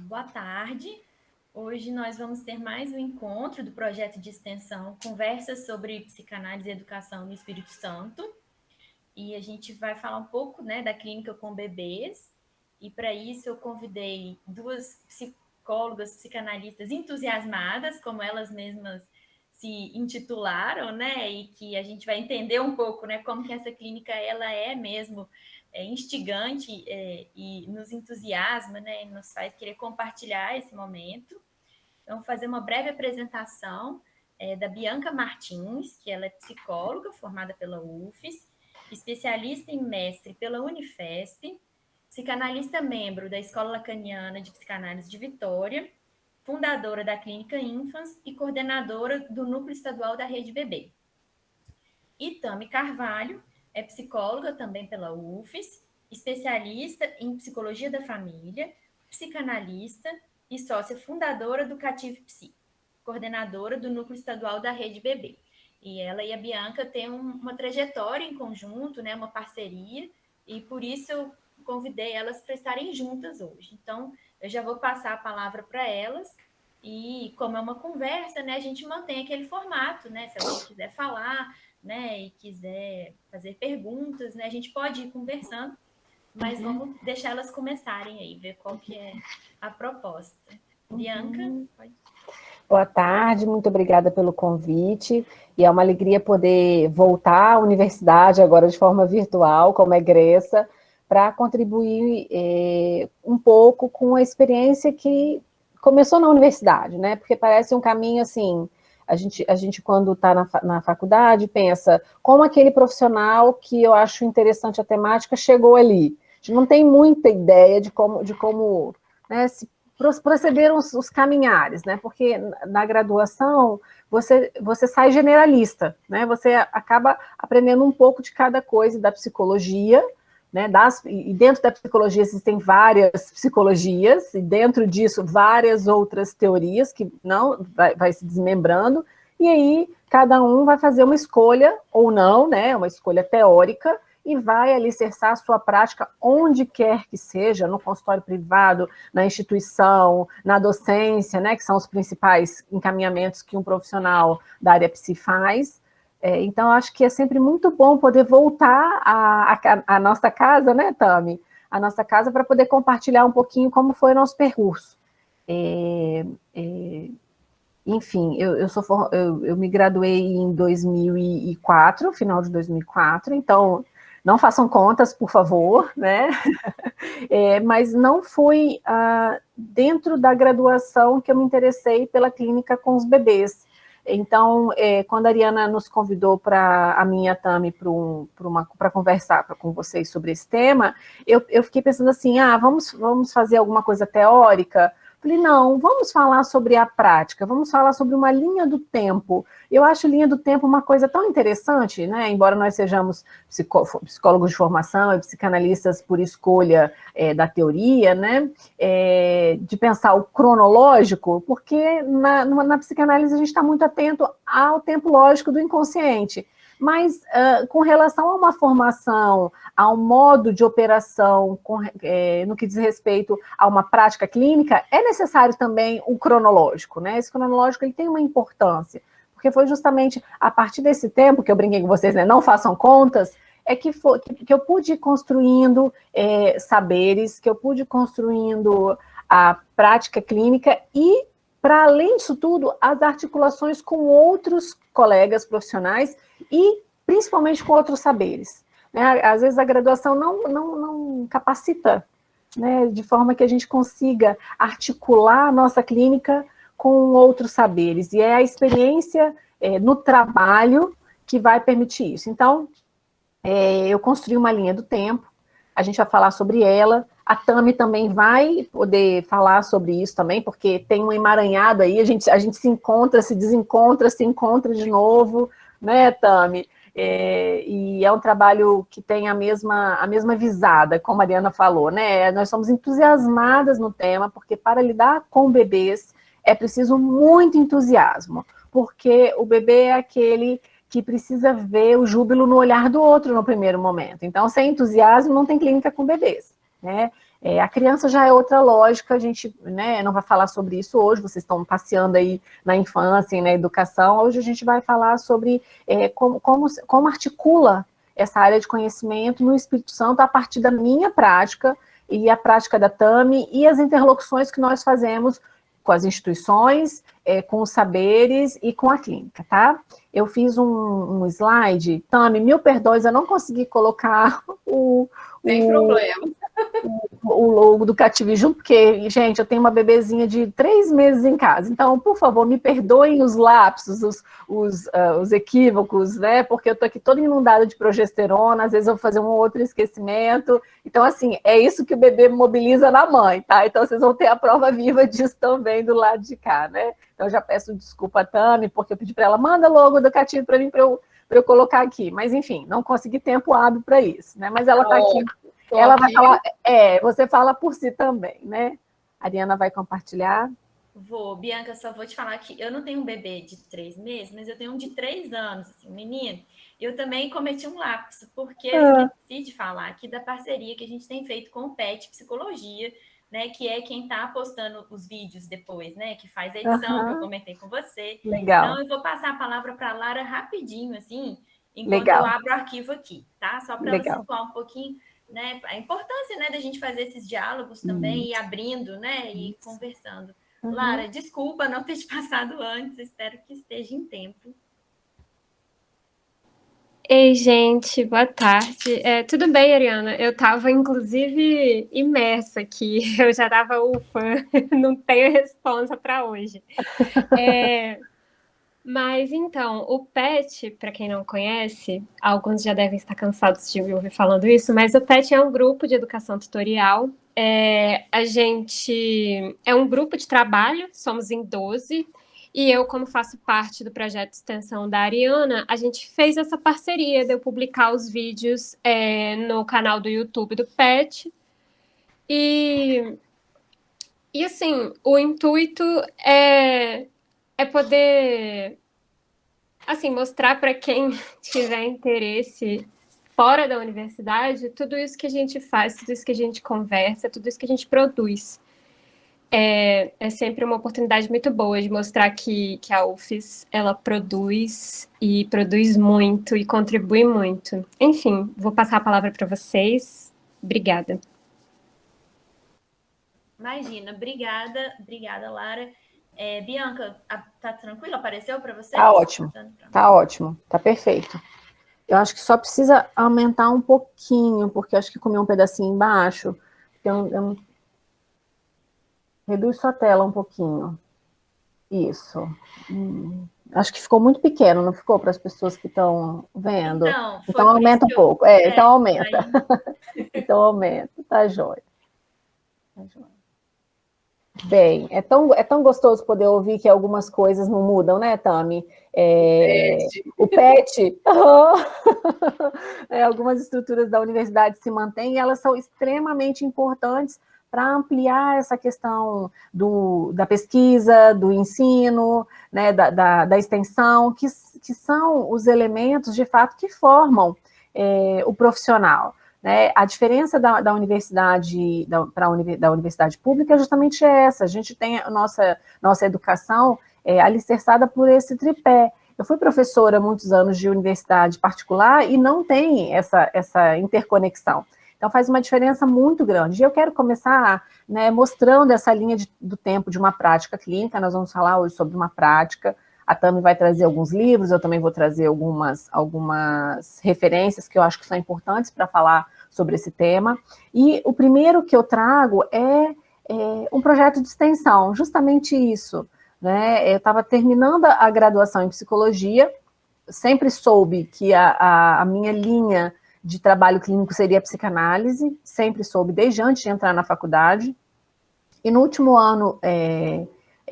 Boa tarde. Hoje nós vamos ter mais um encontro do projeto de extensão Conversas sobre Psicanálise e Educação no Espírito Santo. E a gente vai falar um pouco, da clínica com bebês. E para isso eu convidei duas psicólogas, psicanalistas entusiasmadas, como elas mesmas se intitularam, e que a gente vai entender um pouco, como que essa clínica ela é mesmo instigante e nos entusiasma, e nos faz querer compartilhar esse momento. Então, vou fazer uma breve apresentação da Bianca Martins, que ela é psicóloga formada pela UFES, especialista em mestre pela Unifesp, psicanalista membro da Escola Lacaniana de Psicanálise de Vitória, fundadora da Clínica Infans e coordenadora do Núcleo Estadual da Rede Bebê. E Tami Carvalho é psicóloga também pela UFES, especialista em psicologia da família, psicanalista e sócia fundadora do Cative Psi, coordenadora do Núcleo Estadual da Rede Bebê. E ela e a Bianca têm uma trajetória em conjunto, uma parceria, e por isso eu convidei elas para estarem juntas hoje. Então, eu já vou passar a palavra para elas, e como é uma conversa, a gente mantém aquele formato, se alguém quiser falar, e quiser fazer perguntas, a gente pode ir conversando, mas vamos deixar elas começarem aí, ver qual que é a proposta. Bianca, pode. Boa tarde, muito obrigada pelo convite, e é uma alegria poder voltar à universidade agora de forma virtual, como egressa, para contribuir um pouco com a experiência que começou na universidade, porque parece um caminho assim, a gente quando está na faculdade pensa, como aquele profissional que eu acho interessante a temática chegou ali. A gente não tem muita ideia de como se procederam os caminhares, porque na graduação você sai generalista, você acaba aprendendo um pouco de cada coisa da psicologia, e dentro da psicologia existem várias psicologias, e dentro disso várias outras teorias que não vai se desmembrando, e aí cada um vai fazer uma escolha, ou não, uma escolha teórica, e vai alicerçar a sua prática onde quer que seja, no consultório privado, na instituição, na docência, que são os principais encaminhamentos que um profissional da área psi faz. Então, acho que é sempre muito bom poder voltar à nossa casa, Tami? A nossa casa para poder compartilhar um pouquinho como foi o nosso percurso. Enfim, eu me graduei em 2004, final de 2004, então não façam contas, por favor, mas não foi dentro da graduação que eu me interessei pela clínica com os bebês. Então, quando a Ariana nos convidou a minha Tami para conversar com vocês sobre esse tema, eu fiquei pensando assim, vamos fazer alguma coisa teórica? Falei, não, vamos falar sobre a prática, vamos falar sobre uma linha do tempo. Eu acho linha do tempo uma coisa tão interessante, embora nós sejamos psicólogos de formação e psicanalistas por escolha da teoria, de pensar o cronológico, porque na psicanálise a gente está muito atento ao tempo lógico do inconsciente. Mas com relação a uma formação, a um modo de operação, no que diz respeito a uma prática clínica, é necessário também o cronológico, Esse cronológico ele tem uma importância, porque foi justamente a partir desse tempo, que eu brinquei com vocês, não façam contas, que eu pude ir construindo saberes, que eu pude ir construindo a prática clínica e, para além disso tudo, as articulações com outros colegas profissionais e principalmente com outros saberes. Às vezes a graduação não capacita, de forma que a gente consiga articular a nossa clínica com outros saberes, e é a experiência no trabalho que vai permitir isso. Então, eu construí uma linha do tempo, a gente vai falar sobre ela, a Tami também vai poder falar sobre isso também, porque tem um emaranhado aí, a gente se encontra, se desencontra, se encontra de novo, Tami? E é um trabalho que tem a mesma visada, como a Ariana falou, Nós somos entusiasmadas no tema, porque para lidar com bebês é preciso muito entusiasmo, porque o bebê é aquele que precisa ver o júbilo no olhar do outro no primeiro momento. Então, sem entusiasmo, não tem clínica com bebês, A criança já é outra lógica, a gente, né, não vai falar sobre isso hoje, vocês estão passeando aí na infância e na educação, hoje a gente vai falar sobre como articula essa área de conhecimento no Espírito Santo a partir da minha prática e a prática da Tami e as interlocuções que nós fazemos com as instituições, com os saberes e com a clínica, tá? Eu fiz um slide, Tami, mil perdões, eu não consegui colocar Sem problema. O logo do Cativismo, porque, gente, eu tenho uma bebezinha de 3 meses em casa, então, por favor, me perdoem os lapsos, os equívocos, né, porque eu tô aqui toda inundada de progesterona, às vezes eu vou fazer um outro esquecimento, então, assim, é isso que o bebê mobiliza na mãe, tá? Então, vocês vão ter a prova viva disso também do lado de cá, né? Então, eu já peço desculpa a Tami, porque eu pedi para ela, manda logo do Cativo para mim, para eu colocar aqui, mas, enfim, não consegui tempo hábil para isso, né, mas ela tá aqui. Ela vai falar, você fala por si também, né? A Ariana vai compartilhar. Vou, Bianca, só vou te falar que eu não tenho um bebê de 3 meses, mas eu tenho um de 3 anos, assim, um menino. Eu também cometi um lapso, porque eu esqueci de falar aqui da parceria que a gente tem feito com o PET Psicologia, né? Que é quem está postando os vídeos depois, né? Que faz a edição, que eu comentei com você. Legal. Então, eu vou passar a palavra para a Lara rapidinho, assim, enquanto eu abro o arquivo aqui, tá? Só para ela situar um pouquinho, né, a importância, né, da gente fazer esses diálogos também, e abrindo, né, e conversando. Lara, desculpa não ter te passado antes, espero que esteja em tempo. Ei, gente, boa tarde. Tudo bem, Ariana? Eu estava, inclusive, imersa aqui. Eu já estava, ufa, não tenho resposta para hoje. Mas, então, o PET, para quem não conhece, alguns já devem estar cansados de me ouvir falando isso, mas o PET é um grupo de educação tutorial. A gente é um grupo de trabalho, somos em 12, e eu, como faço parte do projeto de extensão da Ariana, a gente fez essa parceria de eu publicar os vídeos no canal do YouTube do PET. E assim, o intuito é poder, assim, mostrar para quem tiver interesse fora da universidade tudo isso que a gente faz, tudo isso que a gente conversa, tudo isso que a gente produz. É sempre uma oportunidade muito boa de mostrar que a UFES, ela produz e produz muito e contribui muito. Enfim, vou passar a palavra para vocês. Obrigada. Imagina, obrigada, Lara. Bianca, tá tranquilo? Apareceu para você? Tá ótimo, tá perfeito. Eu acho que só precisa aumentar um pouquinho, porque eu acho que comi um pedacinho embaixo. Reduz sua tela um pouquinho. Isso. Acho que ficou muito pequeno, não ficou para as pessoas que estão vendo? Então aumenta um pouco. Então aumenta. Então aumenta. Tá joia. Bem, é tão gostoso poder ouvir que algumas coisas não mudam, né, Tami? O PET, algumas estruturas da universidade se mantêm e elas são extremamente importantes para ampliar essa questão da pesquisa, do ensino, né, da extensão, que são os elementos, de fato, que formam o profissional. Né? A diferença da universidade da universidade pública é justamente essa. A gente tem a nossa educação alicerçada por esse tripé. Eu fui professora há muitos anos de universidade particular e não tem essa interconexão. Então, faz uma diferença muito grande. E eu quero começar, né, mostrando essa linha do tempo de uma prática clínica. Nós vamos falar hoje sobre uma prática. A Tami vai trazer alguns livros, eu também vou trazer algumas referências que eu acho que são importantes para falar sobre esse tema. E o primeiro que eu trago é um projeto de extensão, justamente isso. Né? Eu estava terminando a graduação em psicologia, sempre soube que a minha linha de trabalho clínico seria a psicanálise, sempre soube desde antes de entrar na faculdade. E no último ano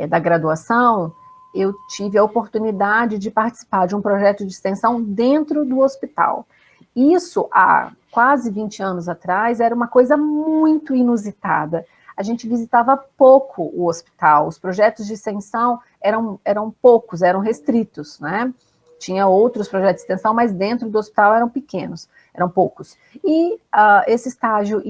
da graduação, eu tive a oportunidade de participar de um projeto de extensão dentro do hospital. Isso, há quase 20 anos atrás, era uma coisa muito inusitada. A gente visitava pouco o hospital, os projetos de extensão eram poucos, eram restritos, né? Tinha outros projetos de extensão, mas dentro do hospital eram pequenos, eram poucos. E esse estágio,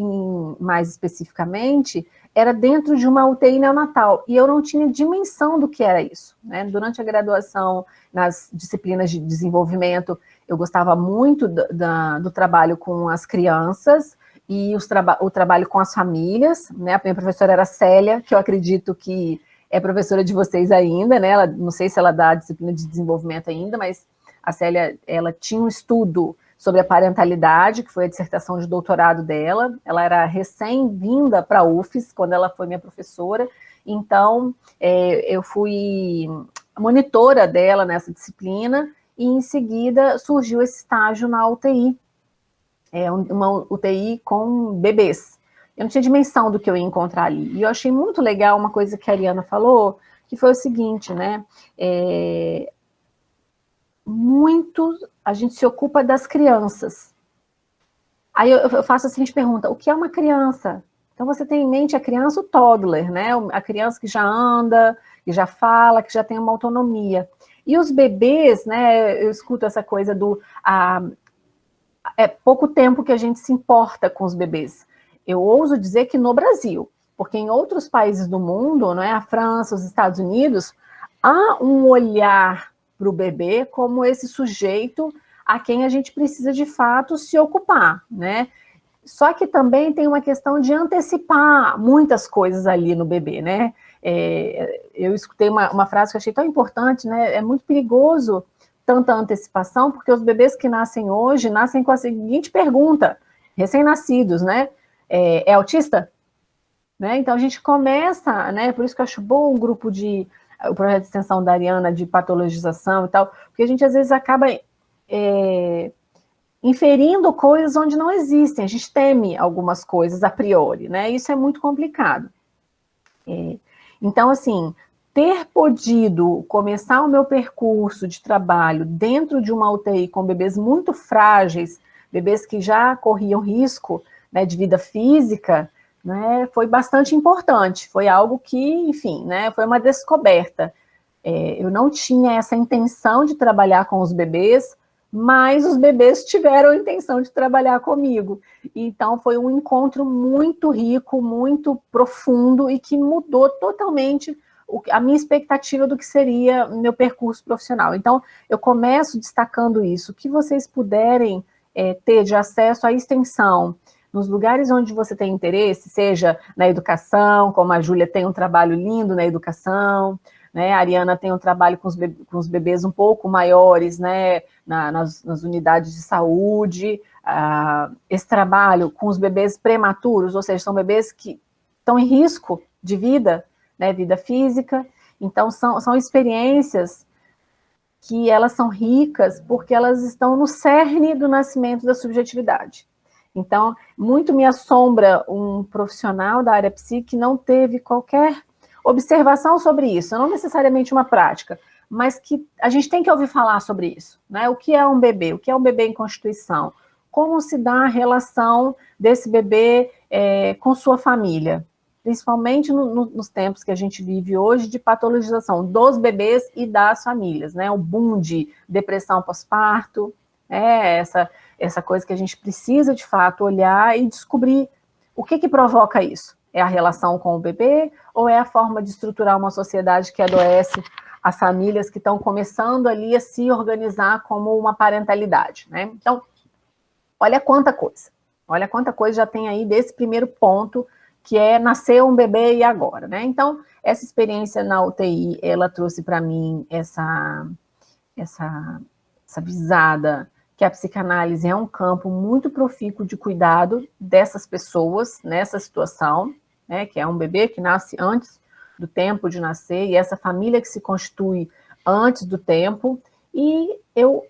mais especificamente, era dentro de uma UTI neonatal, e eu não tinha dimensão do que era isso, né? Durante a graduação, nas disciplinas de desenvolvimento, eu gostava muito do trabalho com as crianças, e o trabalho com as famílias, né? A minha professora era Célia, que eu acredito que é professora de vocês ainda, né? Ela, não sei se ela dá a disciplina de desenvolvimento ainda, mas a Célia, ela tinha um estudo sobre a parentalidade, que foi a dissertação de doutorado dela. Ela era recém-vinda para a UFES, quando ela foi minha professora, então eu fui monitora dela nessa disciplina, e em seguida surgiu esse estágio na UTI, uma UTI com bebês. Eu não tinha dimensão do que eu ia encontrar ali. E eu achei muito legal uma coisa que a Ariana falou, que foi o seguinte, né? Muito a gente se ocupa das crianças. Aí eu faço a seguinte pergunta: o que é uma criança? Então você tem em mente a criança, o toddler, né? A criança que já anda, que já fala, que já tem uma autonomia. E os bebês, né? Eu escuto essa coisa do... é pouco tempo que a gente se importa com os bebês. Eu ouso dizer que no Brasil, porque em outros países do mundo, não é, a França, os Estados Unidos, há um olhar para o bebê como esse sujeito a quem a gente precisa de fato se ocupar, né? Só que também tem uma questão de antecipar muitas coisas ali no bebê, né? Eu escutei uma frase que eu achei tão importante, né? É muito perigoso tanta antecipação, porque os bebês que nascem hoje, nascem com a seguinte pergunta, recém-nascidos, né? É autista? Né? Então a gente começa, né? Por isso que eu acho bom o projeto de extensão da Ariana de patologização e tal, porque a gente às vezes acaba inferindo coisas onde não existem, a gente teme algumas coisas a priori, né? Isso é muito complicado. Então, assim, ter podido começar o meu percurso de trabalho dentro de uma UTI com bebês muito frágeis, bebês que já corriam risco, né, de vida física, né, foi bastante importante, foi algo que, enfim, né, foi uma descoberta. Eu não tinha essa intenção de trabalhar com os bebês, mas os bebês tiveram a intenção de trabalhar comigo. Então, foi um encontro muito rico, muito profundo, e que mudou totalmente a minha expectativa do que seria meu percurso profissional. Então, eu começo destacando isso. O que vocês puderem ter de acesso à extensão, nos lugares onde você tem interesse, seja na educação, como a Júlia tem um trabalho lindo na educação, né? A Ariana tem um trabalho com os bebês um pouco maiores, né? Nas unidades de saúde. Esse trabalho com os bebês prematuros, ou seja, são bebês que estão em risco de vida, né? Vida física. Então, são experiências que elas são ricas porque elas estão no cerne do nascimento da subjetividade. Então, muito me assombra um profissional da área psi que não teve qualquer observação sobre isso, não necessariamente uma prática, mas que a gente tem que ouvir falar sobre isso, né? O que é um bebê? O que é um bebê em constituição? Como se dá a relação desse bebê com sua família? Principalmente nos tempos que a gente vive hoje de patologização dos bebês e das famílias, né? O boom de depressão pós-parto, essa coisa que a gente precisa, de fato, olhar e descobrir o que provoca isso. É a relação com o bebê ou é a forma de estruturar uma sociedade que adoece as famílias que estão começando ali a se organizar como uma parentalidade, né? Então, olha quanta coisa já tem aí desse primeiro ponto, que é nascer um bebê e agora, né? Então, essa experiência na UTI, ela trouxe para mim essa visada que a psicanálise é um campo muito profícuo de cuidado dessas pessoas nessa situação, né, que é um bebê que nasce antes do tempo de nascer, e essa família que se constitui antes do tempo, e eu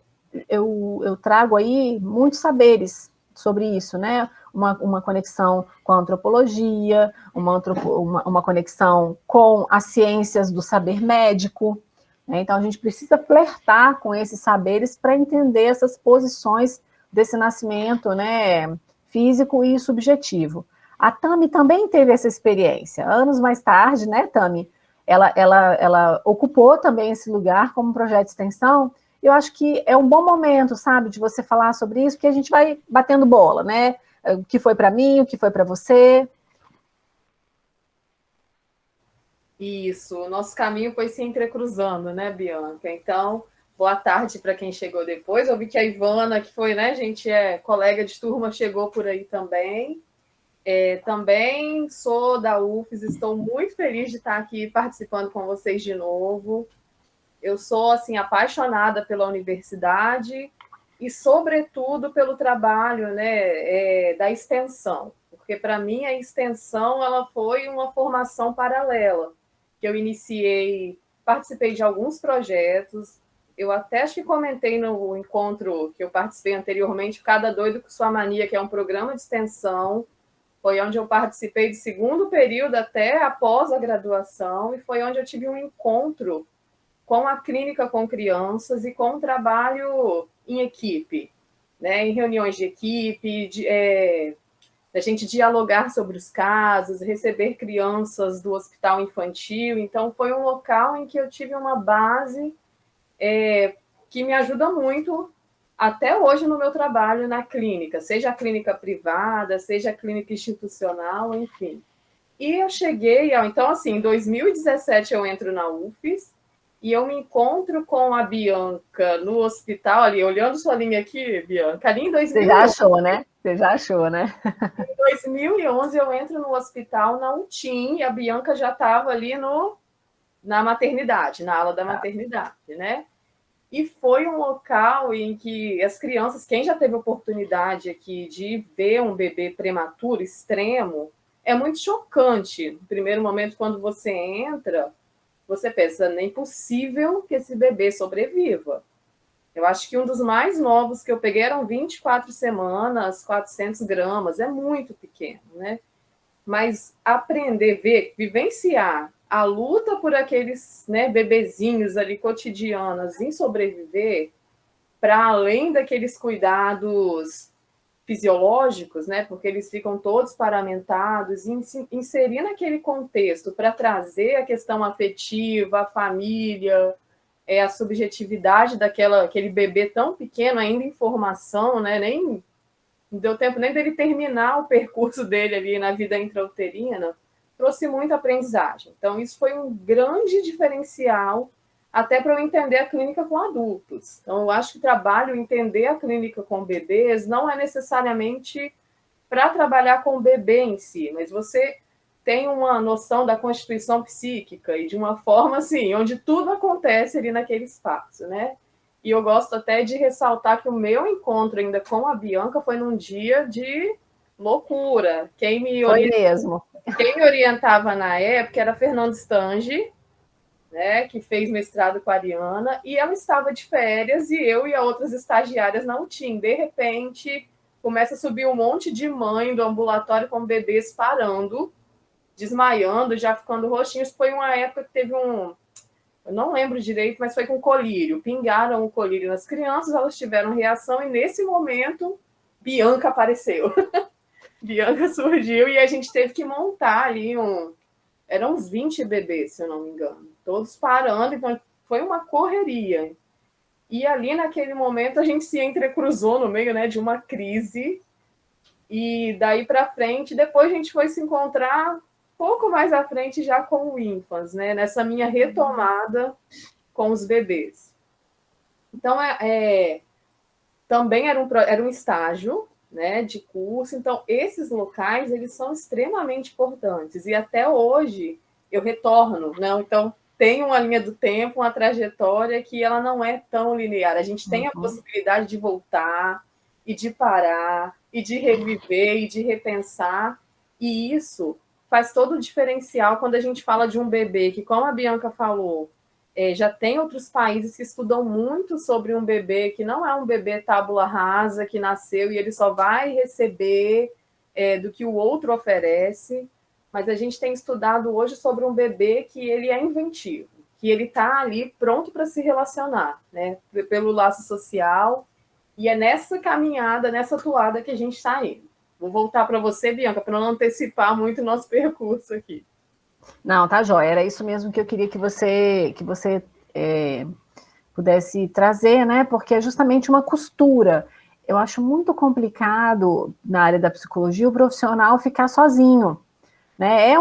trago aí muitos saberes sobre isso, né, uma conexão com a antropologia, uma conexão com as ciências do saber médico. Então, a gente precisa flertar com esses saberes para entender essas posições desse nascimento, né, físico e subjetivo. A Tami também teve essa experiência. Anos mais tarde, né, Tami, ela ocupou também esse lugar como projeto de extensão, eu acho que é um bom momento, sabe, de você falar sobre isso, porque a gente vai batendo bola, né? O que foi para mim, o que foi para você. Isso, o nosso caminho foi se entrecruzando, né, Bianca? Então, boa tarde para quem chegou depois. Eu vi que a Ivana, que foi, né, gente, colega de turma, chegou por aí também. Também sou da UFES, estou muito feliz de estar aqui participando com vocês de novo. Eu sou, assim, apaixonada pela universidade e, sobretudo, pelo trabalho, né, da extensão. Porque, para mim, a extensão ela foi uma formação paralela, que eu iniciei, participei de alguns projetos. Eu até acho que comentei no encontro que eu participei anteriormente, Cada Doido com Sua Mania, que é um programa de extensão. Foi onde eu participei do segundo período até após a graduação, e foi onde eu tive um encontro com a clínica com crianças e com o trabalho em equipe, né? Em reuniões de equipe, a gente dialogar sobre os casos, receber crianças do hospital infantil. Então, foi um local em que eu tive uma base que me ajuda muito até hoje no meu trabalho na clínica, seja a clínica privada, seja a clínica institucional, enfim. E eu cheguei, então, assim, em 2017 eu entro na UFES e eu me encontro com a Bianca no hospital, ali, olhando sua linha aqui, Bianca, ali em 2011. Você já achou, né? Você já achou, né? Em 2011 eu entro no hospital na UTIM e a Bianca já estava ali na maternidade, na ala da maternidade, né? E foi um local em que as crianças, quem já teve oportunidade aqui de ver um bebê prematuro extremo, é muito chocante. No primeiro momento, quando você entra, você pensa, nem possível que esse bebê sobreviva. Eu acho que um dos mais novos que eu peguei eram 24 semanas, 400 gramas, é muito pequeno, né? Mas aprender, ver, vivenciar a luta por aqueles, né, bebezinhos ali cotidianos em sobreviver, para além daqueles cuidados fisiológicos, né, porque eles ficam todos paramentados, e inserir naquele contexto para trazer a questão afetiva, a família, a subjetividade aquele bebê tão pequeno, ainda em formação, né, nem não deu tempo nem dele terminar o percurso dele ali na vida intrauterina, trouxe muita aprendizagem. Então, isso foi um grande diferencial até para eu entender a clínica com adultos. Então, eu acho que o trabalho, entender a clínica com bebês, não é necessariamente para trabalhar com o bebê em si, mas você tem uma noção da constituição psíquica e de uma forma, assim, onde tudo acontece ali naquele espaço, né? E eu gosto até de ressaltar que o meu encontro ainda com a Bianca foi num dia de loucura. Quem me orientava na época era Fernando Stange, né, que fez mestrado com a Ariana, e ela estava de férias, e eu e outras estagiárias não tinham. De repente, começa a subir um monte de mãe do ambulatório com bebês parando, desmaiando, já ficando roxinhos. Foi uma época que teve eu não lembro direito, mas foi com colírio. Pingaram o colírio nas crianças, elas tiveram reação, e nesse momento, Bianca apareceu. Bianca surgiu e a gente teve que montar ali eram uns 20 bebês, se eu não me engano. Todos parando, então foi uma correria. E ali, naquele momento, a gente se entrecruzou no meio, né, de uma crise. E daí para frente, depois a gente foi se encontrar pouco mais à frente já com o Infans, né? Nessa minha retomada com os bebês. Então, também era um estágio, né, de curso. Então, esses locais, eles são extremamente importantes. E até hoje, eu retorno, né? Então, tem uma linha do tempo, uma trajetória que ela não é tão linear. A gente tem a possibilidade de voltar e de parar, e de reviver, e de repensar. E isso faz todo o diferencial quando a gente fala de um bebê que, como a Bianca falou, já tem outros países que estudam muito sobre um bebê que não é um bebê tábula rasa, que nasceu e ele só vai receber do que o outro oferece, mas a gente tem estudado hoje sobre um bebê que ele é inventivo, que ele está ali pronto para se relacionar, né, pelo laço social, e é nessa caminhada, nessa toada que a gente está indo. Vou voltar para você, Bianca, para não antecipar muito o nosso percurso aqui. Não, tá jóia. Era isso mesmo que eu queria que você pudesse trazer, né? Porque é justamente uma costura. Eu acho muito complicado, na área da psicologia, o profissional ficar sozinho, né?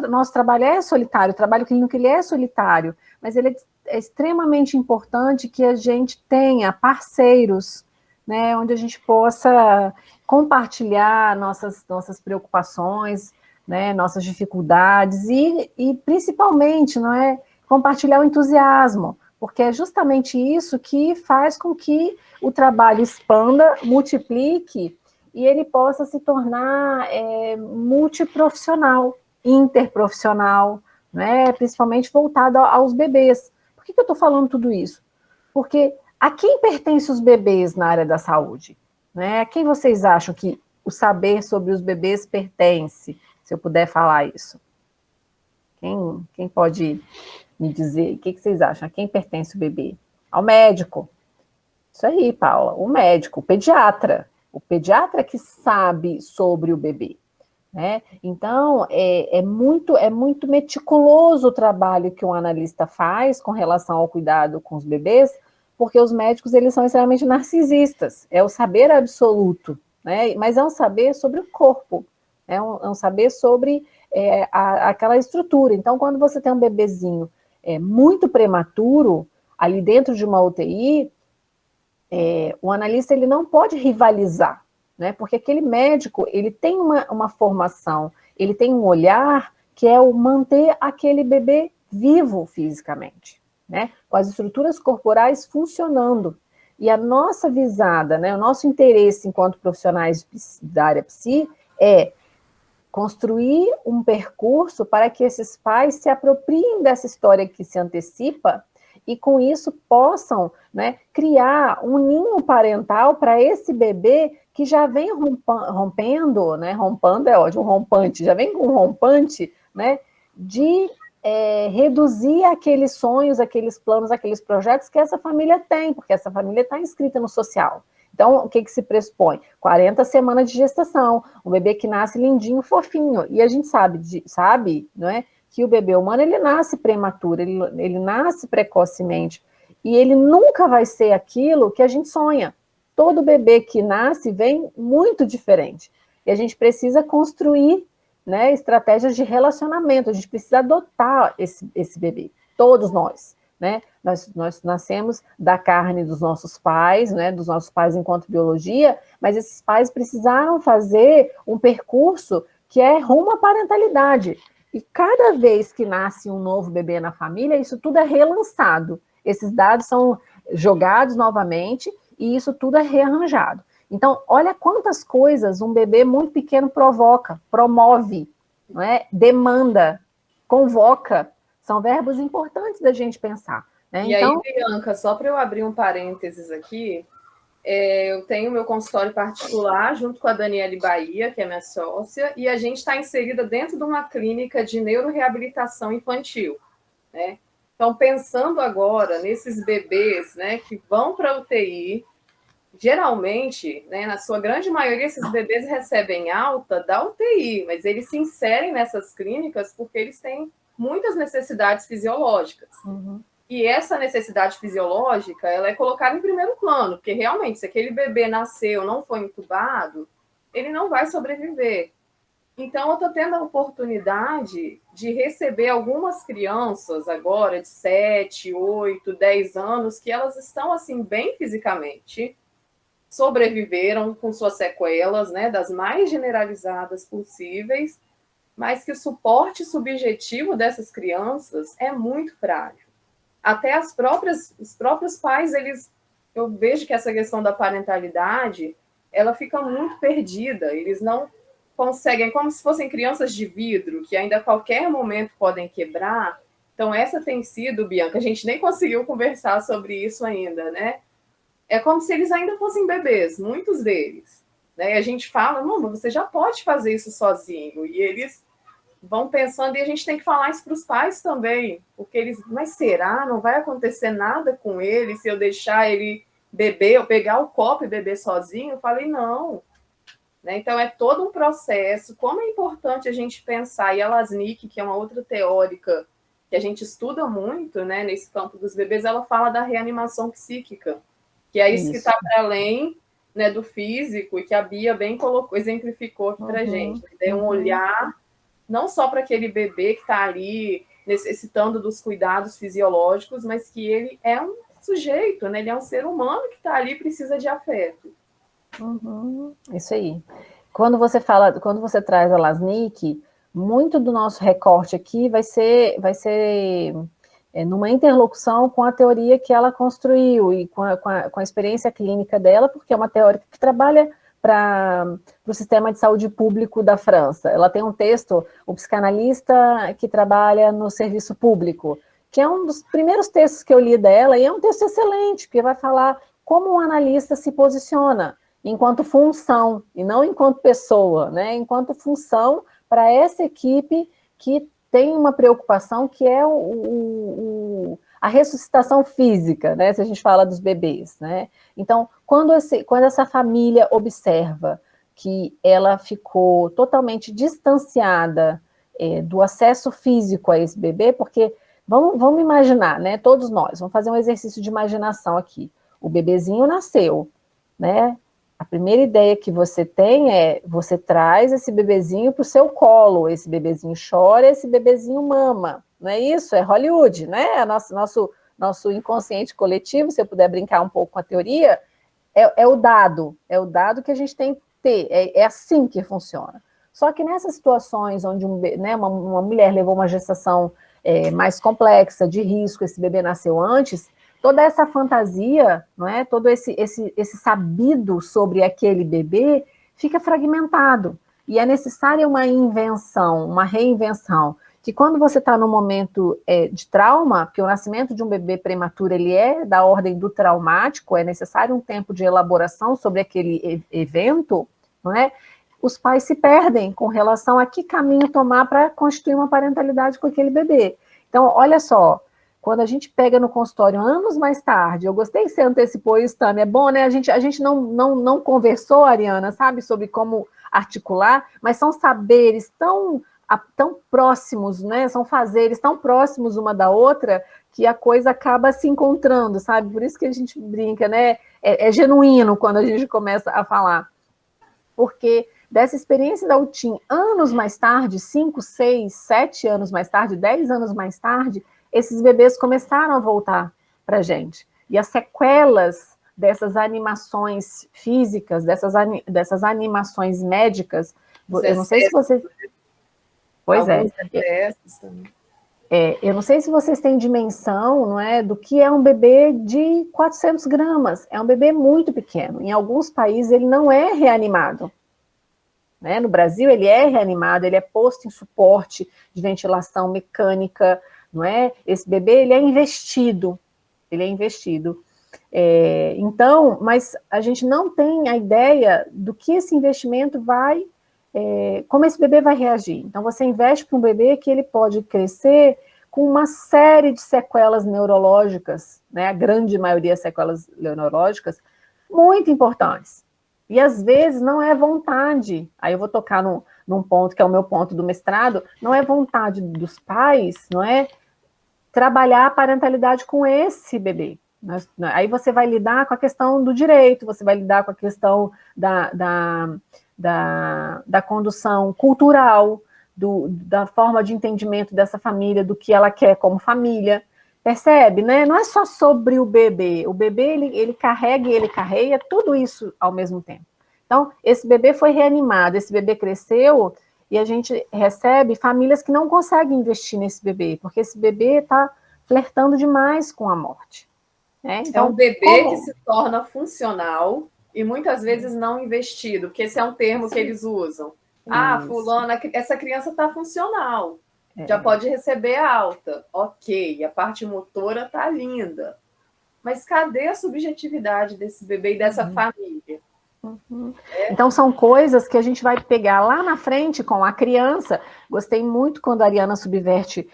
Nosso trabalho é solitário, o trabalho clínico ele é solitário, mas ele é extremamente importante que a gente tenha parceiros, né? Onde a gente possa compartilhar nossas preocupações, né? Nossas dificuldades e principalmente, não é? Compartilhar o entusiasmo, porque é justamente isso que faz com que o trabalho expanda, multiplique e ele possa se tornar multiprofissional, interprofissional, né? Principalmente voltado aos bebês. Por que eu estou falando tudo isso? Porque a quem pertence os bebês na área da saúde? Né? A quem vocês acham que o saber sobre os bebês pertence? Se eu puder falar isso. Quem pode me dizer? O que vocês acham? A quem pertence o bebê? Ao médico. Isso aí, Paula. O médico, o pediatra. O pediatra que sabe sobre o bebê. Né? Então, é muito meticuloso o trabalho que um analista faz com relação ao cuidado com os bebês, porque os médicos eles são extremamente narcisistas. É o saber absoluto, né? Mas é um saber sobre o corpo. É um saber sobre aquela estrutura. Então, quando você tem um bebezinho muito prematuro, ali dentro de uma UTI, o analista ele não pode rivalizar, né? Porque aquele médico ele tem uma formação, ele tem um olhar que é o manter aquele bebê vivo fisicamente, né? Com as estruturas corporais funcionando. E a nossa visada, né? O nosso interesse enquanto profissionais da área psi é construir um percurso para que esses pais se apropriem dessa história que se antecipa e com isso possam, né, criar um ninho parental para esse bebê que já vem rompendo, né, rompando é ótimo, rompante, já vem com um rompante, né, de reduzir aqueles sonhos, aqueles planos, aqueles projetos que essa família tem, porque essa família está inscrita no social. Então, o que se pressupõe? 40 semanas de gestação, um bebê que nasce lindinho, fofinho, e a gente sabe, não é? Que o bebê humano, ele nasce prematuro, ele nasce precocemente, e ele nunca vai ser aquilo que a gente sonha. Todo bebê que nasce vem muito diferente, e a gente precisa construir, né, estratégias de relacionamento, a gente precisa adotar esse bebê, todos nós, né? Nós nascemos da carne dos nossos pais, né, dos nossos pais enquanto biologia, mas esses pais precisaram fazer um percurso que é rumo à parentalidade. E cada vez que nasce um novo bebê na família, isso tudo é relançado. Esses dados são jogados novamente e isso tudo é rearranjado. Então, olha quantas coisas um bebê muito pequeno provoca, promove, não é? Demanda, convoca. São verbos importantes da gente pensar. Né? E então... aí, Bianca, só para eu abrir um parênteses aqui, eu tenho meu consultório particular junto com a Daniele Bahia, que é minha sócia, e a gente está inserida dentro de uma clínica de neuroreabilitação infantil. Né? Então, pensando agora nesses bebês, né, que vão para a UTI, geralmente, né, na sua grande maioria, esses bebês recebem alta da UTI, mas eles se inserem nessas clínicas porque eles têm muitas necessidades fisiológicas. Uhum. E essa necessidade fisiológica, ela é colocada em primeiro plano, porque realmente, se aquele bebê nasceu, não foi intubado, ele não vai sobreviver. Então, eu estou tendo a oportunidade de receber algumas crianças agora de 7, 8, 10 anos, que elas estão, assim, bem fisicamente, sobreviveram com suas sequelas, né, das mais generalizadas possíveis, mas que o suporte subjetivo dessas crianças é muito frágil. Até os próprios pais, eu vejo que essa questão da parentalidade, ela fica muito perdida, eles não conseguem, como se fossem crianças de vidro, que ainda a qualquer momento podem quebrar. Então, essa tem sido, Bianca, a gente nem conseguiu conversar sobre isso ainda, né? É como se eles ainda fossem bebês, muitos deles. Né? E a gente fala, não, você já pode fazer isso sozinho, e eles vão pensando, e a gente tem que falar isso para os pais também, porque eles, mas será? Não vai acontecer nada com ele se eu deixar ele beber, eu pegar o copo e beber sozinho? Eu falei, não. Né? Então, é todo um processo. Como é importante a gente pensar, e a Lasnik, que é uma outra teórica que a gente estuda muito, né, nesse campo dos bebês, ela fala da reanimação psíquica, que é isso que está para além, né, do físico, e que a Bia bem colocou, exemplificou aqui para a gente. Tem um olhar não só para aquele bebê que está ali necessitando dos cuidados fisiológicos, mas que ele é um sujeito, né? Ele é um ser humano que está ali e precisa de afeto. Isso aí. Quando você traz a Lasnik, muito do nosso recorte aqui vai ser numa interlocução com a teoria que ela construiu e com a experiência clínica dela, porque é uma teórica que trabalha para o sistema de saúde público da França. Ela tem um texto, o psicanalista que trabalha no serviço público, que é um dos primeiros textos que eu li dela, e é um texto excelente, porque vai falar como um analista se posiciona enquanto função, e não enquanto pessoa, né? Enquanto função para essa equipe que tem uma preocupação que é a ressuscitação física, né? Se a gente fala dos bebês, né? Então, quando essa família observa que ela ficou totalmente distanciada do acesso físico a esse bebê, porque vamos imaginar, né? Todos nós, vamos fazer um exercício de imaginação aqui. O bebezinho nasceu, né? A primeira ideia que você tem é, você traz esse bebezinho para o seu colo, esse bebezinho chora, esse bebezinho mama, não é isso? É Hollywood, né? Nosso inconsciente coletivo, se eu puder brincar um pouco com a teoria, é o dado que a gente tem que ter, é assim que funciona. Só que nessas situações onde uma mulher levou uma gestação mais complexa, de risco, esse bebê nasceu antes, toda essa fantasia, não é? Todo esse sabido sobre aquele bebê fica fragmentado. E é necessária uma invenção, uma reinvenção, que quando você está num momento de trauma, porque o nascimento de um bebê prematuro ele é da ordem do traumático, é necessário um tempo de elaboração sobre aquele evento, não é? Os pais se perdem com relação a que caminho tomar para constituir uma parentalidade com aquele bebê. Então, olha só, quando a gente pega no consultório anos mais tarde, eu gostei que você antecipou isso, Tânia, é bom, né? A gente não conversou, Ariana, sabe, sobre como articular, mas são saberes tão próximos, né? São fazeres tão próximos uma da outra que a coisa acaba se encontrando, sabe? Por isso que a gente brinca, né? É genuíno quando a gente começa a falar. Porque dessa experiência da UTIM, anos mais tarde, 5, 6, 7 anos mais tarde, 10 anos mais tarde, esses bebês começaram a voltar para a gente. E as sequelas dessas animações físicas, dessas animações médicas, eu não sei se vocês... Pois eu não sei se vocês têm dimensão, não é, do que é um bebê de 400 gramas. É um bebê muito pequeno. Em alguns países ele não é reanimado. Né? No Brasil ele é reanimado, ele é posto em suporte de ventilação mecânica, não é? Esse bebê ele é investido. Então, mas a gente não tem a ideia do que esse investimento vai... como esse bebê vai reagir. Então, você investe para um bebê que ele pode crescer com uma série de sequelas neurológicas, né, a grande maioria sequelas neurológicas, muito importantes. E, às vezes, não é vontade. Aí eu vou tocar num ponto que é o meu ponto do mestrado, não é vontade dos pais, não é trabalhar a parentalidade com esse bebê. Aí você vai lidar com a questão do direito, você vai lidar com a questão da condução cultural, da forma de entendimento dessa família, do que ela quer como família, percebe, né? Não é só sobre o bebê ele carrega e ele carreia tudo isso ao mesmo tempo. Então, esse bebê foi reanimado, esse bebê cresceu, e a gente recebe famílias que não conseguem investir nesse bebê, porque esse bebê está flertando demais com a morte. Né? Então, é um bebê que se torna funcional e muitas vezes não investido, porque esse é um termo que eles usam. Fulana, essa criança está funcional, já pode receber alta. Ok, a parte motora está linda. Mas cadê a subjetividade desse bebê e dessa família? Então, são coisas que a gente vai pegar lá na frente com a criança. Gostei muito quando a Ariana subverte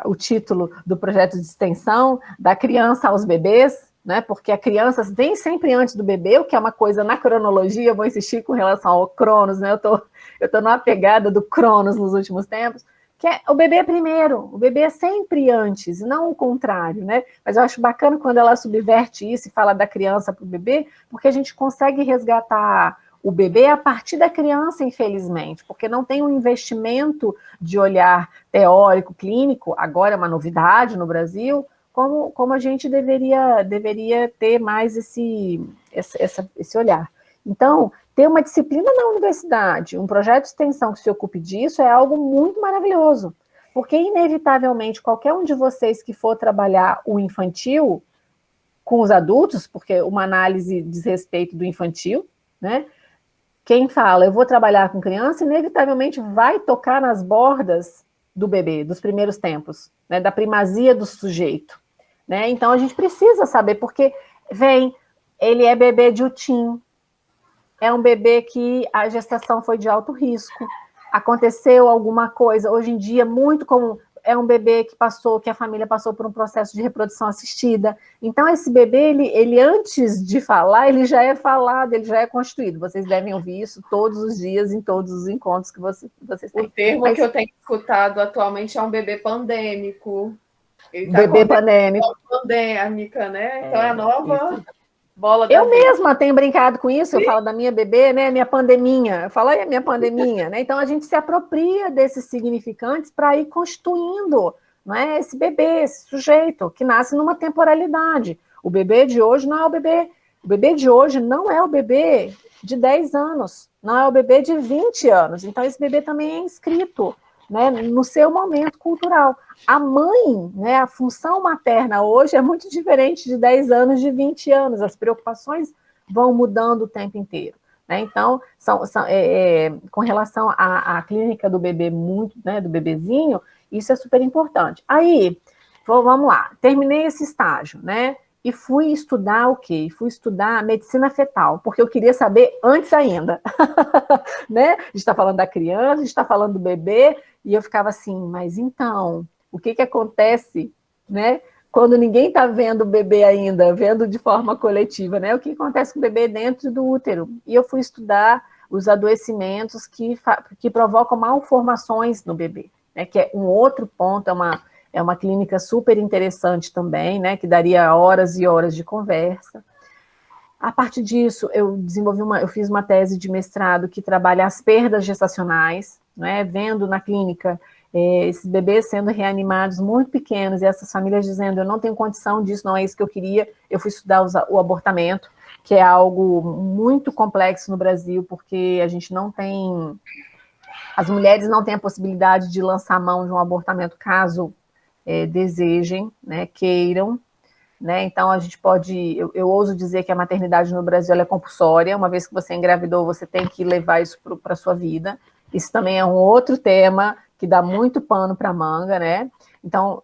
o título do projeto de extensão, da criança aos bebês, né? Porque a criança vem sempre antes do bebê, o que é uma coisa na cronologia, eu vou insistir com relação ao Cronos, né? Eu tô numa pegada do Cronos nos últimos tempos, que é, o bebê é primeiro, o bebê é sempre antes, não o contrário, né? Mas eu acho bacana quando ela subverte isso e fala da criança para o bebê, porque a gente consegue resgatar o bebê a partir da criança, infelizmente, porque não tem um investimento de olhar teórico, clínico, agora é uma novidade no Brasil, como a gente deveria ter mais esse olhar. Então, ter uma disciplina na universidade, um projeto de extensão que se ocupe disso é algo muito maravilhoso, porque inevitavelmente qualquer um de vocês que for trabalhar o infantil com os adultos, porque uma análise diz respeito do infantil, né? Quem fala, eu vou trabalhar com criança, inevitavelmente vai tocar nas bordas do bebê, dos primeiros tempos, né? Da primazia do sujeito, né? Então a gente precisa saber, porque ele é bebê de UTIM, é um bebê que a gestação foi de alto risco, aconteceu alguma coisa, hoje em dia muito comum, é um bebê que a família passou por um processo de reprodução assistida. Então, esse bebê, ele antes de falar, ele já é falado, ele já é constituído. Vocês devem ouvir isso todos os dias, em todos os encontros que vocês têm. O termo que eu tenho escutado atualmente é um bebê pandêmico. Ele tá bebê pandêmico. Pandêmica, né? Então, é a nova... Isso. Bola eu mesma tenho brincado com isso, eu falo da minha bebê, né, minha pandeminha, eu falo aí minha pandeminha, né, então a gente se apropria desses significantes para ir constituindo, não é, esse bebê, esse sujeito, que nasce numa temporalidade. O bebê de hoje não é o bebê de hoje não é o bebê de 10 anos, não é o bebê de 20 anos, então esse bebê também é inscrito, né, no seu momento cultural. A mãe, né, a função materna hoje é muito diferente de 10 anos, de 20 anos. As preocupações vão mudando o tempo inteiro. Né? Então, com relação à clínica do bebê, né, do bebezinho, isso é super importante. Aí, vamos lá, terminei esse estágio, né? E fui estudar o quê? Fui estudar medicina fetal, porque eu queria saber antes ainda. Né? A gente está falando da criança, a gente está falando do bebê, e eu ficava assim, mas então, o que acontece, né? Quando ninguém está vendo o bebê ainda, vendo de forma coletiva, né? O que acontece com o bebê dentro do útero? E eu fui estudar os adoecimentos que provocam malformações no bebê, né? Que é um outro ponto, é uma clínica super interessante também, né? Que daria horas e horas de conversa. A partir disso, eu fiz uma tese de mestrado que trabalha as perdas gestacionais, né? Vendo na clínica esses bebês sendo reanimados muito pequenos, e essas famílias dizendo, eu não tenho condição disso, não é isso que eu queria. Eu fui estudar o abortamento, que é algo muito complexo no Brasil, porque a gente não tem... As mulheres não têm a possibilidade de lançar mão de um abortamento caso desejem, né, queiram, né? Então a gente pode... Eu ouso dizer que a maternidade no Brasil é compulsória, uma vez que você engravidou, você tem que levar isso para a sua vida. Isso também é um outro tema que dá muito pano para manga, né? Então,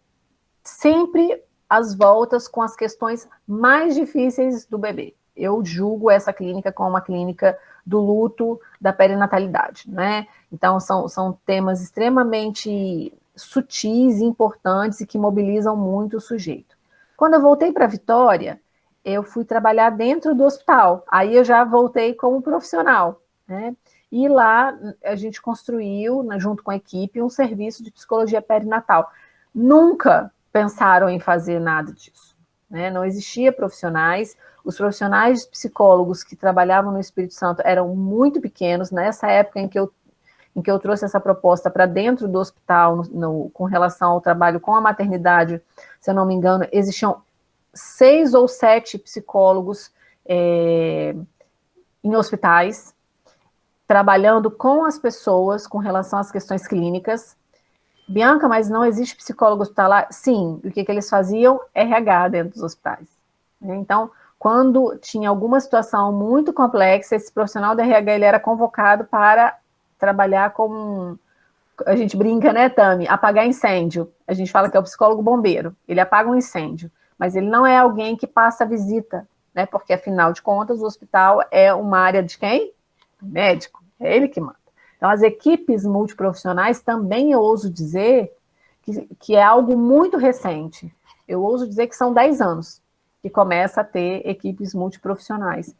sempre as voltas com as questões mais difíceis do bebê. Eu julgo essa clínica como uma clínica do luto, da perinatalidade, né? Então, são temas extremamente sutis e importantes e que mobilizam muito o sujeito. Quando eu voltei para Vitória, eu fui trabalhar dentro do hospital. Aí eu já voltei como profissional, né? E lá a gente construiu, junto com a equipe, um serviço de psicologia perinatal. Nunca pensaram em fazer nada disso, né? Não existia profissionais. Os profissionais psicólogos que trabalhavam no Espírito Santo eram muito pequenos. Nessa época em que eu trouxe essa proposta para dentro do hospital, com relação ao trabalho com a maternidade, se eu não me engano, existiam 6 ou 7 psicólogos em hospitais, trabalhando com as pessoas com relação às questões clínicas. Bianca, mas não existe psicólogo hospitalar? Sim, o que eles faziam? RH dentro dos hospitais. Então, quando tinha alguma situação muito complexa, esse profissional do RH ele era convocado para trabalhar com... A gente brinca, né, Tami? Apagar incêndio. A gente fala que é o psicólogo bombeiro. Ele apaga um incêndio, mas ele não é alguém que passa a visita, né? Porque, afinal de contas, o hospital é uma área de quem? Médico. É ele que manda. Então, as equipes multiprofissionais também eu ouso dizer que é algo muito recente. Eu ouso dizer que são 10 anos que começa a ter equipes multiprofissionais.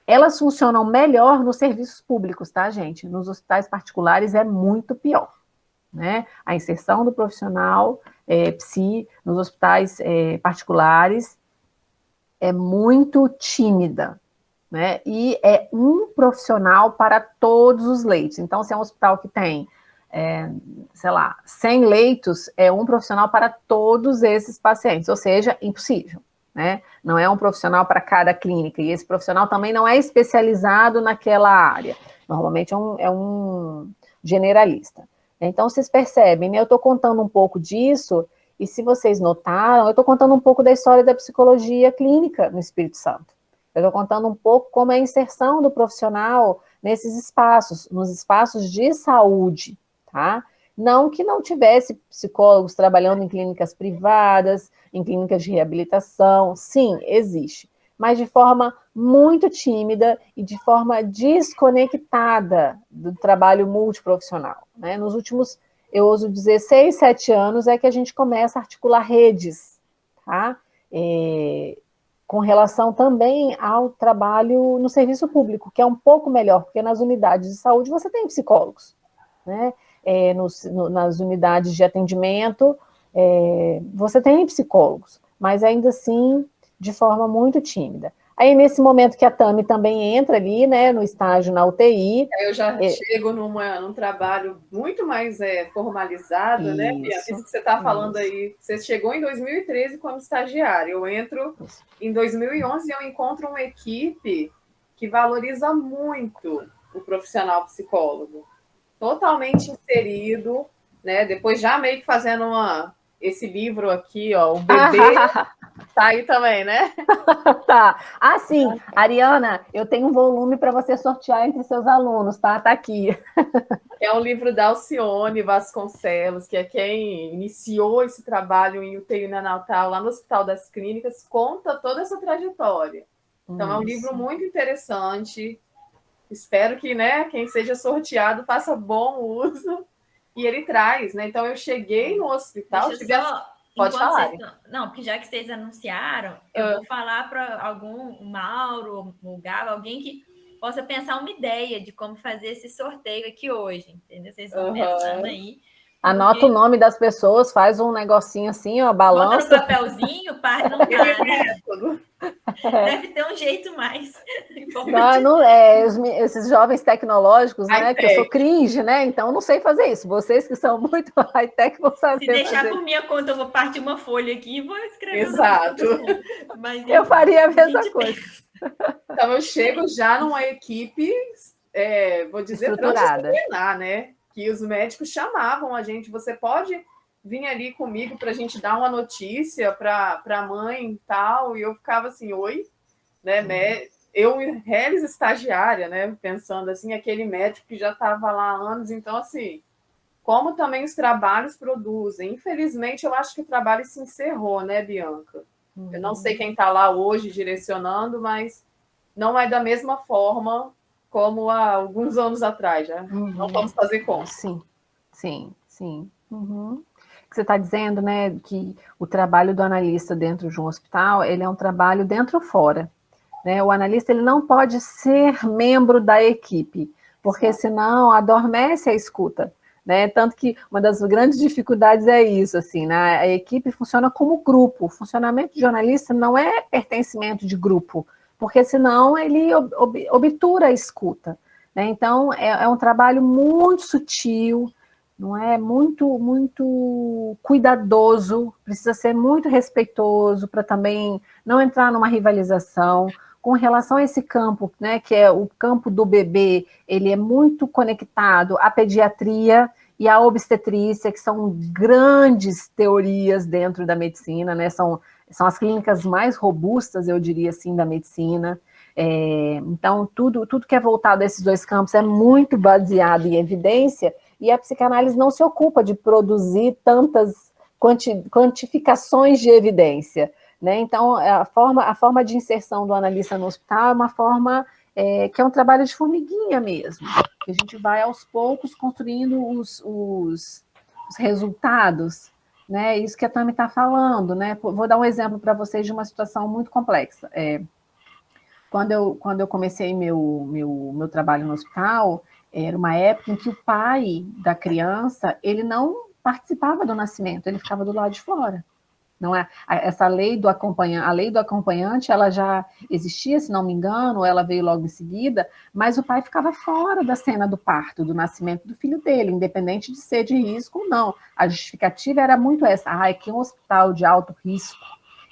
Elas funcionam melhor nos serviços públicos, tá, gente? Nos hospitais particulares é muito pior. né? A inserção do profissional psi nos hospitais particulares é muito tímida, né? E é um profissional para todos os leitos. Então, se é um hospital que tem, sei lá, 100 leitos, é um profissional para todos esses pacientes, ou seja, impossível, né? Não é um profissional para cada clínica, e esse profissional também não é especializado naquela área. Normalmente é um generalista. Então, vocês percebem, né? Eu estou contando um pouco disso, e se vocês notaram, eu estou contando um pouco da história da psicologia clínica no Espírito Santo. Eu estou contando um pouco como é a inserção do profissional nesses espaços, nos espaços de saúde, tá? Não que não tivesse psicólogos trabalhando em clínicas privadas, em clínicas de reabilitação, sim, existe, mas de forma muito tímida e de forma desconectada do trabalho multiprofissional, né? Nos últimos, eu ouso dizer, 6, 7 anos é que a gente começa a articular redes, tá? Com relação também ao trabalho no serviço público, que é um pouco melhor, porque nas unidades de saúde você tem psicólogos, né? Nas unidades de atendimento, você tem psicólogos, mas ainda assim de forma muito tímida. Aí, nesse momento que a Tami também entra ali, né, no estágio na UTI... Eu já chego num trabalho muito mais formalizado, né, Bianca? Isso que você está falando aí. Você chegou em 2013 como estagiário. Eu entro em 2011 e eu encontro uma equipe que valoriza muito o profissional psicólogo. Totalmente inserido, né? Depois já meio que fazendo esse livro aqui, ó, o bebê... Tá aí também, né? Tá. Ah, sim. Ariana, eu tenho um volume para você sortear entre seus alunos, tá? Tá aqui. É um livro da Alcione Vasconcelos, que é quem iniciou esse trabalho em UTI neonatal lá no Hospital das Clínicas, conta toda essa trajetória. Então, é um livro muito interessante. Espero que, né, quem seja sorteado faça bom uso. E ele traz, né? Então, eu cheguei no hospital... Pode falar. Não, porque já que vocês anunciaram, eu vou falar para o Mauro, o Gabo, alguém que possa pensar uma ideia de como fazer esse sorteio aqui hoje, entendeu? Vocês vão pensando aí. Anota o nome das pessoas, faz um negocinho assim, ó, balança. Bota no papelzinho, pai, não dá, né? Deve ter um jeito mais. Não, esses jovens tecnológicos, né? Que eu sou cringe, né? Então não sei fazer isso. Vocês que são muito high-tech vão saber. Se deixar por minha conta, eu vou partir uma folha aqui e vou escrever. Exato. Mas, eu faria a mesma coisa. Então eu chego já numa equipe, vou dizer, transdisciplinar, né? Que os médicos chamavam a gente. Você pode vir ali comigo para a gente dar uma notícia para a mãe e tal. E eu ficava assim, oi, né? Eu, reles estagiária, né? Pensando assim, aquele médico que já estava lá há anos. Então, assim, como também os trabalhos produzem. Infelizmente, eu acho que o trabalho se encerrou, né, Bianca? Eu não sei quem está lá hoje direcionando, mas não é da mesma forma como há alguns anos atrás, já. Não vamos fazer conta. Sim. Que você está dizendo, né, que o trabalho do analista dentro de um hospital, ele é um trabalho dentro ou fora, né? O analista, ele não pode ser membro da equipe, porque senão adormece a escuta, né? Tanto que uma das grandes dificuldades é isso, assim, né? A equipe funciona como grupo. O funcionamento de jornalista não é pertencimento de grupo, porque senão ele obtura a escuta, né? Então, é um trabalho muito sutil, não é? Muito cuidadoso, precisa ser muito respeitoso para também não entrar numa rivalização. Com relação a esse campo, né, que é o campo do bebê, ele é muito conectado à pediatria e à obstetrícia, que são grandes teorias dentro da medicina, né? São as clínicas mais robustas, eu diria assim, da medicina. Então, tudo que é voltado a esses dois campos é muito baseado em evidência, e a psicanálise não se ocupa de produzir tantas quantificações de evidência, né? Então, a forma de inserção do analista no hospital é uma forma que é um trabalho de formiguinha mesmo, que a gente vai aos poucos construindo os resultados, né? Isso que a Tami está falando, né? Vou dar um exemplo para vocês de uma situação muito complexa. Quando eu comecei meu trabalho no hospital, Era uma época em que o pai da criança, ele não participava do nascimento, ele ficava do lado de fora. Não é? Essa lei do acompanhante, a lei do acompanhante, ela já existia, se não me engano, ela veio logo em seguida, mas o pai ficava fora da cena do parto, do nascimento do filho dele, independente de ser de risco ou não. A justificativa era muito essa: é que um hospital de alto risco,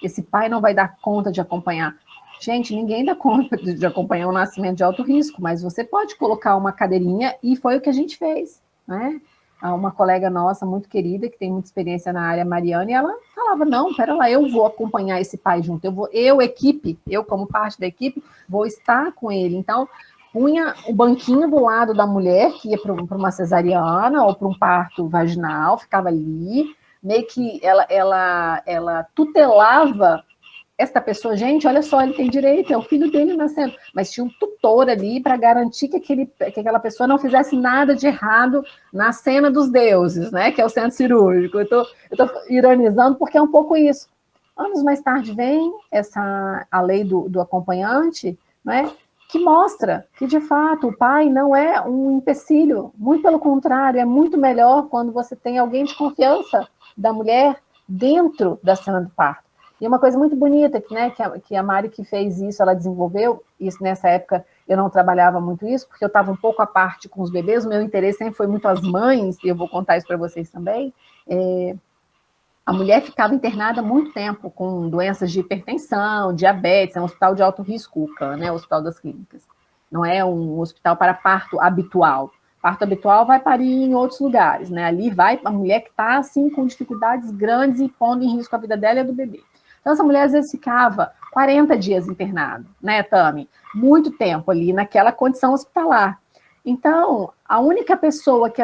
esse pai não vai dar conta de acompanhar. Gente, ninguém dá conta de acompanhar um nascimento de alto risco, mas você pode colocar uma cadeirinha, e foi o que a gente fez, né? Uma colega nossa, muito querida, que tem muita experiência na área, Mariana, e ela falava: não, pera lá, eu vou acompanhar esse pai junto, eu como parte da equipe, vou estar com ele. Então, punha o banquinho do lado da mulher, que ia para uma cesariana ou para um parto vaginal, ficava ali, meio que ela tutelava esta pessoa. Gente, olha só, ele tem direito, é o filho dele nascendo, mas tinha um tutor ali para garantir que aquela pessoa não fizesse nada de errado na cena dos deuses, né, que é o centro cirúrgico. Eu tô ironizando porque é um pouco isso. Anos mais tarde vem a lei do acompanhante, né, que mostra que, de fato, o pai não é um empecilho, muito pelo contrário, é muito melhor quando você tem alguém de confiança da mulher dentro da cena do parto. E uma coisa muito bonita, né, que a Mari que fez isso, ela desenvolveu isso. Nessa época eu não trabalhava muito isso, porque eu estava um pouco à parte com os bebês, o meu interesse sempre foi muito as mães, e eu vou contar isso para vocês também. A mulher ficava internada muito tempo com doenças de hipertensão, diabetes, é um hospital de alto risco, UCA, né, o Hospital das Clínicas. Não é um hospital para parto habitual. Parto habitual vai parir em outros lugares, né? Ali vai a mulher que está, assim, com dificuldades grandes e pondo em risco a vida dela e a do bebê. Então, essa mulher, às vezes, ficava 40 dias internada, né, Tami? Muito tempo ali, naquela condição hospitalar. Então, a única pessoa que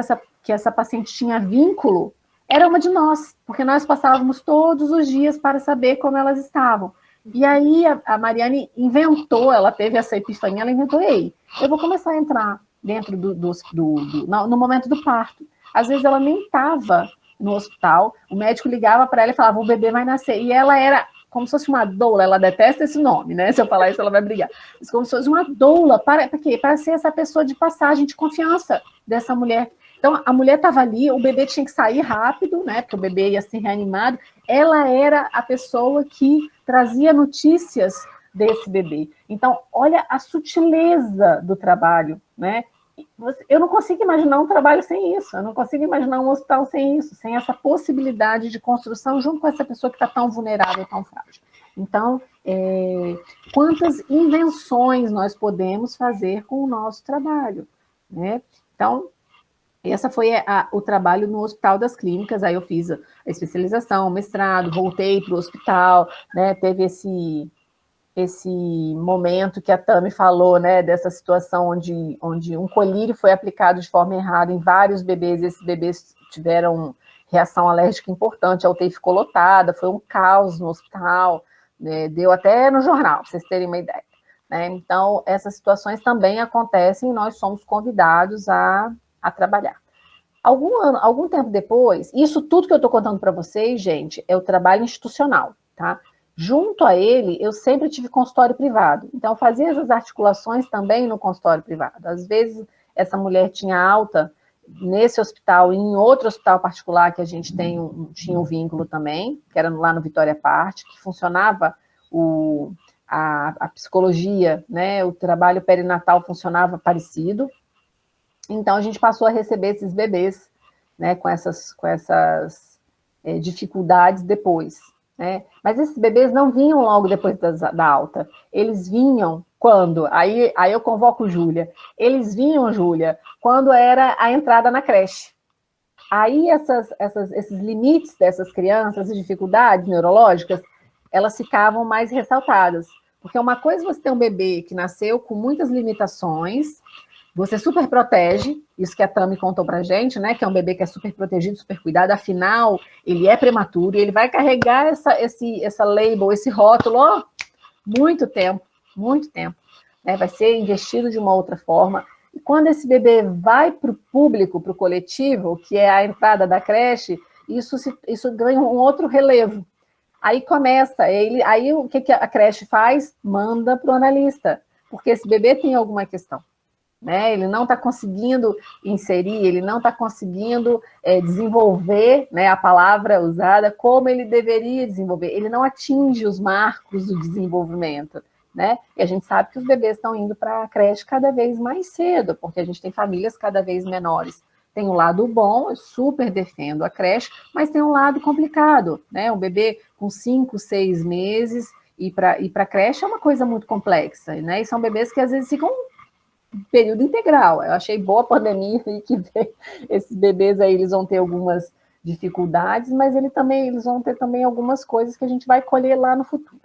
essa paciente tinha vínculo era uma de nós, porque nós passávamos todos os dias para saber como elas estavam. E aí, a Mariane inventou, ela teve essa epifania, ela inventou: ei, eu vou começar a entrar dentro no momento do parto. Às vezes, ela nem estava no hospital, o médico ligava para ela e falava: o bebê vai nascer. E ela era como se fosse uma doula, ela detesta esse nome, né? Se eu falar isso, ela vai brigar. Mas como se fosse uma doula, para quê? Para ser essa pessoa de passagem, de confiança dessa mulher. Então, a mulher estava ali, o bebê tinha que sair rápido, né? Porque o bebê ia ser reanimado. Ela era a pessoa que trazia notícias desse bebê. Então, olha a sutileza do trabalho, né? Eu não consigo imaginar um trabalho sem isso, eu não consigo imaginar um hospital sem isso, sem essa possibilidade de construção junto com essa pessoa que está tão vulnerável, tão frágil. Então, quantas invenções nós podemos fazer com o nosso trabalho, né? Então, essa foi o trabalho no Hospital das Clínicas. Aí eu fiz a especialização, o mestrado, voltei para o hospital, né? Teve esse momento que a Tami falou, né, dessa situação onde um colírio foi aplicado de forma errada em vários bebês, e esses bebês tiveram reação alérgica importante, a UTI ficou lotada, foi um caos no hospital, né, deu até no jornal, para vocês terem uma ideia, né? Então, essas situações também acontecem e nós somos convidados a trabalhar. Algum tempo depois, isso tudo que eu estou contando para vocês, gente, é o trabalho institucional, tá? Junto a ele, eu sempre tive consultório privado. Então, eu fazia essas articulações também no consultório privado. Às vezes, essa mulher tinha alta nesse hospital e em outro hospital particular que a gente tinha um vínculo também, que era lá no Vitória Parte, que funcionava a psicologia, né? O trabalho perinatal funcionava parecido. Então, a gente passou a receber esses bebês, né, com essas dificuldades depois, né? Mas esses bebês não vinham logo depois da alta. Eles vinham quando? Aí eu convoco Júlia. Eles vinham, Júlia, quando era a entrada na creche. Aí esses limites dessas crianças, as dificuldades neurológicas, elas ficavam mais ressaltadas. Porque uma coisa é você ter um bebê que nasceu com muitas limitações, você super protege, isso que a Tami contou pra gente, né? Que é um bebê que é super protegido, super cuidado, afinal, ele é prematuro e ele vai carregar essa label, esse rótulo, ó, muito tempo, né? Vai ser investido de uma outra forma. E quando esse bebê vai para o público, para o coletivo, que é a entrada da creche, isso ganha um outro relevo. Aí começa, aí o que a creche faz? Manda para o analista, porque esse bebê tem alguma questão. né? Ele não está conseguindo inserir, ele não está conseguindo desenvolver, né, a palavra usada como ele deveria desenvolver. Ele não atinge os marcos do desenvolvimento, né? E a gente sabe que os bebês estão indo para a creche cada vez mais cedo, porque a gente tem famílias cada vez menores. Tem um lado bom, eu super defendo a creche, mas tem um lado complicado, né? Um bebê com 5, 6 meses ir para a creche é uma coisa muito complexa, né? E são bebês que às vezes ficam período integral. Eu achei boa a pandemia e que esses bebês aí eles vão ter algumas dificuldades, mas eles vão ter também algumas coisas que a gente vai colher lá no futuro,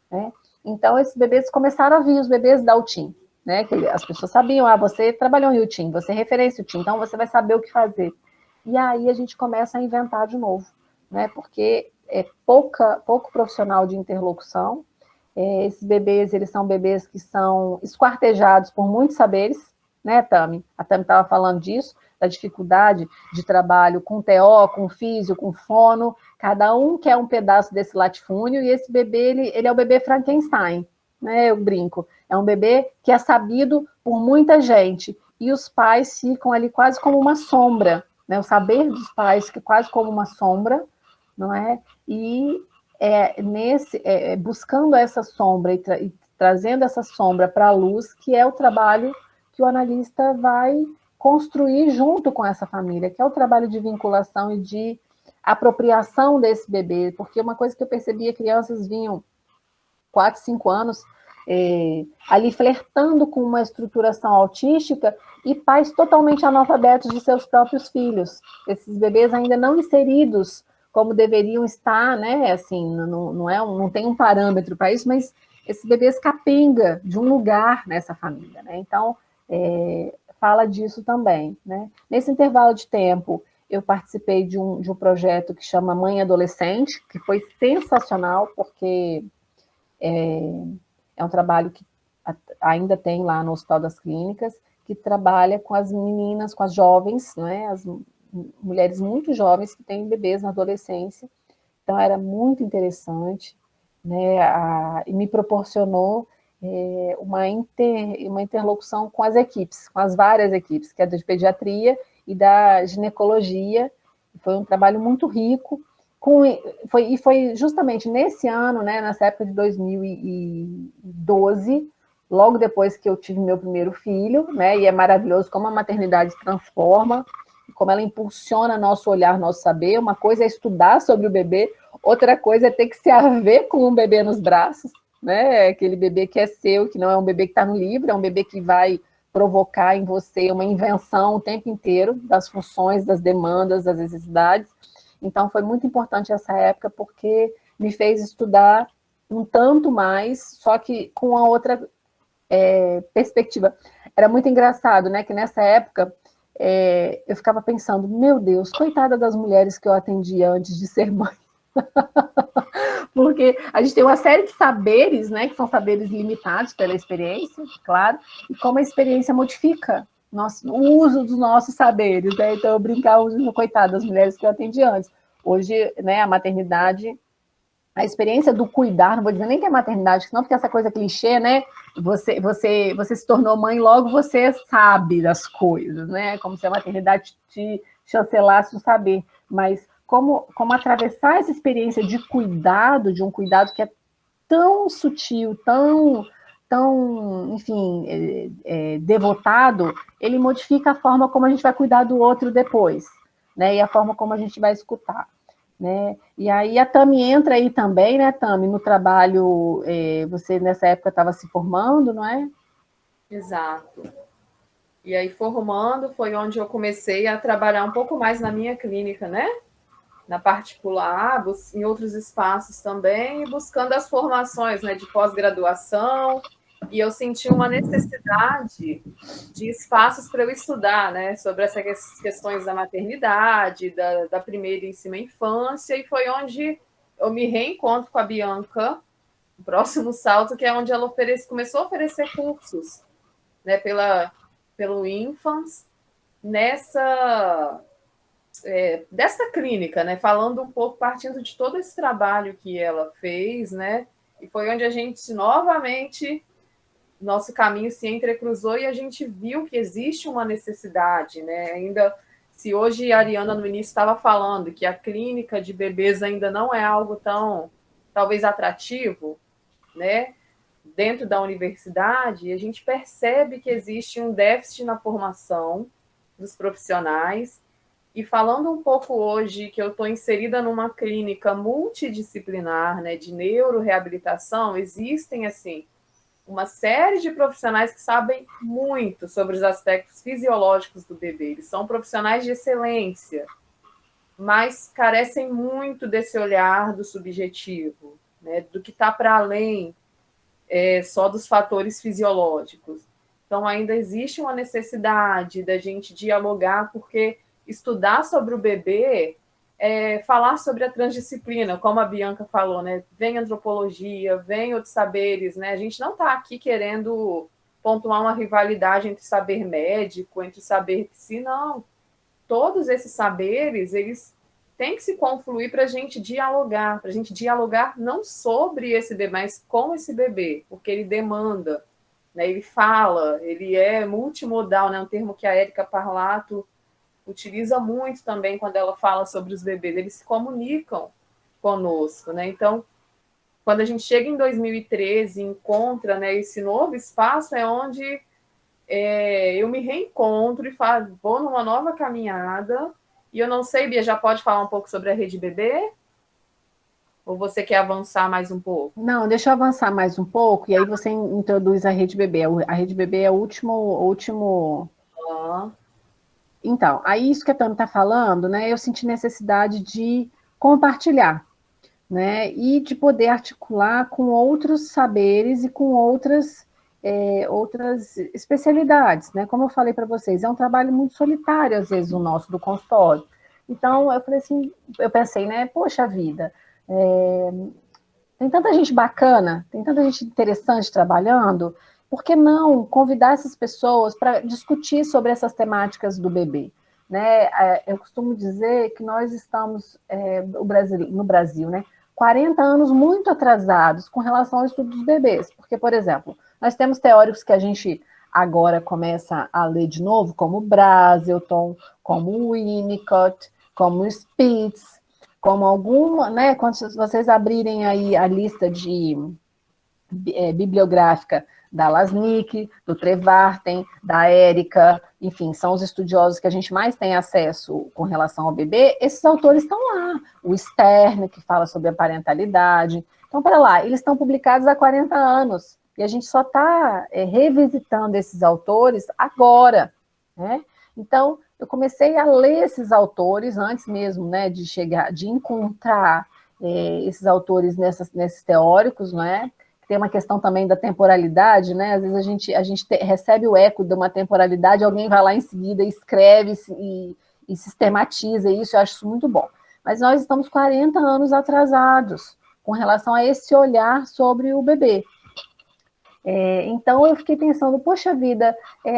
né? Então, esses bebês começaram a vir, os bebês da UTIM, né? Que as pessoas sabiam, você trabalhou em UTIM, você referência UTIM, então você vai saber o que fazer. E aí a gente começa a inventar de novo, né? Porque é pouco profissional de interlocução. Esses bebês, eles são bebês que são esquartejados por muitos saberes, né, Tami? A Tami estava falando disso, da dificuldade de trabalho com TO, com físio, com fono, cada um quer um pedaço desse latifúndio, e esse bebê, ele é o bebê Frankenstein, né, eu brinco. É um bebê que é sabido por muita gente, e os pais ficam ali quase como uma sombra, né, o saber dos pais que quase como uma sombra, não é? E buscando essa sombra e trazendo essa sombra para a luz, que é o trabalho que o analista vai construir junto com essa família, que é o trabalho de vinculação e de apropriação desse bebê, porque uma coisa que eu percebia, crianças vinham 4, 5 anos, ali flertando com uma estruturação autística e pais totalmente analfabetos de seus próprios filhos, esses bebês ainda não inseridos como deveriam estar, né? Assim, não tem um parâmetro para isso, mas esses bebês capenga de um lugar nessa família, né? Então, fala disso também, né? Nesse intervalo de tempo, eu participei de um projeto que chama Mãe Adolescente, que foi sensacional, porque é um trabalho que ainda tem lá no Hospital das Clínicas, que trabalha com as meninas, com as jovens, né? As mulheres muito jovens que têm bebês na adolescência. Então, era muito interessante, né? E me proporcionou uma interlocução com as equipes, com as várias equipes, que é de pediatria e da ginecologia. Foi um trabalho muito rico. Foi justamente nesse ano, né, nessa época de 2012, logo depois que eu tive meu primeiro filho, né? E é maravilhoso como a maternidade transforma, como ela impulsiona nosso olhar, nosso saber. Uma coisa é estudar sobre o bebê, outra coisa é ter que se haver com um bebê nos braços, né? Aquele bebê que é seu, que não é um bebê que está no livro, é um bebê que vai provocar em você uma invenção o tempo inteiro das funções, das demandas, das necessidades. Então, foi muito importante essa época, porque me fez estudar um tanto mais, só que com a outra perspectiva. Era muito engraçado, né? Que nessa época eu ficava pensando, meu Deus, coitada das mulheres que eu atendia antes de ser mãe. Porque a gente tem uma série de saberes, né, que são saberes limitados pela experiência, claro, e como a experiência modifica o uso dos nossos saberes, né? Então eu brincava, coitada das mulheres que eu atendi antes. Hoje, né, a maternidade, a experiência do cuidar, não vou dizer nem que é maternidade, senão fica essa coisa clichê, né? Você se tornou mãe, logo você sabe das coisas, né? Como se a maternidade te chancelasse o saber. Mas como atravessar essa experiência de cuidado, de um cuidado que é tão sutil, tão enfim, devotado, ele modifica a forma como a gente vai cuidar do outro depois, né? E a forma como a gente vai escutar, né? E aí a Tami entra aí também, né, Tami, no trabalho, você nessa época estava se formando, não é? Exato. E aí, formando, foi onde eu comecei a trabalhar um pouco mais na minha clínica, né? Na particular, em outros espaços também, e buscando as formações, né, de pós-graduação, e eu senti uma necessidade de espaços para eu estudar, né, sobre essas questões da maternidade, da primeira e ensino à infância, e foi onde eu me reencontro com a Bianca, o próximo salto, que é onde ela começou a oferecer cursos, né, pelo Infants, dessa clínica, né? Falando um pouco, partindo de todo esse trabalho que ela fez, né? E foi onde a gente novamente nosso caminho se entrecruzou e a gente viu que existe uma necessidade, né? Ainda, se hoje a Ariana no início estava falando que a clínica de bebês ainda não é algo tão, talvez, atrativo, né? Dentro da universidade, a gente percebe que existe um déficit na formação dos profissionais. E falando um pouco hoje que eu estou inserida numa clínica multidisciplinar, né, de neuroreabilitação, existem, assim, uma série de profissionais que sabem muito sobre os aspectos fisiológicos do bebê. Eles são profissionais de excelência, mas carecem muito desse olhar do subjetivo, né, do que está para além só dos fatores fisiológicos. Então, ainda existe uma necessidade da gente dialogar, porque estudar sobre o bebê falar sobre a transdisciplina, como a Bianca falou, né? Vem antropologia, vem outros saberes, né? A gente não está aqui querendo pontuar uma rivalidade entre saber médico, entre saber psi, não. Todos esses saberes, eles têm que se confluir para a gente dialogar não sobre esse bebê, mas com esse bebê, porque ele demanda, né? Ele fala, ele é multimodal, né? Um termo que a Érica Parlato utiliza muito também quando ela fala sobre os bebês, eles se comunicam conosco, né? Então, quando a gente chega em 2013 e encontra, né, esse novo espaço, é onde eu me reencontro e vou numa nova caminhada. E eu não sei, Bia, já pode falar um pouco sobre a Rede Bebê? Ou você quer avançar mais um pouco? Não, deixa eu avançar mais um pouco, e aí você introduz a Rede Bebê. A Rede Bebê é o último... Então, aí isso que a Tami está falando, né, eu senti necessidade de compartilhar, né, e de poder articular com outros saberes e com outras especialidades, né, como eu falei para vocês, é um trabalho muito solitário, às vezes, o nosso do consultório. Então, eu falei assim, eu pensei, né, poxa vida, tem tanta gente bacana, tem tanta gente interessante trabalhando, por que não convidar essas pessoas para discutir sobre essas temáticas do bebê? Né? Eu costumo dizer que nós estamos no Brasil, né, 40 anos muito atrasados com relação ao estudo dos bebês, porque, por exemplo, nós temos teóricos que a gente agora começa a ler de novo, como Brazelton, como Winnicott, como Spitz, como alguma, né, quando vocês abrirem aí a lista de bibliográfica da Lasnik, do Trevarten, da Érica, enfim, são os estudiosos que a gente mais tem acesso com relação ao bebê, esses autores estão lá. O Stern, que fala sobre a parentalidade. Então, para lá, eles estão publicados há 40 anos, e a gente só está revisitando esses autores agora, né? Então, eu comecei a ler esses autores antes mesmo, né, de encontrar esses autores nesses teóricos, né? Tem uma questão também da temporalidade, né? Às vezes a gente recebe o eco de uma temporalidade, alguém vai lá em seguida, escreve e sistematiza isso, eu acho isso muito bom. Mas nós estamos 40 anos atrasados com relação a esse olhar sobre o bebê. Então eu fiquei pensando, poxa vida,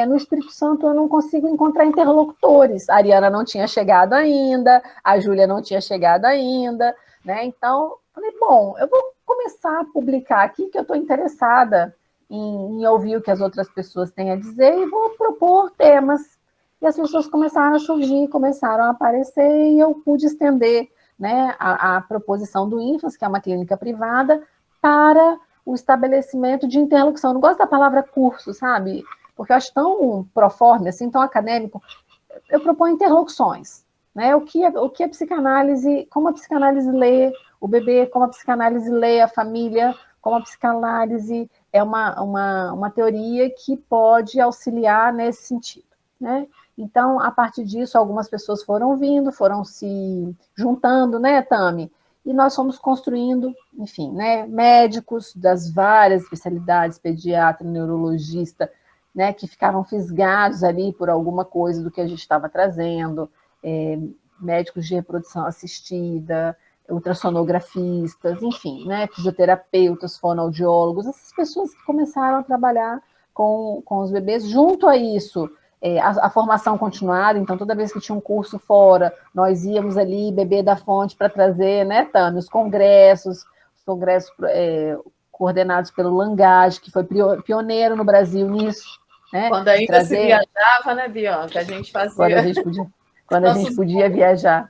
no Espírito Santo eu não consigo encontrar interlocutores. A Ariana não tinha chegado ainda, a Júlia não tinha chegado ainda, né? Então, falei, bom, eu vou começar a publicar aqui, que eu estou interessada em ouvir o que as outras pessoas têm a dizer e vou propor temas. E as pessoas começaram a surgir, começaram a aparecer e eu pude estender, né, a proposição do INFAS, que é uma clínica privada, para o estabelecimento de interlocução. Eu não gosto da palavra curso, sabe? Porque eu acho tão proforme, assim, tão acadêmico. Eu proponho interlocuções, né? O que a psicanálise, como a psicanálise lê o bebê, como a psicanálise lê a família, como a psicanálise é uma teoria que pode auxiliar nesse sentido, né? Então, a partir disso, algumas pessoas foram vindo, foram se juntando, né, Tami? E nós fomos construindo, enfim, né, médicos das várias especialidades, pediatra, neurologista, né, que ficavam fisgados ali por alguma coisa do que a gente estava trazendo, médicos de reprodução assistida, ultrassonografistas, enfim, né, fisioterapeutas, fonoaudiólogos, essas pessoas que começaram a trabalhar com os bebês. Junto a isso, a formação continuada, então toda vez que tinha um curso fora, nós íamos ali beber da fonte para trazer, né, Tami, os congressos coordenados pelo Langage, que foi pioneiro no Brasil nisso. Né? Quando ainda se viajava, né, Bianca? A gente fazia... Quando a gente podia viajar.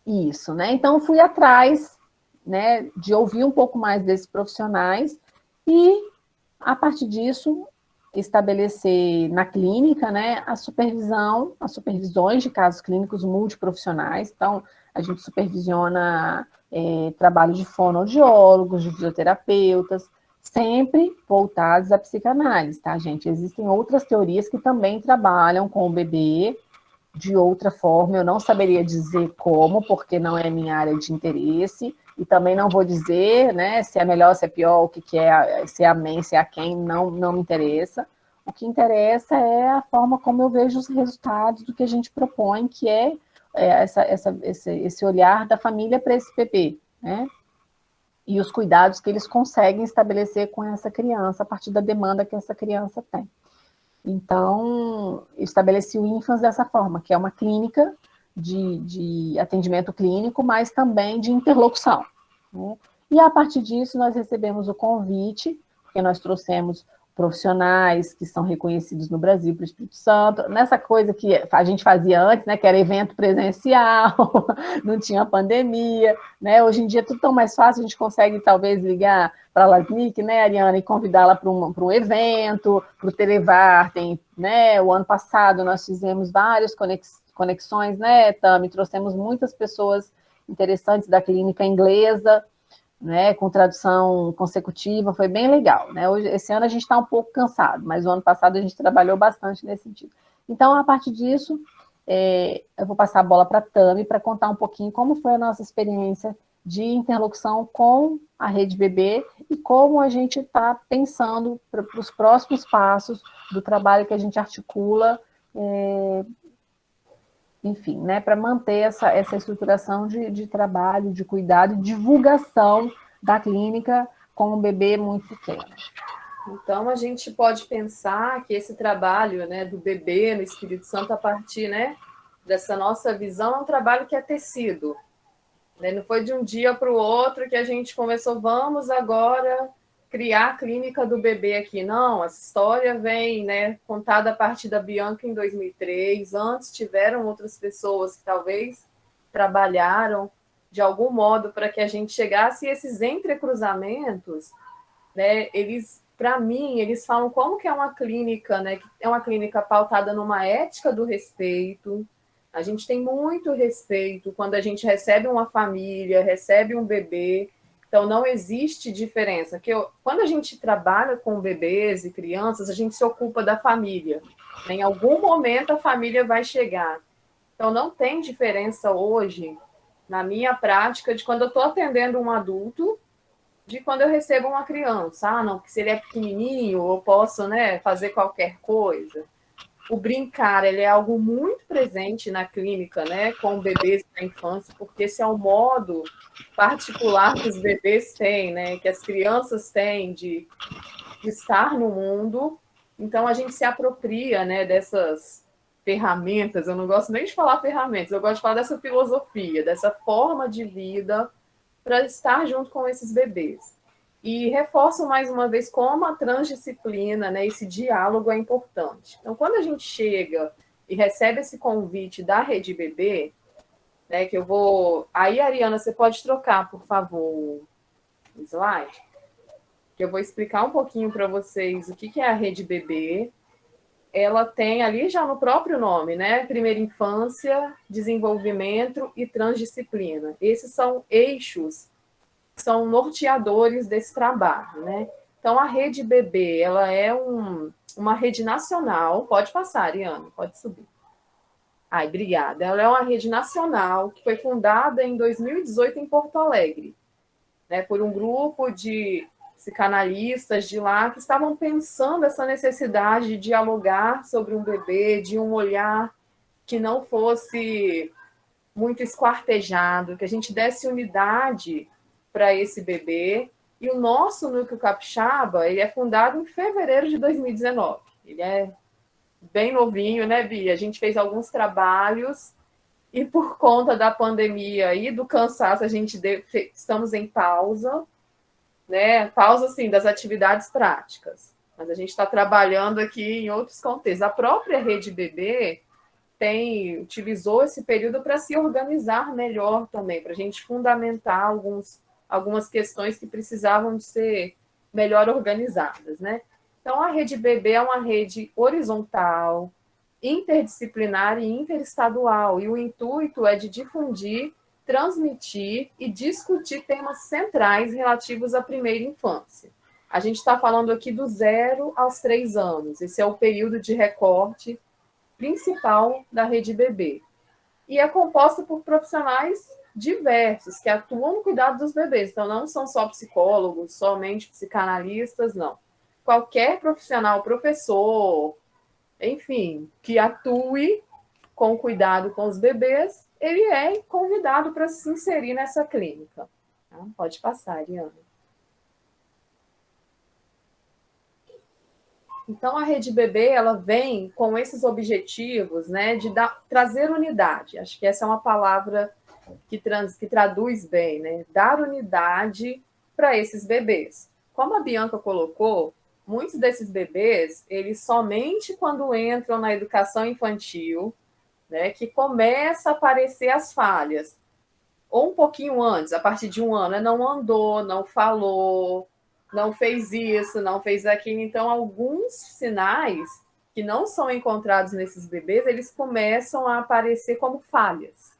Isso, né? Então, fui atrás, né, de ouvir um pouco mais desses profissionais e, a partir disso, estabelecer na clínica, né, as supervisões de casos clínicos multiprofissionais. Então, a gente supervisiona trabalho de fonoaudiólogos, de fisioterapeutas, sempre voltados à psicanálise, tá, gente? Existem outras teorias que também trabalham com o bebê de outra forma, eu não saberia dizer como, porque não é minha área de interesse, e também não vou dizer, né, se é melhor, se é pior, o que é, se é amém, se é a quem, não me interessa. O que interessa é a forma como eu vejo os resultados do que a gente propõe, que é esse olhar da família para esse bebê, né? E os cuidados que eles conseguem estabelecer com essa criança, a partir da demanda que essa criança tem. Então, estabeleci o Infans dessa forma, que é uma clínica de atendimento clínico, mas também de interlocução. Né? E, a partir disso, nós recebemos o convite, porque nós trouxemos profissionais que são reconhecidos no Brasil para o Espírito Santo, nessa coisa que a gente fazia antes, né, que era evento presencial, não tinha pandemia, né? Hoje em dia é tudo tão mais fácil, a gente consegue talvez ligar para a Lasnik, né, Ariana, e convidá-la para um evento, para o Televar, né, o ano passado nós fizemos várias conexões, né, Tami, trouxemos muitas pessoas interessantes da clínica inglesa, né, com tradução consecutiva, foi bem legal, né? Esse ano a gente está um pouco cansado, mas o ano passado a gente trabalhou bastante nesse sentido. Então, a partir disso, eu vou passar a bola para a Tami para contar um pouquinho como foi a nossa experiência de interlocução com a Rede Bebê e como a gente está pensando para os próximos passos do trabalho que a gente articula, enfim, né, para manter essa estruturação de trabalho, de cuidado e divulgação da clínica com um bebê muito pequeno. Então, a gente pode pensar que esse trabalho, né, do bebê no Espírito Santo, a partir, né, dessa nossa visão, é um trabalho que é tecido. Né? Não foi de um dia para o outro que a gente começou, vamos agora criar a clínica do bebê aqui. Não, essa história vem, né, contada a partir da Bianca em 2003. Antes tiveram outras pessoas que talvez trabalharam de algum modo para que a gente chegasse. E esses entrecruzamentos, né, eles, para mim, eles falam como que é uma clínica, né, que é uma clínica pautada numa ética do respeito. A gente tem muito respeito quando a gente recebe uma família, recebe um bebê. Então, não existe diferença. Quando a gente trabalha com bebês e crianças, a gente se ocupa da família. Em algum momento, a família vai chegar. Então, não tem diferença hoje, na minha prática, de quando eu estou atendendo um adulto, de quando eu recebo uma criança. Ah, não, porque se ele é pequenininho, eu posso, né, fazer qualquer coisa. O brincar, ele é algo muito presente na clínica, né, com bebês na infância, porque esse é um modo particular que os bebês têm, né, que as crianças têm de estar no mundo. Então, a gente se apropria, né, dessas ferramentas. Eu não gosto nem de falar ferramentas, eu gosto de falar dessa filosofia, dessa forma de vida para estar junto com esses bebês. E reforço mais uma vez como a transdisciplina, né, esse diálogo é importante. Então, quando a gente chega e recebe esse convite da Rede Bebê, né, que eu vou... Aí, Ariana, você pode trocar, por favor, o slide? Que eu vou explicar um pouquinho para vocês o que é a Rede Bebê. Ela tem ali já no próprio nome, né? Primeira infância, desenvolvimento e transdisciplina. Esses são eixos, são norteadores desse trabalho, né? Então, a Rede Bebê, ela é uma rede nacional. Pode passar, Ariana, pode subir. Ai, obrigada. Ela é uma rede nacional que foi fundada em 2018 em Porto Alegre, né, por um grupo de psicanalistas de lá que estavam pensando essa necessidade de dialogar sobre um bebê, de um olhar que não fosse muito esquartejado, que a gente desse unidade para esse bebê. E o nosso Núcleo Capixaba, ele é fundado em fevereiro de 2019. Ele é bem novinho, né, Bia? A gente fez alguns trabalhos e por conta da pandemia e do cansaço, estamos em pausa. né? Pausa, assim, das atividades práticas. Mas a gente está trabalhando aqui em outros contextos. A própria Rede Bebê utilizou esse período para se organizar melhor também, para a gente fundamentar algumas questões que precisavam de ser melhor organizadas, né? Então, a Rede Bebê é uma rede horizontal, interdisciplinar e interestadual, e o intuito é de difundir, transmitir e discutir temas centrais relativos à primeira infância. A gente está falando aqui do 0 aos 3 anos, esse é o período de recorte principal da Rede Bebê. E é composta por profissionais diversos, que atuam no cuidado dos bebês. Então, não são só psicólogos, somente psicanalistas, não. Qualquer profissional, professor, enfim, que atue com cuidado com os bebês, ele é convidado para se inserir nessa clínica. Pode passar, Ariana. Então, a Rede Bebê, ela vem com esses objetivos, né, de trazer unidade. Acho que essa é uma palavra que traduz bem, né? Dar unidade para esses bebês. Como a Bianca colocou, muitos desses bebês, eles somente quando entram na educação infantil, né, que começa a aparecer as falhas. Ou um pouquinho antes, a partir de 1 ano, não andou, não falou, não fez isso, não fez aquilo. Então, alguns sinais que não são encontrados nesses bebês, eles começam a aparecer como falhas.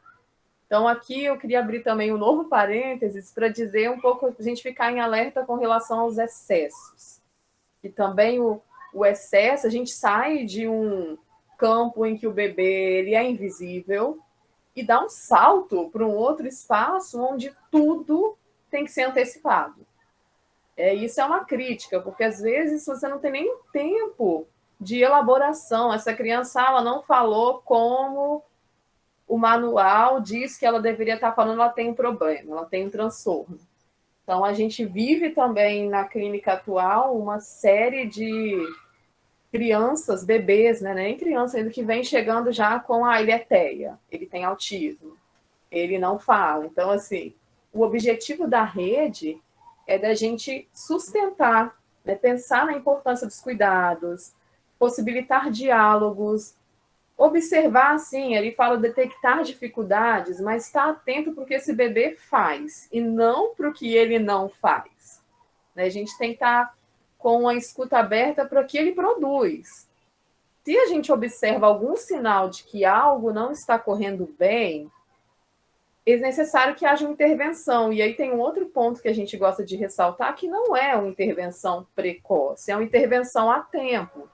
Então, aqui eu queria abrir também um novo parênteses para dizer um pouco, a gente ficar em alerta com relação aos excessos. E também o excesso, a gente sai de um campo em que o bebê ele é invisível e dá um salto para um outro espaço onde tudo tem que ser antecipado. Isso é uma crítica, porque às vezes você não tem nem tempo de elaboração. Essa criança ela não falou como o manual diz que ela deveria estar falando, ela tem um problema, ela tem um transtorno. Então, a gente vive também na clínica atual uma série de crianças, bebês, né? Nem criança ainda, que vem chegando já com ele é TEA, ele tem autismo, ele não fala. Então, assim, o objetivo da rede é da gente sustentar, né? Pensar na importância dos cuidados, possibilitar diálogos, observar, assim, ele fala detectar dificuldades, mas estar atento para o que esse bebê faz e não para o que ele não faz. A gente tem que estar com a escuta aberta para o que ele produz. Se a gente observa algum sinal de que algo não está correndo bem, é necessário que haja uma intervenção. E aí tem um outro ponto que a gente gosta de ressaltar, que não é uma intervenção precoce, é uma intervenção a tempo.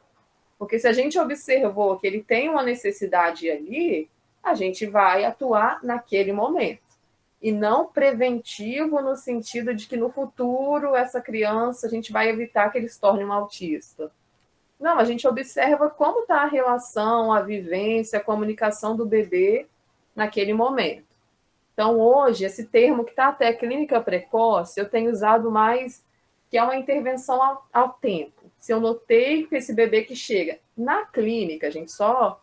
Porque se a gente observou que ele tem uma necessidade ali, a gente vai atuar naquele momento. E não preventivo no sentido de que no futuro essa criança, a gente vai evitar que ele se torne um autista. Não, a gente observa como está a relação, a vivência, a comunicação do bebê naquele momento. Então, hoje, esse termo que está até clínica precoce, eu tenho usado mais, que é uma intervenção ao tempo. Se eu notei que esse bebê que chega na clínica, gente, só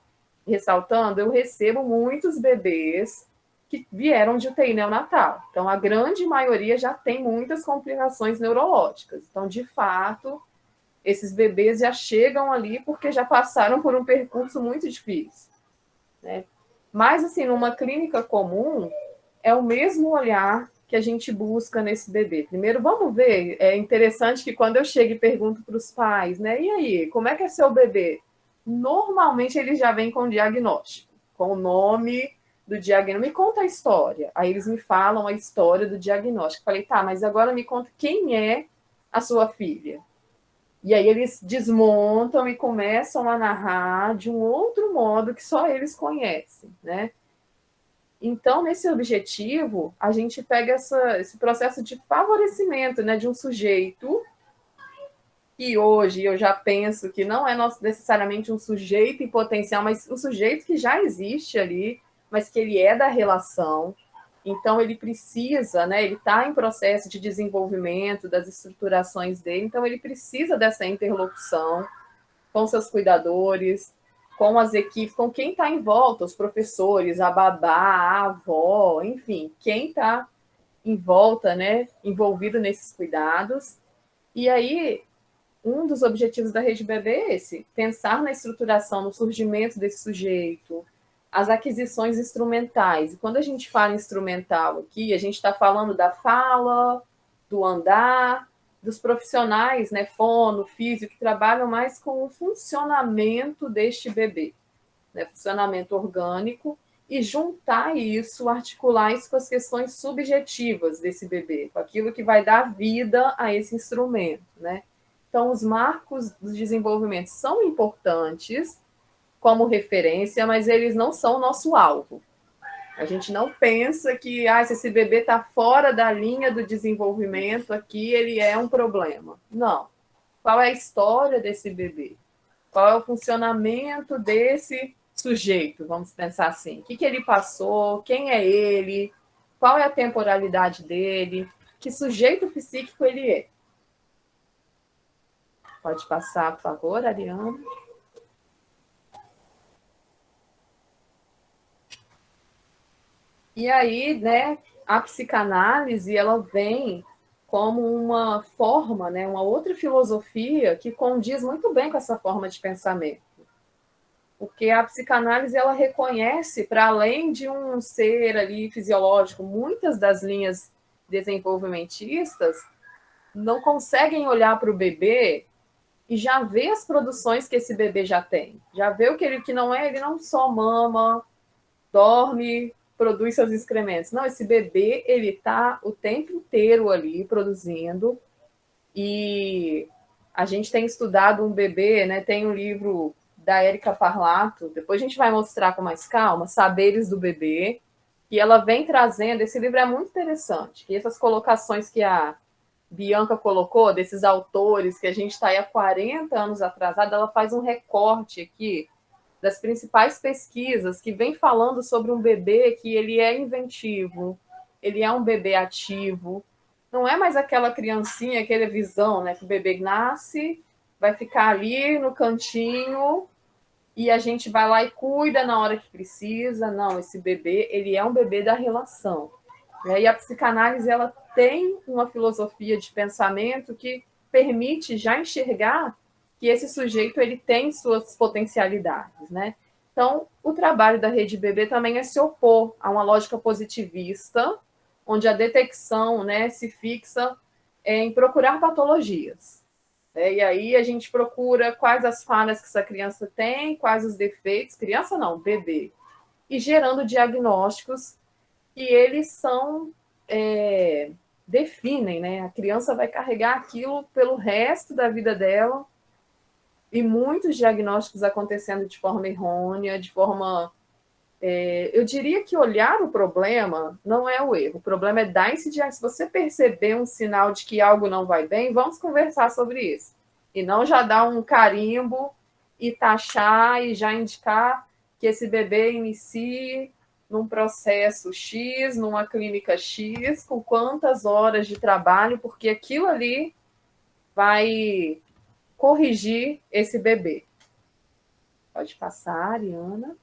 ressaltando, eu recebo muitos bebês que vieram de UTI neonatal. Então, a grande maioria já tem muitas complicações neurológicas. Então, de fato, esses bebês já chegam ali porque já passaram por um percurso muito difícil, né? Mas, assim, numa clínica comum, é o mesmo olhar que a gente busca nesse bebê. Primeiro, vamos ver, é interessante que quando eu chego e pergunto para os pais, né, e aí, como é que é seu bebê? Normalmente eles já vêm com o diagnóstico, com o nome do diagnóstico. Me conta a história. Aí eles me falam a história do diagnóstico. Falei, tá, mas agora me conta quem é a sua filha. E aí eles desmontam e começam a narrar de um outro modo que só eles conhecem, né? Então, nesse objetivo, a gente pega esse processo de favorecimento, né, de um sujeito que hoje eu já penso que não é necessariamente um sujeito em potencial, mas um sujeito que já existe ali, mas que ele é da relação. Então, ele precisa, né, ele está em processo de desenvolvimento das estruturações dele, então ele precisa dessa interlocução com seus cuidadores, com as equipes, com quem está em volta, os professores, a babá, a avó, enfim, quem está em volta, né, envolvido nesses cuidados. E aí, um dos objetivos da Rede Bebê é esse, pensar na estruturação, no surgimento desse sujeito, as aquisições instrumentais. E quando a gente fala instrumental aqui, a gente está falando da fala, do andar, dos profissionais, né, fono, físico, que trabalham mais com o funcionamento deste bebê, né, funcionamento orgânico, e juntar isso, articular isso com as questões subjetivas desse bebê, com aquilo que vai dar vida a esse instrumento, né? Então, os marcos do desenvolvimento são importantes como referência, mas eles não são o nosso alvo. A gente não pensa que se esse bebê está fora da linha do desenvolvimento aqui, ele é um problema. Não. Qual é a história desse bebê? Qual é o funcionamento desse sujeito? Vamos pensar assim. O que ele passou? Quem é ele? Qual é a temporalidade dele? Que sujeito psíquico ele é? Pode passar, por favor, Ariana. E aí, né, a psicanálise, ela vem como uma forma, né, uma outra filosofia que condiz muito bem com essa forma de pensamento. Porque a psicanálise, ela reconhece, para além de um ser ali fisiológico, muitas das linhas desenvolvimentistas não conseguem olhar para o bebê e já ver as produções que esse bebê já tem. Já vê o que ele não é, ele não só mama, dorme, produz seus excrementos. Não, esse bebê, ele está o tempo inteiro ali produzindo. E a gente tem estudado um bebê, né? Tem um livro da Érica Parlato, depois a gente vai mostrar com mais calma, Saberes do Bebê, e ela vem trazendo, esse livro é muito interessante, e essas colocações que a Bianca colocou, desses autores que a gente está aí há 40 anos atrasado, ela faz um recorte aqui das principais pesquisas que vem falando sobre um bebê que ele é inventivo, ele é um bebê ativo, não é mais aquela criancinha, aquela visão, né, que o bebê nasce, vai ficar ali no cantinho e a gente vai lá e cuida na hora que precisa. Não, esse bebê, ele é um bebê da relação. E a psicanálise, ela tem uma filosofia de pensamento que permite já enxergar que esse sujeito, ele tem suas potencialidades, né? Então, o trabalho da Rede Bebê também é se opor a uma lógica positivista, onde a detecção, né, se fixa em procurar patologias. E aí a gente procura quais as falhas que essa criança tem, quais os defeitos, criança não, bebê, e gerando diagnósticos que eles definem, né? A criança vai carregar aquilo pelo resto da vida dela, e muitos diagnósticos acontecendo de forma errônea, de forma... eu diria que olhar o problema não é o erro, o problema é dar esse diagnóstico. Se você perceber um sinal de que algo não vai bem, vamos conversar sobre isso. E não já dar um carimbo e taxar e já indicar que esse bebê inicie num processo X, numa clínica X, com quantas horas de trabalho, porque aquilo ali vai corrigir esse bebê. Pode passar, Ariana.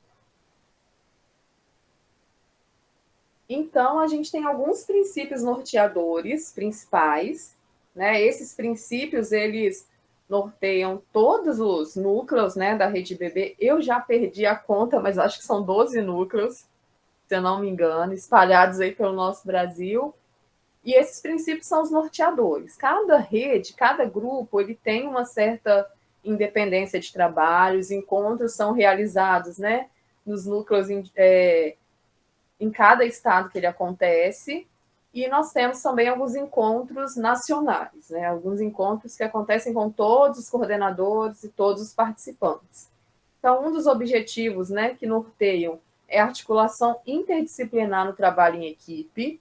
Então, a gente tem alguns princípios norteadores principais, né? Esses princípios, eles norteiam todos os núcleos, né, da Rede Bebê. Eu já perdi a conta, mas acho que são 12 núcleos, se eu não me engano, espalhados aí pelo nosso Brasil. E esses princípios são os norteadores. Cada rede, cada grupo, ele tem uma certa independência de trabalho, os encontros são realizados, né, nos núcleos em cada estado que ele acontece, e nós temos também alguns encontros nacionais, né? Alguns encontros que acontecem com todos os coordenadores e todos os participantes. Então, um dos objetivos, né, que norteiam é a articulação interdisciplinar no trabalho em equipe.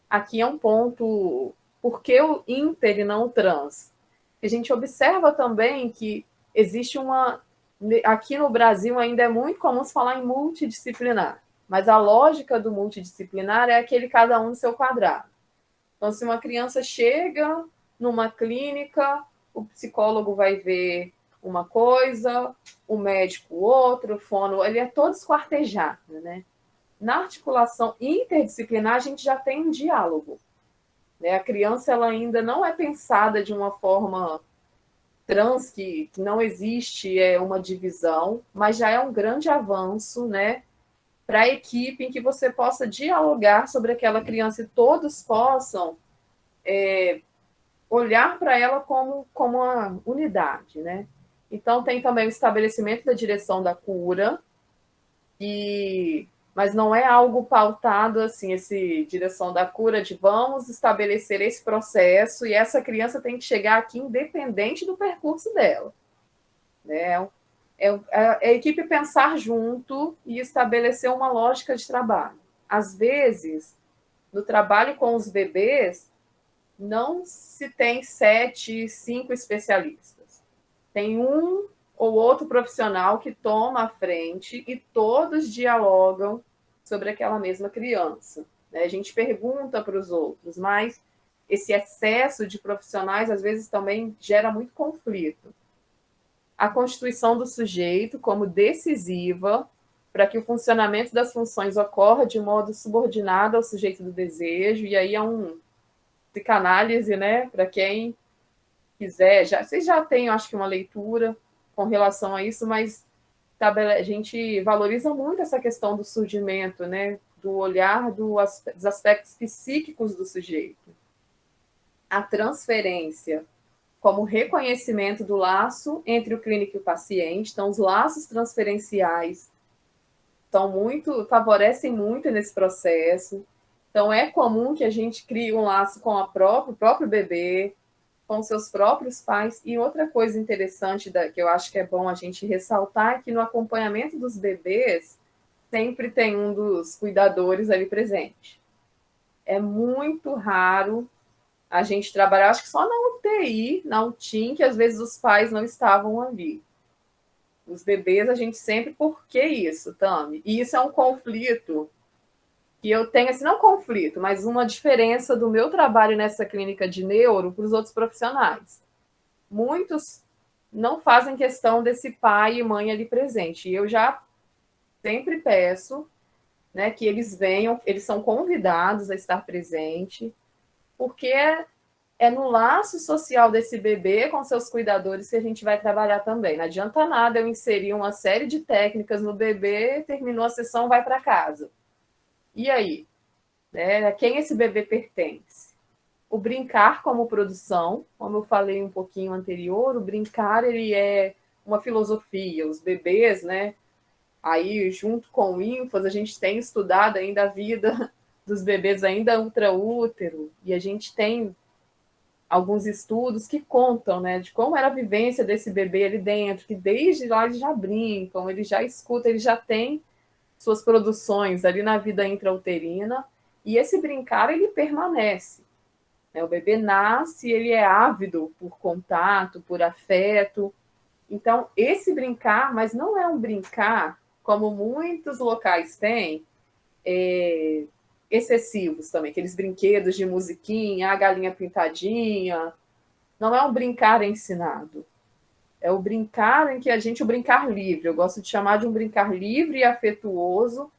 Aqui é um ponto, por que o inter e não o trans? A gente observa também que existe aqui no Brasil ainda é muito comum se falar em multidisciplinar, mas a lógica do multidisciplinar é aquele cada um no seu quadrado. Então, se uma criança chega numa clínica, o psicólogo vai ver uma coisa, o médico outra, o fono, ele é todo esquartejado, né? Na articulação interdisciplinar, a gente já tem um diálogo. né? A criança ela ainda não é pensada de uma forma trans, que não existe uma divisão, mas já é um grande avanço, né, para a equipe em que você possa dialogar sobre aquela criança e todos possam olhar para ela como uma unidade, né? Então, tem também o estabelecimento da direção da cura, mas não é algo pautado assim, esse direção da cura de vamos estabelecer esse processo e essa criança tem que chegar aqui independente do percurso dela, né? A equipe pensar junto e estabelecer uma lógica de trabalho. Às vezes, no trabalho com os bebês, não se tem 7, 5 especialistas. Tem um ou outro profissional que toma a frente e todos dialogam sobre aquela mesma criança, né? A gente pergunta para os outros, mas esse excesso de profissionais às vezes também gera muito conflito. A constituição do sujeito como decisiva para que o funcionamento das funções ocorra de modo subordinado ao sujeito do desejo, e aí é um psicanálise, né, para quem quiser, vocês já têm, acho que, uma leitura com relação a isso, mas a gente valoriza muito essa questão do surgimento, né, do olhar dos aspectos psíquicos do sujeito. A transferência como reconhecimento do laço entre o clínico e o paciente. Então, os laços transferenciais favorecem muito nesse processo. Então, é comum que a gente crie um laço com o próprio bebê, com seus próprios pais. E outra coisa interessante que eu acho que é bom a gente ressaltar é que no acompanhamento dos bebês sempre tem um dos cuidadores ali presente. É muito raro a gente trabalhar, acho que só na UTI, na UTIM, que às vezes os pais não estavam ali. Os bebês, a gente sempre... Por que isso, Tami? E isso é um conflito que eu tenho, assim, não conflito, mas uma diferença do meu trabalho nessa clínica de neuro para os outros profissionais. Muitos não fazem questão desse pai e mãe ali presente. E eu já sempre peço, né, que eles venham, eles são convidados a estar presente, porque é no laço social desse bebê com seus cuidadores que a gente vai trabalhar também. Não adianta nada eu inserir uma série de técnicas no bebê, terminou a sessão, vai para casa. E aí? Né? A quem esse bebê pertence? O brincar como produção, como eu falei um pouquinho anterior, o brincar ele é uma filosofia. Os bebês, né? Aí, junto com o ínfas, a gente tem estudado ainda a vida dos bebês ainda intraútero, e a gente tem alguns estudos que contam, né, de como era a vivência desse bebê ali dentro, que desde lá eles já brincam, ele já escuta, ele já tem suas produções ali na vida intrauterina, e esse brincar, ele permanece. Né? O bebê nasce, ele é ávido por contato, por afeto. Então, esse brincar, mas não é um brincar, como muitos locais têm, excessivos também, aqueles brinquedos de musiquinha, a galinha pintadinha. Não é um brincar ensinado. É o brincar em que o brincar livre, eu gosto de chamar de um brincar livre e afetuoso,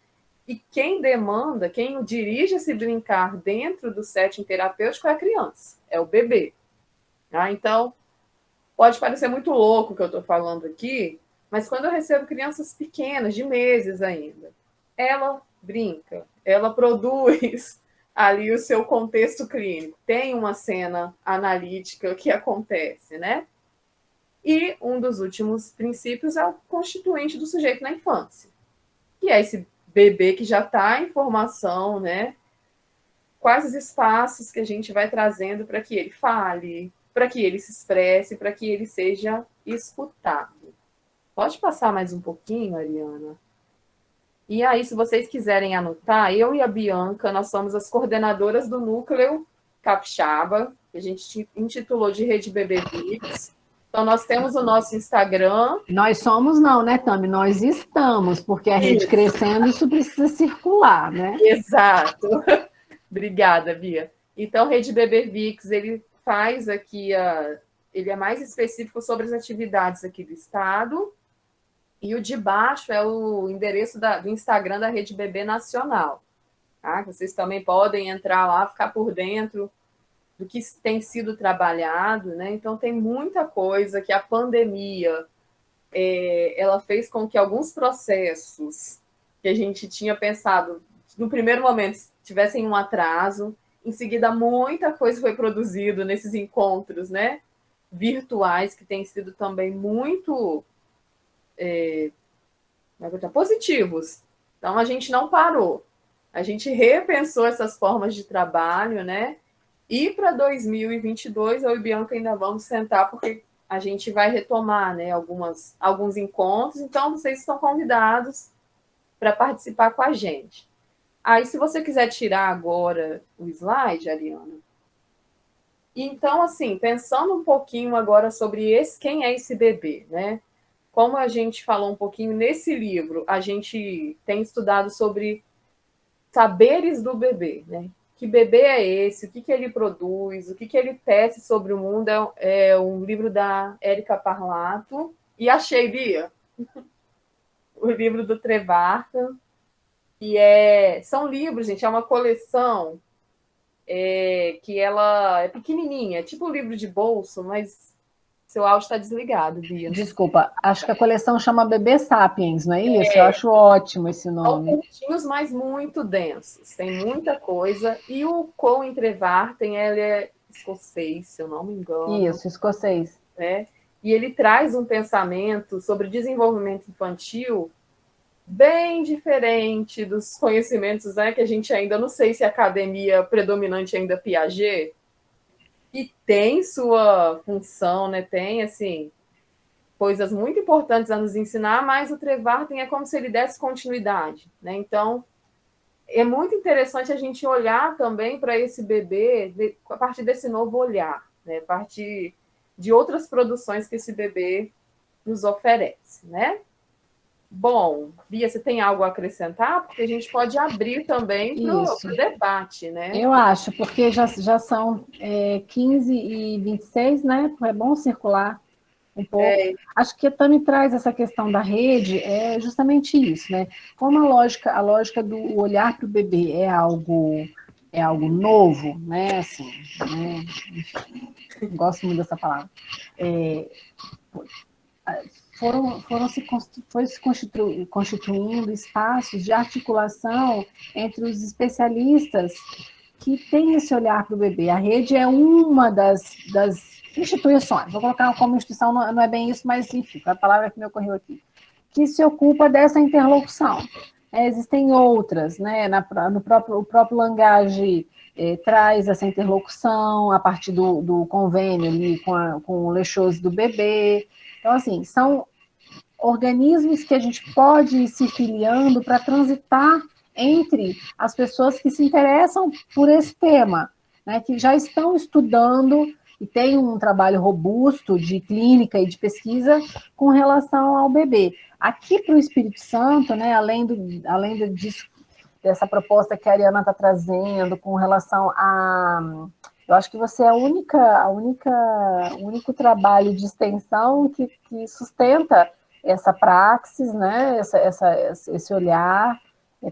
e quem demanda, quem dirige esse brincar dentro do setting terapêutico é a criança, é o bebê. Tá? Então, pode parecer muito louco o que eu estou falando aqui, mas quando eu recebo crianças pequenas, de meses ainda, ela brinca, ela produz ali o seu contexto clínico. Tem uma cena analítica que acontece, né? E um dos últimos princípios é o constituinte do sujeito na infância, que é esse bebê que já está em formação, né? Quais os espaços que a gente vai trazendo para que ele fale, para que ele se expresse, para que ele seja escutado. Pode passar mais um pouquinho, Ariana? E aí, se vocês quiserem anotar, eu e a Bianca, nós somos as coordenadoras do Núcleo Capixaba, que a gente intitulou de Rede Bebê Vix. Então, nós temos o nosso Instagram. Nós somos não, né, Tami? Nós estamos, porque a rede crescendo, isso precisa circular, né? Exato. Obrigada, Bia. Então, Rede Bebê Vix, ele faz aqui, ele é mais específico sobre as atividades aqui do Estado, e o de baixo é o endereço do Instagram da Rede Bebê Nacional. Tá? Vocês também podem entrar lá, ficar por dentro do que tem sido trabalhado, né? Então tem muita coisa que a pandemia ela fez com que alguns processos que a gente tinha pensado no primeiro momento tivessem um atraso. Em seguida, muita coisa foi produzida nesses encontros, né, virtuais, que têm sido também muito positivos. Então, a gente não parou. A gente repensou essas formas de trabalho, né? E para 2022, eu e Bianca ainda vamos sentar, porque a gente vai retomar, né, alguns encontros. Então, vocês estão convidados para participar com a gente. Aí, se você quiser tirar agora o slide, Ariana. Então, assim, pensando um pouquinho agora sobre quem é esse bebê, né? Como a gente falou um pouquinho nesse livro, a gente tem estudado sobre saberes do bebê, né? Que bebê é esse? O que ele produz? O que ele tece sobre o mundo? É um livro da Érica Parlato. E achei, Bia, o livro do Trevarta. E são livros, gente, é uma coleção que ela é pequenininha, é tipo um livro de bolso, mas seu áudio está desligado, Bia. Desculpa, acho que a coleção chama Bebê Sapiens, não é isso? Eu acho ótimo esse nome. São curtinhos, mas muito densos, tem muita coisa. E o Colin Trevarta, ele é escocês, se eu não me engano. Isso, escocês. Né? E ele traz um pensamento sobre desenvolvimento infantil bem diferente dos conhecimentos, né, que a gente ainda, não sei se a academia predominante ainda é Piaget, e tem sua função, né, tem, assim, coisas muito importantes a nos ensinar, mas o Trevarta é como se ele desse continuidade, né? Então, é muito interessante a gente olhar também para esse bebê a partir desse novo olhar, né? A partir de outras produções que esse bebê nos oferece, né? Bom, Bia, você tem algo a acrescentar? Porque a gente pode abrir também para o debate, né? Eu acho, porque já são 15h26, né? É bom circular um pouco. Acho que a Tami traz essa questão da rede, é justamente isso, né? Como a lógica do olhar para o bebê é algo novo, né? Assim, né? Gosto muito dessa palavra. Foi se constituindo espaços de articulação entre os especialistas que têm esse olhar para o bebê. A rede é uma das instituições, vou colocar como instituição, não é bem isso, mas enfim, foi a palavra que me ocorreu aqui, que se ocupa dessa interlocução. Existem outras, né? O próprio Langage traz essa interlocução a partir do convênio ali com o Lechose do bebê. Então, assim, são organismos que a gente pode ir se filiando para transitar entre as pessoas que se interessam por esse tema, né, que já estão estudando e tem um trabalho robusto de clínica e de pesquisa com relação ao bebê. Aqui para o Espírito Santo, né, além dessa proposta que a Ariana está trazendo com relação a... Eu acho que você é o único trabalho de extensão que sustenta essa praxis, né, esse olhar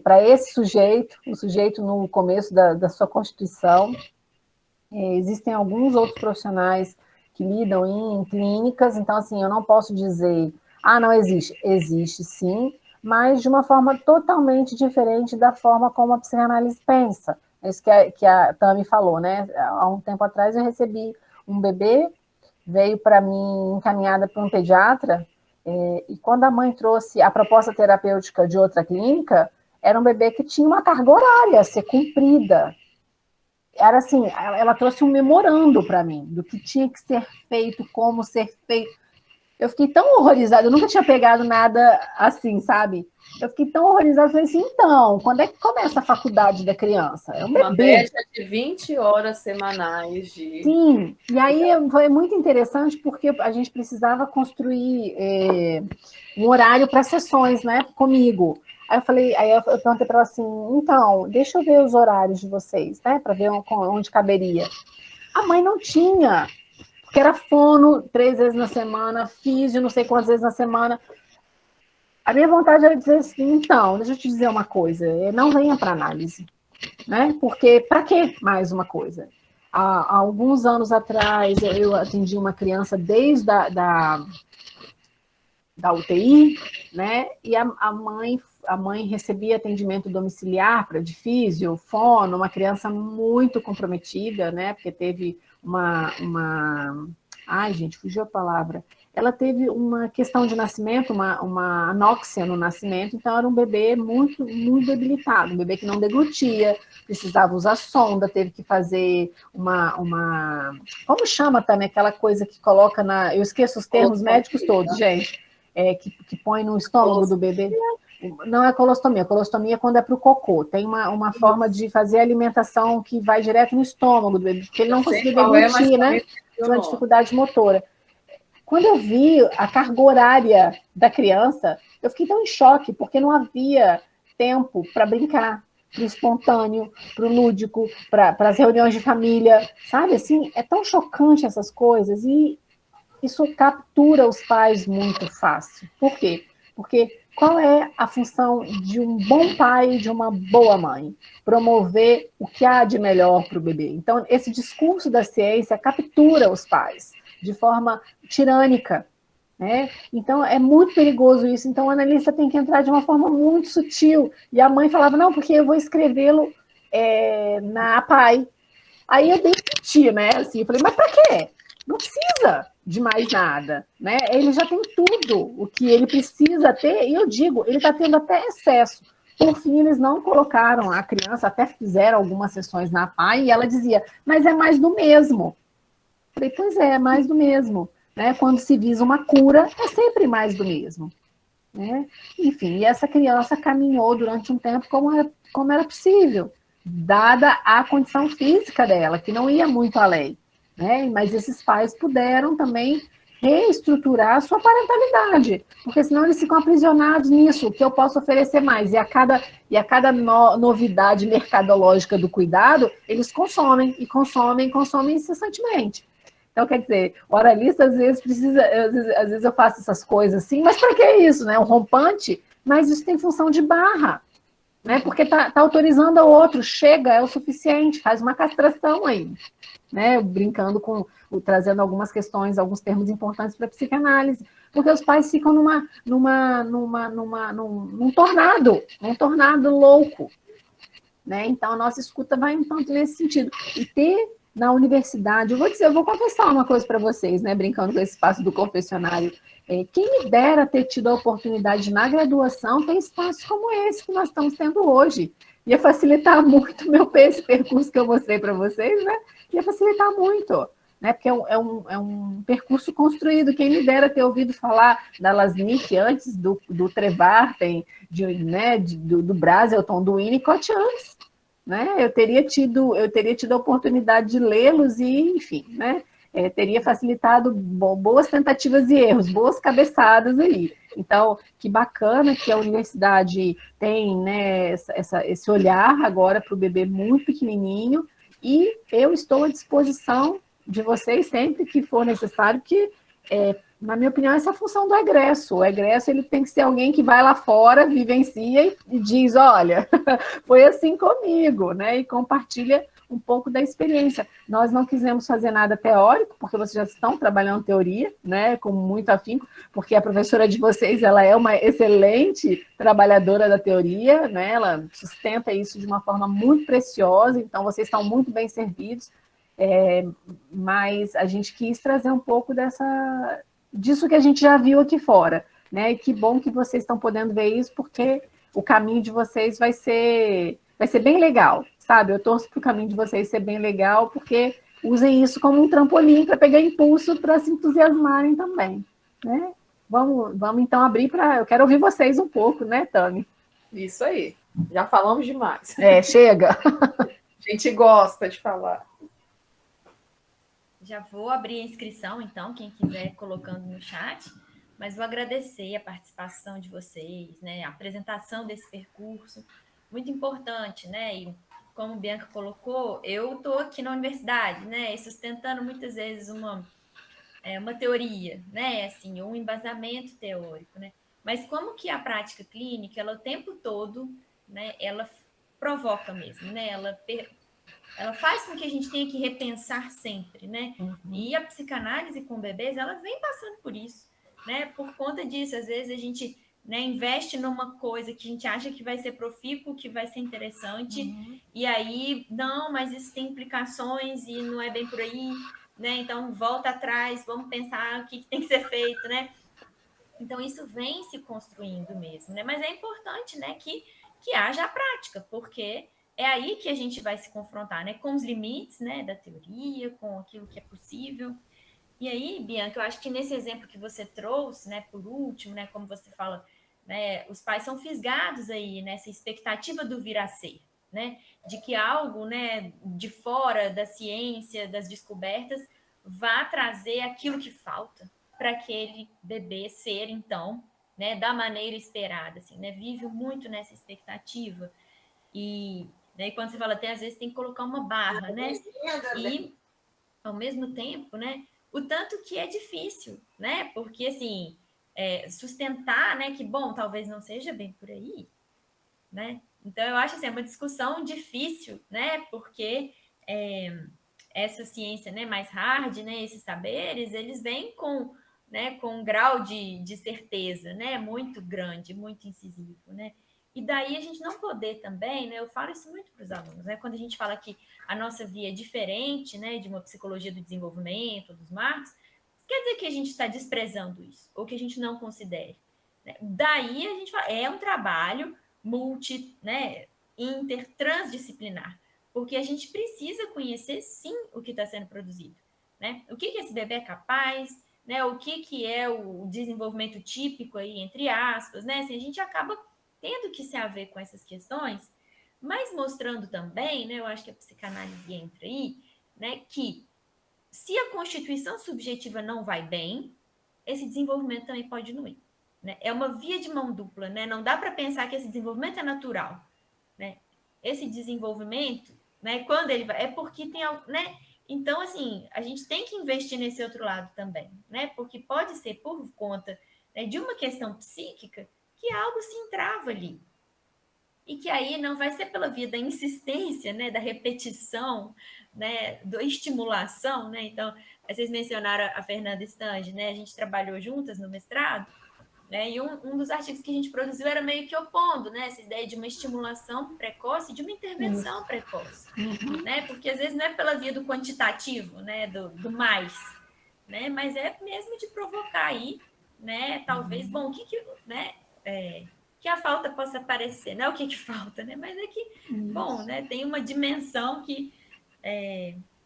para esse sujeito, o sujeito no começo da sua constituição. Existem alguns outros profissionais que lidam em clínicas, então, assim, eu não posso dizer, não existe. Existe, sim, mas de uma forma totalmente diferente da forma como a psicanálise pensa. É isso que a Tami falou, né? Há um tempo atrás eu recebi um bebê, veio para mim encaminhada para um pediatra, e quando a mãe trouxe a proposta terapêutica de outra clínica, era um bebê que tinha uma carga horária a ser cumprida. Era assim, ela trouxe um memorando para mim, do que tinha que ser feito, como ser feito. Eu fiquei tão horrorizada, eu nunca tinha pegado nada assim, sabe? Eu fiquei tão horrorizada, falei assim, então, quando é que começa a faculdade da criança? É um bebê. Uma média de 20 horas semanais de... Sim, e aí foi muito interessante porque a gente precisava construir um horário para sessões, né, comigo. Aí eu perguntei para ela assim, então, deixa eu ver os horários de vocês, né, para ver onde caberia. A mãe não tinha, porque era fono 3 vezes na semana, físio não sei quantas vezes na semana. A minha vontade era dizer assim, então, deixa eu te dizer uma coisa, não venha para análise, né, porque para que mais uma coisa? há alguns anos atrás, eu atendi uma criança desde da UTI, né? E a mãe recebia atendimento domiciliar para de físio, fono, uma criança muito comprometida, né? Porque teve ai, gente, fugiu a palavra. Ela teve uma questão de nascimento, uma anóxia no nascimento, então era um bebê muito, muito debilitado, um bebê que não deglutia, precisava usar sonda, teve que fazer como chama também aquela coisa que coloca eu esqueço os termos médicos todos, gente, que põe no estômago do bebê. Não é colostomia. Colostomia é quando é para o cocô. Tem uma forma de fazer alimentação que vai direto no estômago do bebê, porque ele não conseguia deglutir, né? Tinha uma dificuldade motora. Quando eu vi a carga horária da criança, eu fiquei tão em choque, porque não havia tempo para brincar, para o espontâneo, para o lúdico, para as reuniões de família, sabe? Assim, é tão chocante essas coisas, e isso captura os pais muito fácil. Por quê? Porque qual é a função de um bom pai e de uma boa mãe? Promover o que há de melhor para o bebê. Então, esse discurso da ciência captura os pais de forma tirânica, né? Então, é muito perigoso isso. Então, o analista tem que entrar de uma forma muito sutil. E a mãe falava, não, porque eu vou escrevê-lo na APAE. Aí eu dei né? Assim, eu falei, mas para quê? Não precisa de mais nada, né? Ele já tem tudo o que ele precisa ter, e eu digo, ele está tendo até excesso. Por fim, eles não colocaram a criança, até fizeram algumas sessões na PAI, e ela dizia, mas é mais do mesmo. Eu falei, pois é mais do mesmo. Né? Quando se visa uma cura, é sempre mais do mesmo. Né? Enfim, e essa criança caminhou durante um tempo como era possível, dada a condição física dela, que não ia muito além. Né? Mas esses pais puderam também reestruturar a sua parentalidade, porque senão eles ficam aprisionados nisso, o que eu posso oferecer mais. E a cada novidade mercadológica do cuidado, eles consomem, e consomem, consomem incessantemente. Então, quer dizer, o oralista às vezes precisa, às vezes eu faço essas coisas assim, mas para que isso, né? Um rompante, mas isso tem função de barra, né? Porque tá autorizando ao outro, chega, é o suficiente, faz uma castração aí, né? Brincando trazendo algumas questões, alguns termos importantes para a psicanálise, porque os pais ficam num tornado louco, né? Então a nossa escuta vai um tanto nesse sentido. E ter na universidade, eu vou confessar uma coisa para vocês, né? Brincando com esse espaço do confessionário. Quem me dera ter tido a oportunidade na graduação ter espaços como esse que nós estamos tendo hoje. Ia facilitar muito esse percurso que eu mostrei para vocês, né? Ia facilitar muito, né? Porque é um percurso construído. Quem me dera ter ouvido falar da Lasnik antes do Trevartem, do Brazelton, do Winnicott antes. Né? Eu teria tido a oportunidade de lê-los e, enfim, né? Teria facilitado boas tentativas e erros, boas cabeçadas aí. Então, que bacana que a universidade tem, né, esse olhar agora para o bebê muito pequenininho, e eu estou à disposição de vocês sempre que for necessário, que na minha opinião, essa é a função do egresso. O egresso ele tem que ser alguém que vai lá fora, vivencia e diz, olha, foi assim comigo, né? E compartilha um pouco da experiência. Nós não quisemos fazer nada teórico, porque vocês já estão trabalhando teoria, né? Com muito afinco, porque a professora de vocês, ela é uma excelente trabalhadora da teoria, né? Ela sustenta isso de uma forma muito preciosa, então vocês estão muito bem servidos. Mas a gente quis trazer um pouco disso que a gente já viu aqui fora, né? E que bom que vocês estão podendo ver isso, porque o caminho de vocês vai ser bem legal, sabe? Eu torço para o caminho de vocês ser bem legal, porque usem isso como um trampolim para pegar impulso para se entusiasmarem também, né? Vamos então abrir para... Eu quero ouvir vocês um pouco, né, Tami? Isso aí. Já falamos demais. Chega. A gente gosta de falar. Já vou abrir a inscrição, então, quem quiser colocando no chat, mas vou agradecer a participação de vocês, né, a apresentação desse percurso, muito importante, né, e como a Bianca colocou, eu estou aqui na universidade, né, sustentando muitas vezes uma teoria, né, assim, um embasamento teórico, né, mas como que a prática clínica, ela o tempo todo, né, ela provoca mesmo, né, ela ela faz com que a gente tenha que repensar sempre, né? Uhum. E a psicanálise com bebês, ela vem passando por isso, né? Por conta disso, às vezes a gente, né, investe numa coisa que a gente acha que vai ser profícuo, que vai ser interessante, e aí, não, mas isso tem implicações e não é bem por aí, né? Então, volta atrás, vamos pensar o que tem que ser feito, né? Então, isso vem se construindo mesmo, né? Mas é importante, né, que haja a prática, porque é aí que a gente vai se confrontar, né, com os limites, né, da teoria, com aquilo que é possível. E aí, Bianca, eu acho que nesse exemplo que você trouxe, né, por último, né, como você fala, né, os pais são fisgados aí nessa expectativa do vir a ser, né, de que algo, né, de fora da ciência, das descobertas, vá trazer aquilo que falta para aquele bebê ser, então, né, da maneira esperada, assim, né, vive muito nessa expectativa e, né, quando você fala até às vezes tem que colocar uma barra, né, e ao mesmo tempo, né, o tanto que é difícil, né, porque assim sustentar, né, que bom, talvez não seja bem por aí, né, então eu acho assim, é uma discussão difícil, né, porque essa ciência, né, mais hard, né, esses saberes, eles vêm com, né, com um grau de certeza, né, muito grande, muito incisivo, né, e daí a gente não poder também, né, eu falo isso muito para os alunos, né, quando a gente fala que a nossa via é diferente, né, de uma psicologia do desenvolvimento, dos marcos, quer dizer que a gente está desprezando isso, ou que a gente não considere, né? Daí a gente fala, é um trabalho multi, né, intertransdisciplinar, porque a gente precisa conhecer, sim, o que está sendo produzido, né? O que esse bebê é capaz, né? O que é o desenvolvimento típico aí, entre aspas, né? Assim, a gente acaba tendo que se haver com essas questões, mas mostrando também, né? Eu acho que a psicanálise entra aí, né? Que se a constituição subjetiva não vai bem, esse desenvolvimento também pode diminuir, né? É uma via de mão dupla, né? Não dá para pensar que esse desenvolvimento é natural, né? Esse desenvolvimento, né, quando ele vai, é porque tem, né? Então, assim, a gente tem que investir nesse outro lado também, né? Porque pode ser por conta, né, de uma questão psíquica que algo se entrava ali. E que aí não vai ser pela via da insistência, né, da repetição, né, da estimulação, né? Então, vocês mencionaram a Fernanda Stange, né? A gente trabalhou juntas no mestrado, né? E um dos artigos que a gente produziu era meio que opondo, né? Essa ideia de uma estimulação precoce e de uma intervenção precoce, né? Porque às vezes não é pela via do quantitativo, né? Do mais, né? Mas é mesmo de provocar aí, né? Talvez, bom, o que né? Que a falta possa aparecer, não é o que falta, né? Mas é que, bom, né? Tem uma dimensão que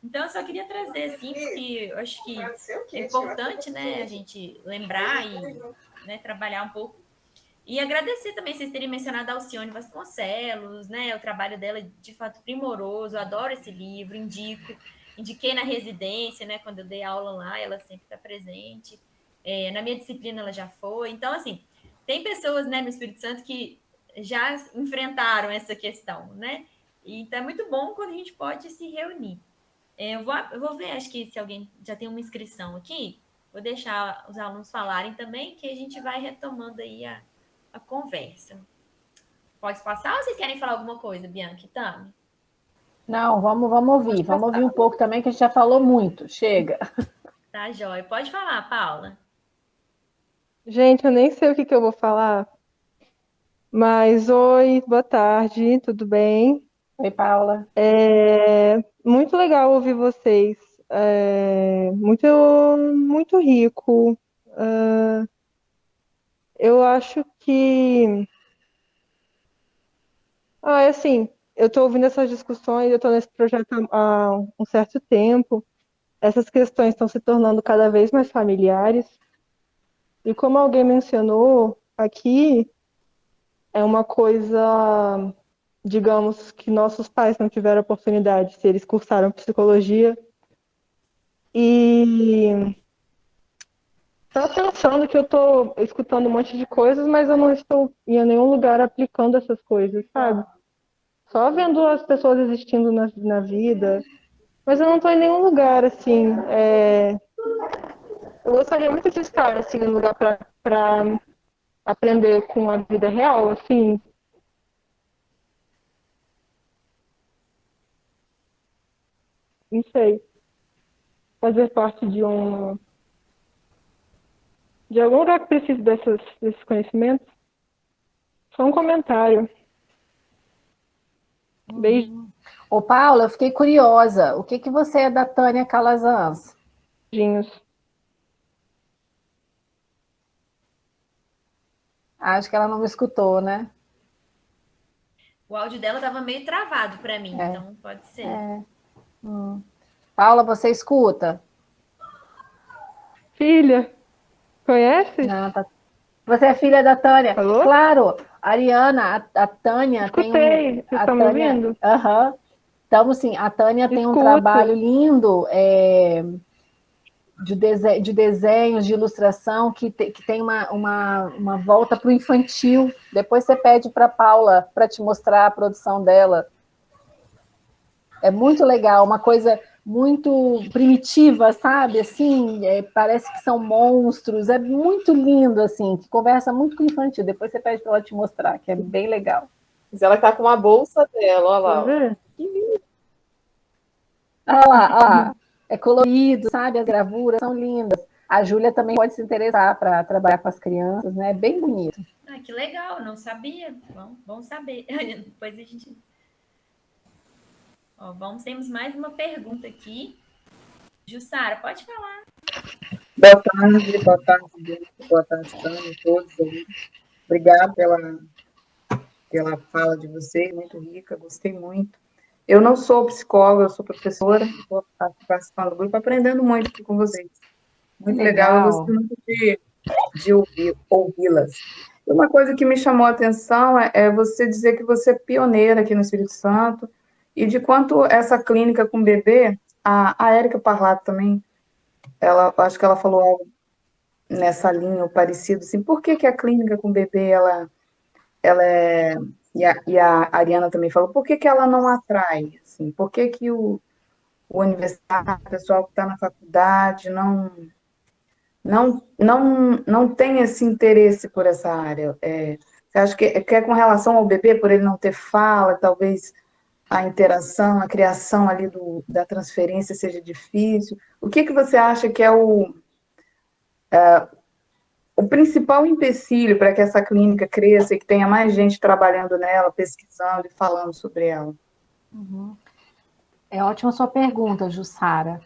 então, eu só queria trazer, assim, porque eu acho que é importante, né, a gente lembrar e, né, trabalhar um pouco. E agradecer também vocês terem mencionado a Alcione Vasconcelos, né, o trabalho dela é de fato primoroso, eu adoro esse livro, indiquei na residência, né, quando eu dei aula lá, ela sempre está presente. Na minha disciplina ela já foi. Então, assim, tem pessoas, né, no Espírito Santo que já enfrentaram essa questão, né? E então é muito bom quando a gente pode se reunir. Eu vou ver, acho que se alguém já tem uma inscrição aqui, vou deixar os alunos falarem também, que a gente vai retomando aí a conversa. Pode passar ou vocês querem falar alguma coisa, Bianca e Tami? Não, vamos ouvir um pouco também, que a gente já falou muito, chega. Tá, joia. Pode falar, Paula. Gente, eu nem sei o que eu vou falar, mas oi, boa tarde, tudo bem? Oi, Paula. Muito legal ouvir vocês, muito, muito rico. Eu acho que, assim, eu estou ouvindo essas discussões, eu estou nesse projeto há um certo tempo, essas questões estão se tornando cada vez mais familiares, e como alguém mencionou aqui, é uma coisa, digamos, que nossos pais não tiveram oportunidade, se eles cursaram psicologia. E estou pensando que eu estou escutando um monte de coisas, mas eu não estou em nenhum lugar aplicando essas coisas, sabe? Só vendo as pessoas existindo na vida, mas eu não estou em nenhum lugar, assim. Eu gostaria muito de estar, assim, em um lugar para aprender com a vida real, assim. não sei, fazer parte de algum lugar que precise desses conhecimentos. Só um comentário. Ô, Paula, eu fiquei curiosa. O que você é da Tânia Calazans? Beijinhos. Acho que ela não me escutou, né? O áudio dela estava meio travado para mim, então pode ser. Paula, você escuta? Filha, conhece? Não, tá. Você é filha da Tânia? Alô? Claro, Ariana, a Tânia tem Escutei, vocês a estão me Tânia, ouvindo? aham. Então, sim, a Tânia tem um Escuto. trabalho lindo de desenhos, de ilustração, que tem uma volta para o infantil. Depois você pede para a Paula para te mostrar a produção dela. É muito legal, uma coisa muito primitiva, sabe? Assim, parece que são monstros. É muito lindo, assim, que conversa muito com o infantil. Depois você pede para ela te mostrar, que é bem legal. Mas ela tá com a bolsa dela, olha lá. Quer ver? Olha lá. É colorido, sabe? As gravuras são lindas. A Júlia também pode se interessar para trabalhar com as crianças, né? É bem bonito. Ah, que legal, não sabia. Bom saber. Depois a gente... Ó, temos mais uma pergunta aqui. Jussara, pode falar. Boa tarde, Tânia, todos aí. Obrigada pela fala de vocês, muito rica, gostei muito. Eu não sou psicóloga, eu sou professora, estou participando do grupo, aprendendo muito aqui com vocês. Muito legal, eu gostei muito de ouvi-las. Uma coisa que me chamou a atenção é você dizer que você é pioneira aqui no Espírito Santo, e de quanto essa clínica com bebê, a Érica Parlato também, acho que ela falou algo nessa linha, ou parecido, assim, por que a clínica com bebê, ela é, e a Ariana também falou, por que ela não atrai, assim, por que o universitário, o pessoal que está na faculdade, não tem esse interesse por essa área? Você acha que é com relação ao bebê, por ele não ter fala, talvez a interação, a criação ali da transferência seja difícil? O que você acha que é o principal empecilho para que essa clínica cresça e que tenha mais gente trabalhando nela, pesquisando e falando sobre ela? É ótima sua pergunta, Jussara.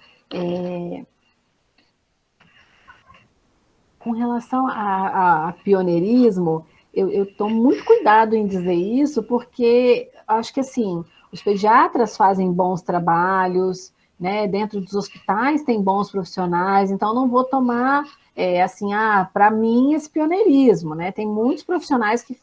Com relação a pioneirismo, eu tomo muito cuidado em dizer isso, porque acho que, assim, os pediatras fazem bons trabalhos, né? Dentro dos hospitais tem bons profissionais, então não vou tomar, para mim, esse pioneirismo, né? Tem muitos profissionais que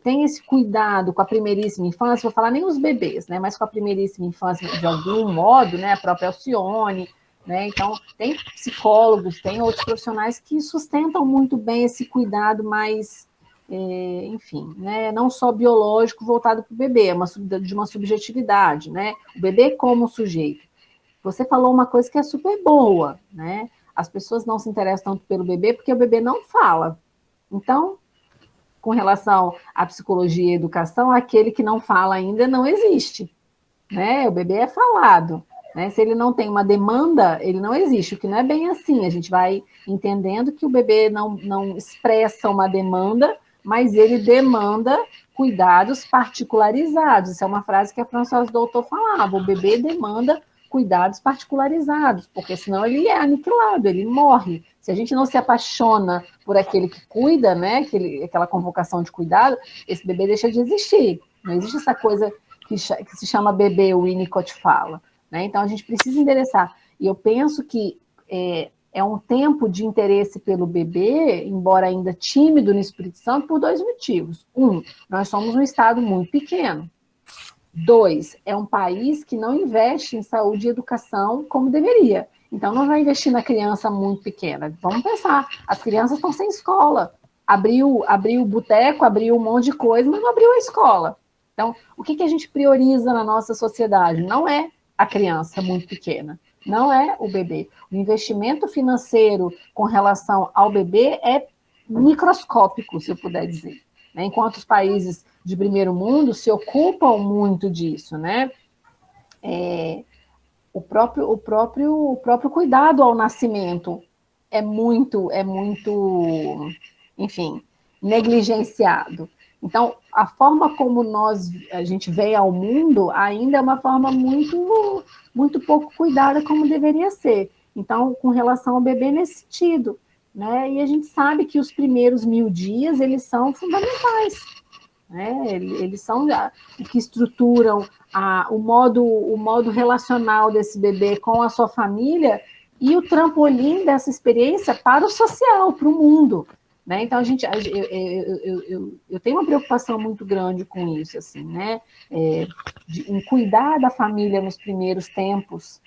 têm esse cuidado com a primeiríssima infância, vou falar nem os bebês, né? Mas com a primeiríssima infância, de algum modo, né? A própria Alcione, né? Então, tem psicólogos, tem outros profissionais que sustentam muito bem esse cuidado mais, enfim, né? Não só biológico voltado para o bebê, de uma subjetividade, né? O bebê como sujeito. Você falou uma coisa que é super boa, né? As pessoas não se interessam tanto pelo bebê porque o bebê não fala. Então, com relação à psicologia e educação, aquele que não fala ainda não existe, né? O bebê é falado. Né? Se ele não tem uma demanda, ele não existe, o que não é bem assim. A gente vai entendendo que o bebê não expressa uma demanda, mas ele demanda cuidados particularizados. Isso é uma frase que a Françoise Doutor falava, o bebê demanda cuidados particularizados, porque senão ele é aniquilado, ele morre. Se a gente não se apaixona por aquele que cuida, né, aquela convocação de cuidado, esse bebê deixa de existir. Não existe essa coisa que se chama bebê, o Winnicott fala. Né? Então, a gente precisa endereçar. E eu penso que é um tempo de interesse pelo bebê, embora ainda tímido no Espírito Santo, por dois motivos. Nós somos um estado muito pequeno. 2, é um país que não investe em saúde e educação como deveria. Então, não vai investir na criança muito pequena. Vamos pensar, as crianças estão sem escola. Abriu o boteco, abriu um monte de coisa, mas não abriu a escola. Então, o que a gente prioriza na nossa sociedade? Não é a criança muito pequena, não é o bebê. O investimento financeiro com relação ao bebê é microscópico, se eu puder dizer. Né? Enquanto os países de primeiro mundo se ocupam muito disso, né? o próprio cuidado ao nascimento é muito, enfim, negligenciado. Então, a forma como a gente vê ao mundo ainda é uma forma muito, muito pouco cuidada como deveria ser. Então, com relação ao bebê nesse sentido, né? E a gente sabe que os primeiros 1000 dias, eles são fundamentais, né? Eles são o que estruturam o modo relacional desse bebê com a sua família e o trampolim dessa experiência para o social, para o mundo. Né? Então, eu tenho uma preocupação muito grande com isso, assim, né? Em cuidar da família nos primeiros tempos,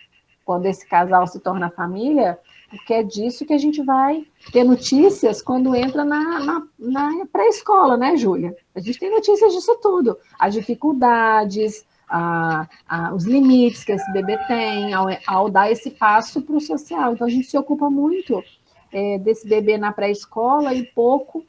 quando esse casal se torna família, porque é disso que a gente vai ter notícias quando entra na pré-escola, né, Júlia? A gente tem notícias disso tudo, as dificuldades, os limites que esse bebê tem ao dar esse passo para o social. Então, a gente se ocupa muito desse bebê na pré-escola e pouco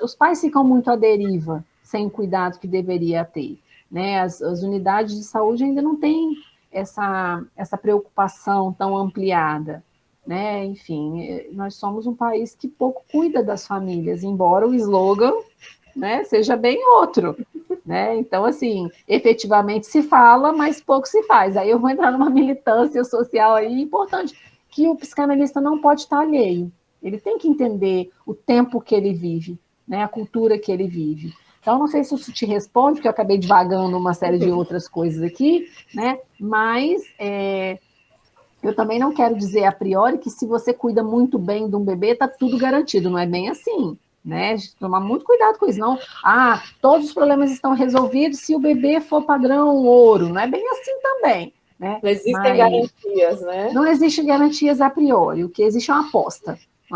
os pais ficam muito à deriva, sem o cuidado que deveria ter. Né? As unidades de saúde ainda não têm essa preocupação tão ampliada. Né? Enfim, nós somos um país que pouco cuida das famílias, embora o slogan, né, seja bem outro. Né? Então, assim, efetivamente se fala, mas pouco se faz. Aí eu vou entrar numa militância social aí importante, que o psicanalista não pode estar alheio. Ele tem que entender o tempo que ele vive, né, a cultura que ele vive. Então, não sei se isso te responde, porque eu acabei divagando uma série de outras coisas aqui, né? Mas eu também não quero dizer a priori que se você cuida muito bem de um bebê, está tudo garantido. Não é bem assim. Né? Tomar muito cuidado com isso, não. Todos os problemas estão resolvidos se o bebê for padrão ouro. Não é bem assim também. Né? Não existem garantias, né? Não existem garantias a priori. O que existe é uma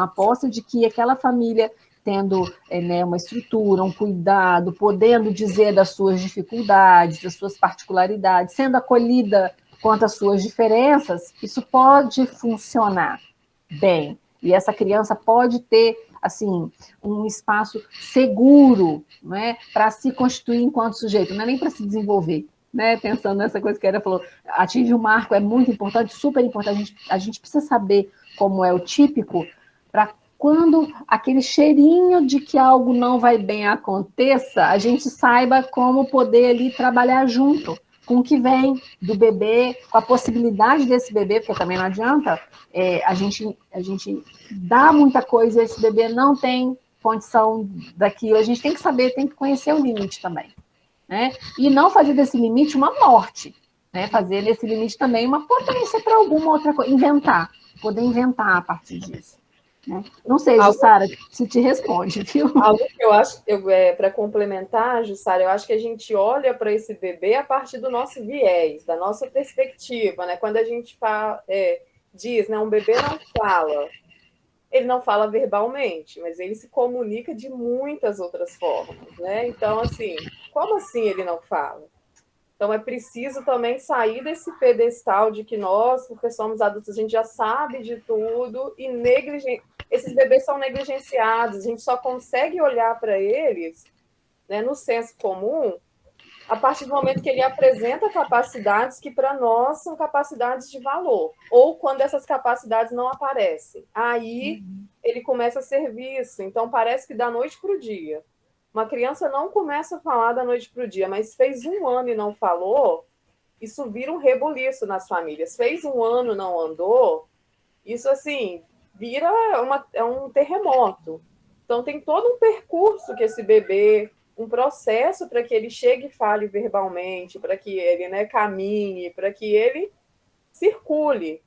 aposta de que aquela família tendo né, uma estrutura, um cuidado, podendo dizer das suas dificuldades, das suas particularidades, sendo acolhida quanto às suas diferenças, isso pode funcionar bem. E essa criança pode ter assim, um espaço seguro, né, para se constituir enquanto sujeito, não é nem para se desenvolver. Né, pensando nessa coisa que a Era falou, atingir o marco é muito importante, super importante, a gente precisa saber como é o típico, para quando aquele cheirinho de que algo não vai bem aconteça, a gente saiba como poder ali trabalhar junto com o que vem do bebê, com a possibilidade desse bebê, porque também não adianta a gente dá muita coisa e esse bebê não tem condição daquilo, a gente tem que saber, tem que conhecer o limite também. Né? E não fazer desse limite uma morte, né? Fazer desse limite também uma potência para alguma outra coisa, poder inventar a partir disso. Né? Não sei, Jussara, se te responde, viu? Algo que eu acho, para complementar, Jussara, eu acho que a gente olha para esse bebê a partir do nosso viés, da nossa perspectiva, né? Quando a gente diz, né, um bebê não fala, ele não fala verbalmente, mas ele se comunica de muitas outras formas, né? Então, assim, como assim ele não fala? Então, é preciso também sair desse pedestal de que nós, porque somos adultos, a gente já sabe de tudo e esses bebês são negligenciados, a gente só consegue olhar para eles, né, no senso comum a partir do momento que ele apresenta capacidades que para nós são capacidades de valor, ou quando essas capacidades não aparecem. Aí ele começa a ser visto, então parece que da noite para o dia. Uma criança não começa a falar da noite para o dia, mas fez 1 ano e não falou, isso vira um rebuliço nas famílias. Fez 1 ano, não andou, isso assim, vira um terremoto. Então tem todo um percurso que esse bebê, um processo para que ele chegue e fale verbalmente, para que ele, né, caminhe, para que ele circule.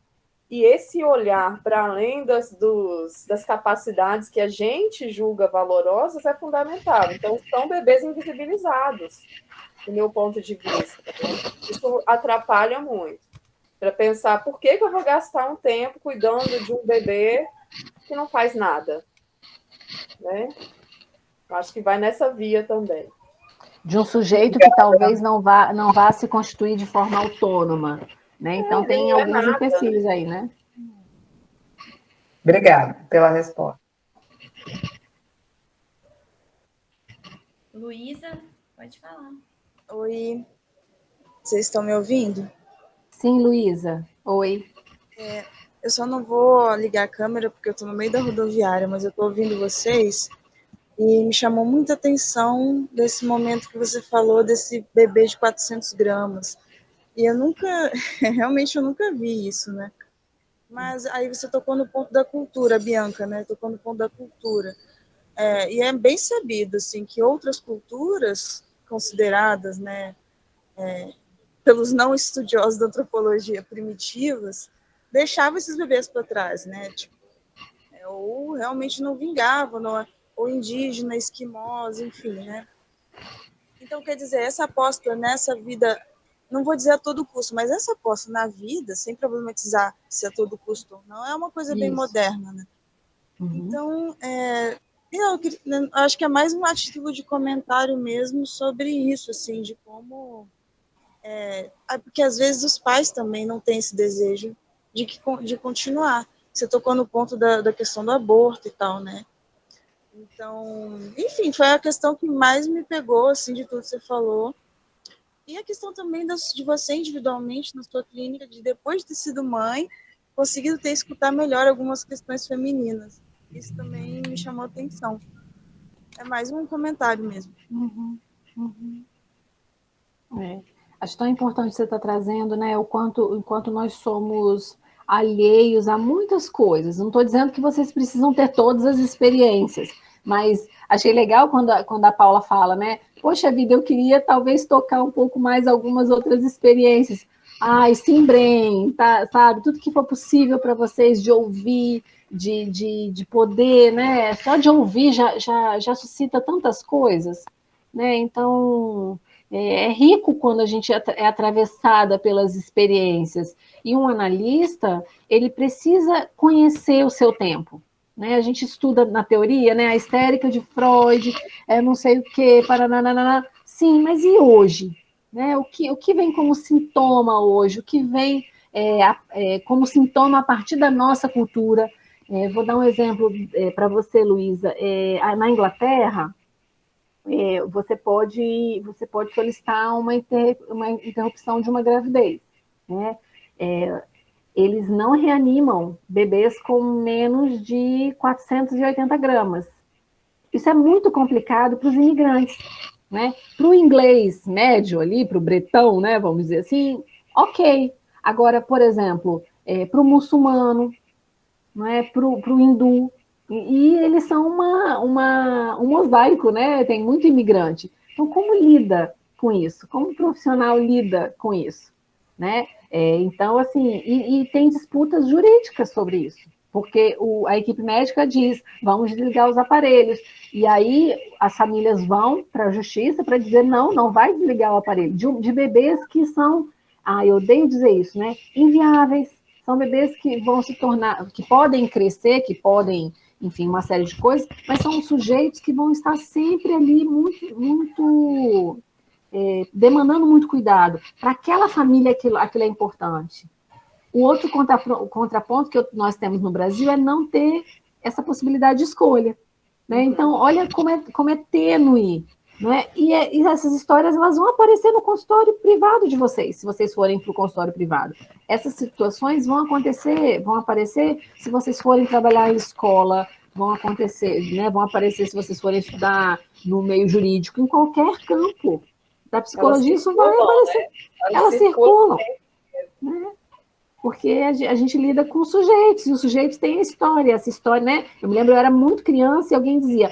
E esse olhar para além das capacidades que a gente julga valorosas é fundamental. Então, são bebês invisibilizados, do meu ponto de vista. Né? Isso atrapalha muito. Para pensar, por que eu vou gastar um tempo cuidando de um bebê que não faz nada? Né? Acho que vai nessa via também. De um sujeito que talvez não vá se constituir de forma autônoma. Né? Então, tem alguns empecilhos aí, né? Obrigada pela resposta. Luísa, pode falar. Oi, vocês estão me ouvindo? Sim, Luísa. Oi. Eu só não vou ligar a câmera porque eu estou no meio da rodoviária, mas eu estou ouvindo vocês e me chamou muita atenção desse momento que você falou desse bebê de 400 gramas. E eu nunca, realmente eu nunca vi isso, né? Mas aí você tocou no ponto da cultura, Bianca, né? Tocou no ponto da cultura. E é bem sabido, assim, que outras culturas consideradas, né, pelos não estudiosos da antropologia primitivas, deixavam esses bebês para trás, né? Tipo, ou realmente não vingavam, não, ou indígena, esquimós, enfim, né? Então, quer dizer, essa aposta nessa vida, não vou dizer a todo custo, mas essa aposta na vida, sem problematizar se a todo custo ou não, é uma coisa bem moderna, né? Então, eu acho que é mais um título de comentário mesmo sobre isso, assim, de como... porque às vezes os pais também não têm esse desejo de continuar. Você tocou no ponto da questão do aborto e tal, né? Então, enfim, foi a questão que mais me pegou, assim, de tudo que você falou. E a questão também de você individualmente, na sua clínica, de depois de ter sido mãe, conseguido escutar melhor algumas questões femininas. Isso também me chamou a atenção. É mais um comentário mesmo. Acho tão importante você estar trazendo, né, o quanto nós somos alheios a muitas coisas. Não estou dizendo que vocês precisam ter todas as experiências, mas achei legal quando a Paula fala, né? Poxa vida, eu queria talvez tocar um pouco mais algumas outras experiências. Ai, Simbrem, tá, sabe? Tudo que for possível para vocês de ouvir, de poder, né? Só de ouvir já suscita tantas coisas, né? Então, é rico quando a gente é atravessada pelas experiências. E um analista, ele precisa conhecer o seu tempo. Né? A gente estuda na teoria, né? A histérica de Freud, não sei o quê, paranana. Sim, mas e hoje? Né? O que vem como sintoma hoje? O que vem como sintoma a partir da nossa cultura? Vou dar um exemplo para você, Luísa. Na Inglaterra, você pode solicitar uma interrupção de uma gravidez. Né? Eles não reanimam bebês com menos de 480 gramas. Isso é muito complicado para os imigrantes. Né? Para o inglês médio ali, para o bretão, né, vamos dizer assim, ok. Agora, por exemplo, para o muçulmano, para o hindu, e eles são um mosaico, né? Tem muito imigrante. Então, como lida com isso? Como o profissional lida com isso? Né? Então, assim, e tem disputas jurídicas sobre isso, porque a equipe médica diz, vamos desligar os aparelhos, e aí as famílias vão para a justiça para dizer, não vai desligar o aparelho, de bebês que são, eu odeio dizer isso, né? Inviáveis. São bebês que vão se tornar, que podem crescer, que podem, enfim, uma série de coisas, mas são sujeitos que vão estar sempre ali muito demandando muito cuidado. Para aquela família, aquilo é importante. O outro contraponto que nós temos no Brasil é não ter essa possibilidade de escolha. Né? Então, olha como é tênue. Né? E essas histórias elas vão aparecer no consultório privado de vocês, se vocês forem para o consultório privado. Essas situações vão aparecer se vocês forem trabalhar em escola, vão aparecer se vocês forem estudar no meio jurídico, em qualquer campo da psicologia, isso vai aparecer. Né? Elas circulam. Né? Porque a gente lida com sujeitos, e os sujeitos têm essa história, né? Eu me lembro, eu era muito criança e alguém dizia,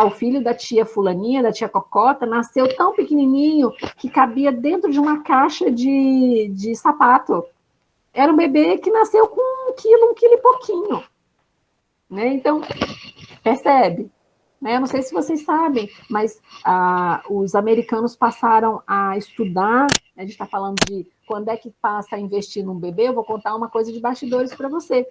o filho da tia fulaninha, da tia Cocota, nasceu tão pequenininho que cabia dentro de uma caixa de sapato. Era um bebê que nasceu com 1 quilo e pouquinho. Né? Então, percebe? Eu não sei se vocês sabem, mas os americanos passaram a estudar, a gente está falando de quando é que passa a investir num bebê, eu vou contar uma coisa de bastidores para você.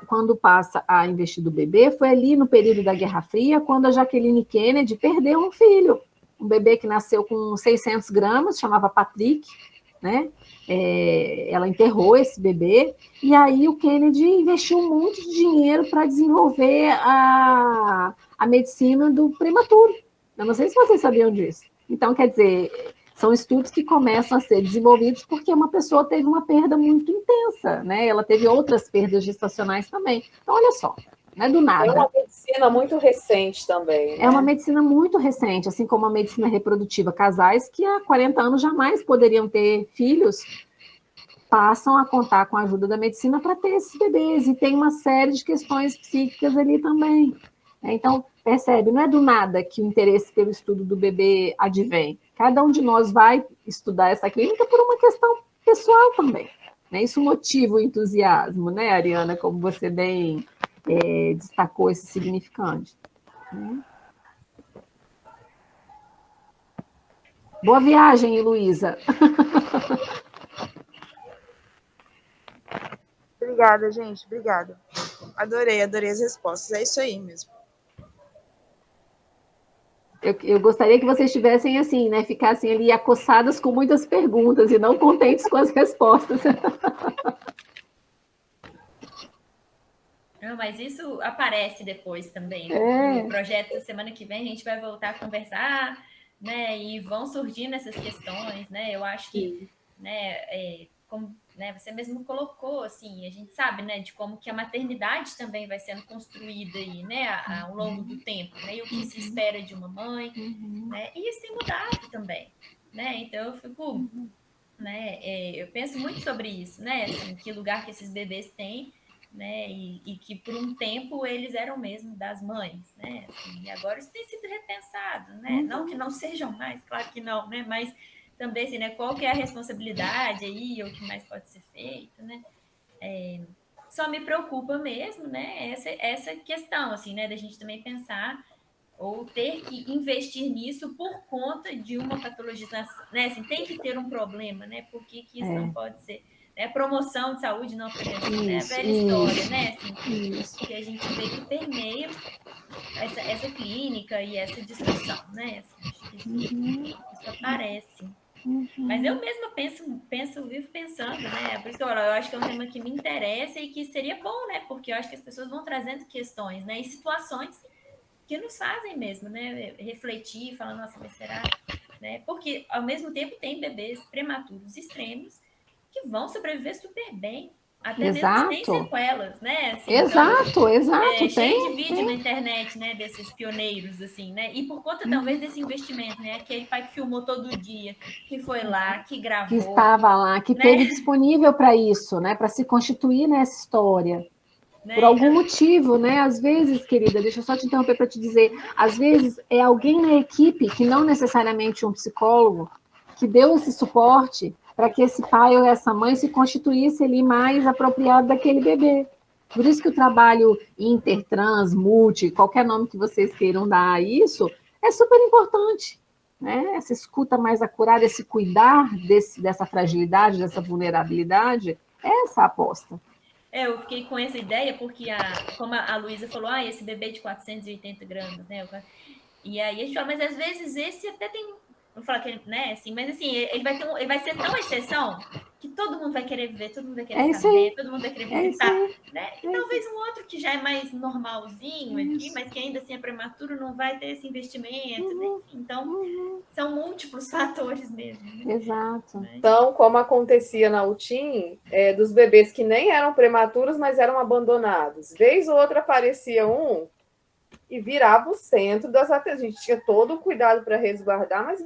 Quando passa a investir no bebê, foi ali no período da Guerra Fria, quando a Jacqueline Kennedy perdeu um filho, um bebê que nasceu com 600 gramas, chamava Patrick, né? Ela enterrou esse bebê, e aí o Kennedy investiu um monte de dinheiro para desenvolver a medicina do prematuro. Eu não sei se vocês sabiam disso. Então, quer dizer, São estudos que começam a ser desenvolvidos porque uma pessoa teve uma perda muito intensa, né? Ela teve outras perdas gestacionais também. Então, olha só, não é do nada. É uma medicina muito recente também, né? É uma medicina muito recente, assim como a medicina reprodutiva. Casais que há 40 anos jamais poderiam ter filhos passam a contar com a ajuda da medicina para ter esses bebês. E tem uma série de questões psíquicas ali também. Então, percebe, não é do nada que o interesse pelo estudo do bebê advém. Cada um de nós vai estudar essa clínica por uma questão pessoal também. Né? Isso motiva o entusiasmo, né, Ariana, como você bem destacou esse significante. Boa viagem, Luísa. Obrigada, gente. Obrigada. Adorei as respostas. É isso aí mesmo. Eu gostaria que vocês estivessem assim, né? Ficassem ali acossadas com muitas perguntas e não contentes com as respostas. Não, mas isso aparece depois também. No projeto, semana que vem, a gente vai voltar a conversar, né? E vão surgindo essas questões, né? Eu acho que, né, como, né, você mesmo colocou, assim, a gente sabe, né, de como que a maternidade também vai sendo construída aí, né, ao longo do tempo, né? E o que se espera de uma mãe, né? E isso tem mudado também, né? Então eu fico, né? Eu penso muito sobre isso, né? Assim, que lugar que esses bebês têm, né? E que por um tempo eles eram mesmo das mães, né? Assim, e agora isso tem sido repensado, né? Não que não sejam mais, claro que não, né? Mas também, assim, né? Qual que é a responsabilidade aí, ou o que mais pode ser feito, né? Só me preocupa mesmo, né? Essa questão, assim, né? Da gente também pensar ou ter que investir nisso por conta de uma patologização, né? Assim, tem que ter um problema, né? Por que isso não pode ser? Né? Promoção de saúde não prevenção, né? A velha história, né? Assim, que a gente vê que permeia essa clínica e essa discussão, né? Assim, acho que isso aparece. Mas eu mesma vivo pensando, né? Por isso que eu acho que é um tema que me interessa e que seria bom, né? Porque eu acho que as pessoas vão trazendo questões, né? E situações que nos fazem mesmo, né? Refletir, falar, nossa, mas será? Né? Porque, ao mesmo tempo, tem bebês prematuros extremos que vão sobreviver super bem, até mesmo sem sequelas, né? Assim, exato. Cheio de vídeo na internet, né? Desses pioneiros, assim, né? E por conta, talvez, desse investimento, né? Aquele pai que filmou todo dia, que foi lá, que gravou. Que estava lá, que teve disponível para isso, né? Para se constituir nessa história. Por algum motivo, né? Às vezes, querida, deixa eu só te interromper para te dizer, às vezes é alguém na equipe, que não necessariamente um psicólogo, que deu esse suporte para que esse pai ou essa mãe se constituísse ali mais apropriado daquele bebê. Por isso que o trabalho inter, trans, multi, qualquer nome que vocês queiram dar a isso, é super importante. Né? Essa escuta mais acurada, esse cuidar dessa fragilidade, dessa vulnerabilidade, é essa a aposta. Eu fiquei com essa ideia porque, como a Luísa falou, esse bebê de 480 gramas, né? E aí a gente fala, mas às vezes esse até tem... Vou falar que ele, né, assim, mas assim, ele vai ser tão exceção que todo mundo vai querer ver, todo mundo vai querer saber, todo mundo vai querer visitar, né? E talvez um outro que já é mais normalzinho aqui, mas que ainda assim é prematuro, não vai ter esse investimento, né? Então, são múltiplos fatores mesmo. Né? Exato. Então, como acontecia na UTIM, dos bebês que nem eram prematuros, mas eram abandonados. Vez ou outra aparecia um e virava o centro das atenções. A gente tinha todo o cuidado para resguardar, mas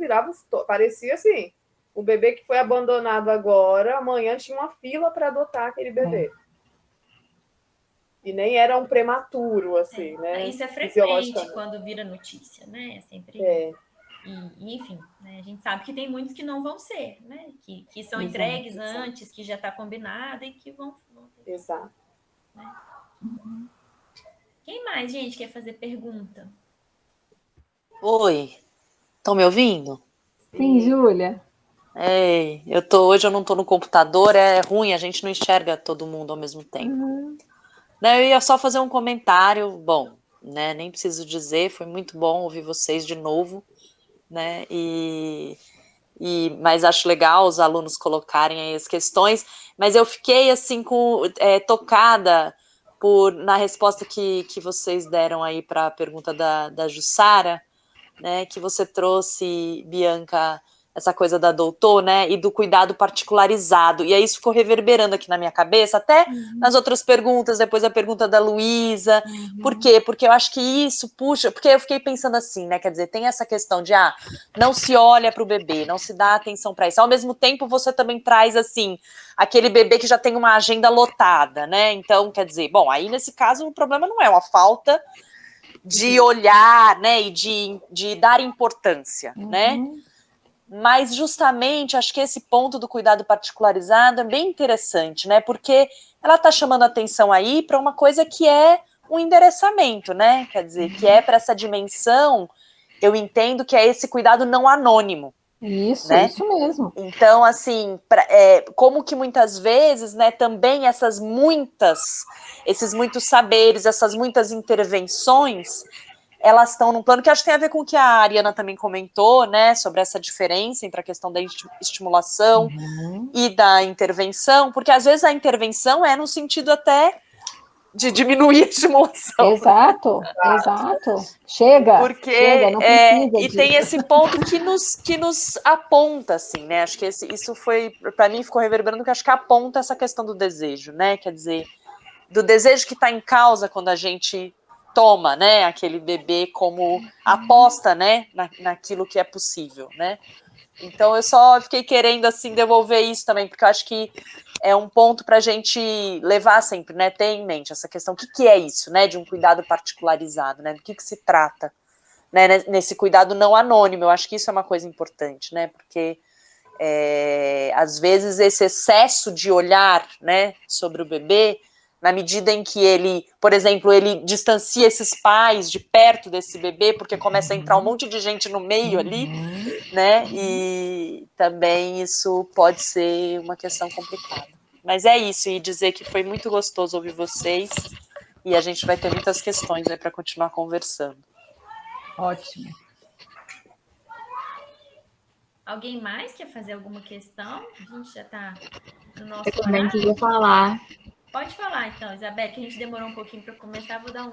parecia assim, o bebê que foi abandonado agora, amanhã tinha uma fila para adotar aquele bebê. E nem era um prematuro, assim, né? Isso é frequente quando vira notícia, né? É sempre... E, enfim, né, a gente sabe que tem muitos que não vão ser, né? Que são entregues antes, que já está combinado e que vão ter. Exato. Né? Quem mais, gente, quer fazer pergunta? Oi, estão me ouvindo? Sim, Júlia. Hoje eu não estou no computador, é ruim, a gente não enxerga todo mundo ao mesmo tempo. Eu ia só fazer um comentário, bom, né, nem preciso dizer, foi muito bom ouvir vocês de novo, né, mas acho legal os alunos colocarem aí as questões, mas eu fiquei assim tocada na resposta que vocês deram aí para a pergunta da Jussara, né, que você trouxe, Bianca, essa coisa da doutor, né, e do cuidado particularizado, e aí isso ficou reverberando aqui na minha cabeça, até nas outras perguntas, depois a pergunta da Luísa, por quê? Porque eu acho que isso puxa, porque eu fiquei pensando assim, né, quer dizer, tem essa questão de, não se olha para o bebê, não se dá atenção para isso, ao mesmo tempo você também traz, assim, aquele bebê que já tem uma agenda lotada, né, então, quer dizer, bom, aí nesse caso o problema não é uma falta de olhar, né, e de dar importância, né, mas justamente acho que esse ponto do cuidado particularizado é bem interessante, né? Porque ela está chamando atenção aí para uma coisa que é um endereçamento, né? Quer dizer, que é para essa dimensão, eu entendo que é esse cuidado não anônimo. Isso, né? Isso mesmo. Então, assim, como que muitas vezes, né, também esses muitos saberes, essas muitas intervenções, elas estão num plano que acho que tem a ver com o que a Ariana também comentou, né, sobre essa diferença entre a questão da estimulação e da intervenção, porque às vezes a intervenção é no sentido até de diminuir a estimulação. Exato. Chega, não precisa e tem esse ponto que nos aponta, assim, né, acho que isso foi, para mim, ficou reverberando, que acho que aponta essa questão do desejo, né, quer dizer, do desejo que está em causa quando a gente toma, né, aquele bebê como aposta, né, naquilo que é possível, né. Então eu só fiquei querendo, assim, devolver isso também, porque eu acho que é um ponto para a gente levar sempre, né, ter em mente essa questão, o que é isso, né, de um cuidado particularizado, né, do que se trata, né, nesse cuidado não anônimo. Eu acho que isso é uma coisa importante, né, porque às vezes esse excesso de olhar, né, sobre o bebê, na medida em que ele, por exemplo, ele distancia esses pais de perto desse bebê, porque começa a entrar um monte de gente no meio ali, né, e também isso pode ser uma questão complicada. Mas é isso, e dizer que foi muito gostoso ouvir vocês, e a gente vai ter muitas questões aí para continuar conversando. Ótimo. Alguém mais quer fazer alguma questão? A gente já está no nosso Eu também horário. queria falar. Pode falar, então, Isabel, que a gente demorou um pouquinho para começar. Vou dar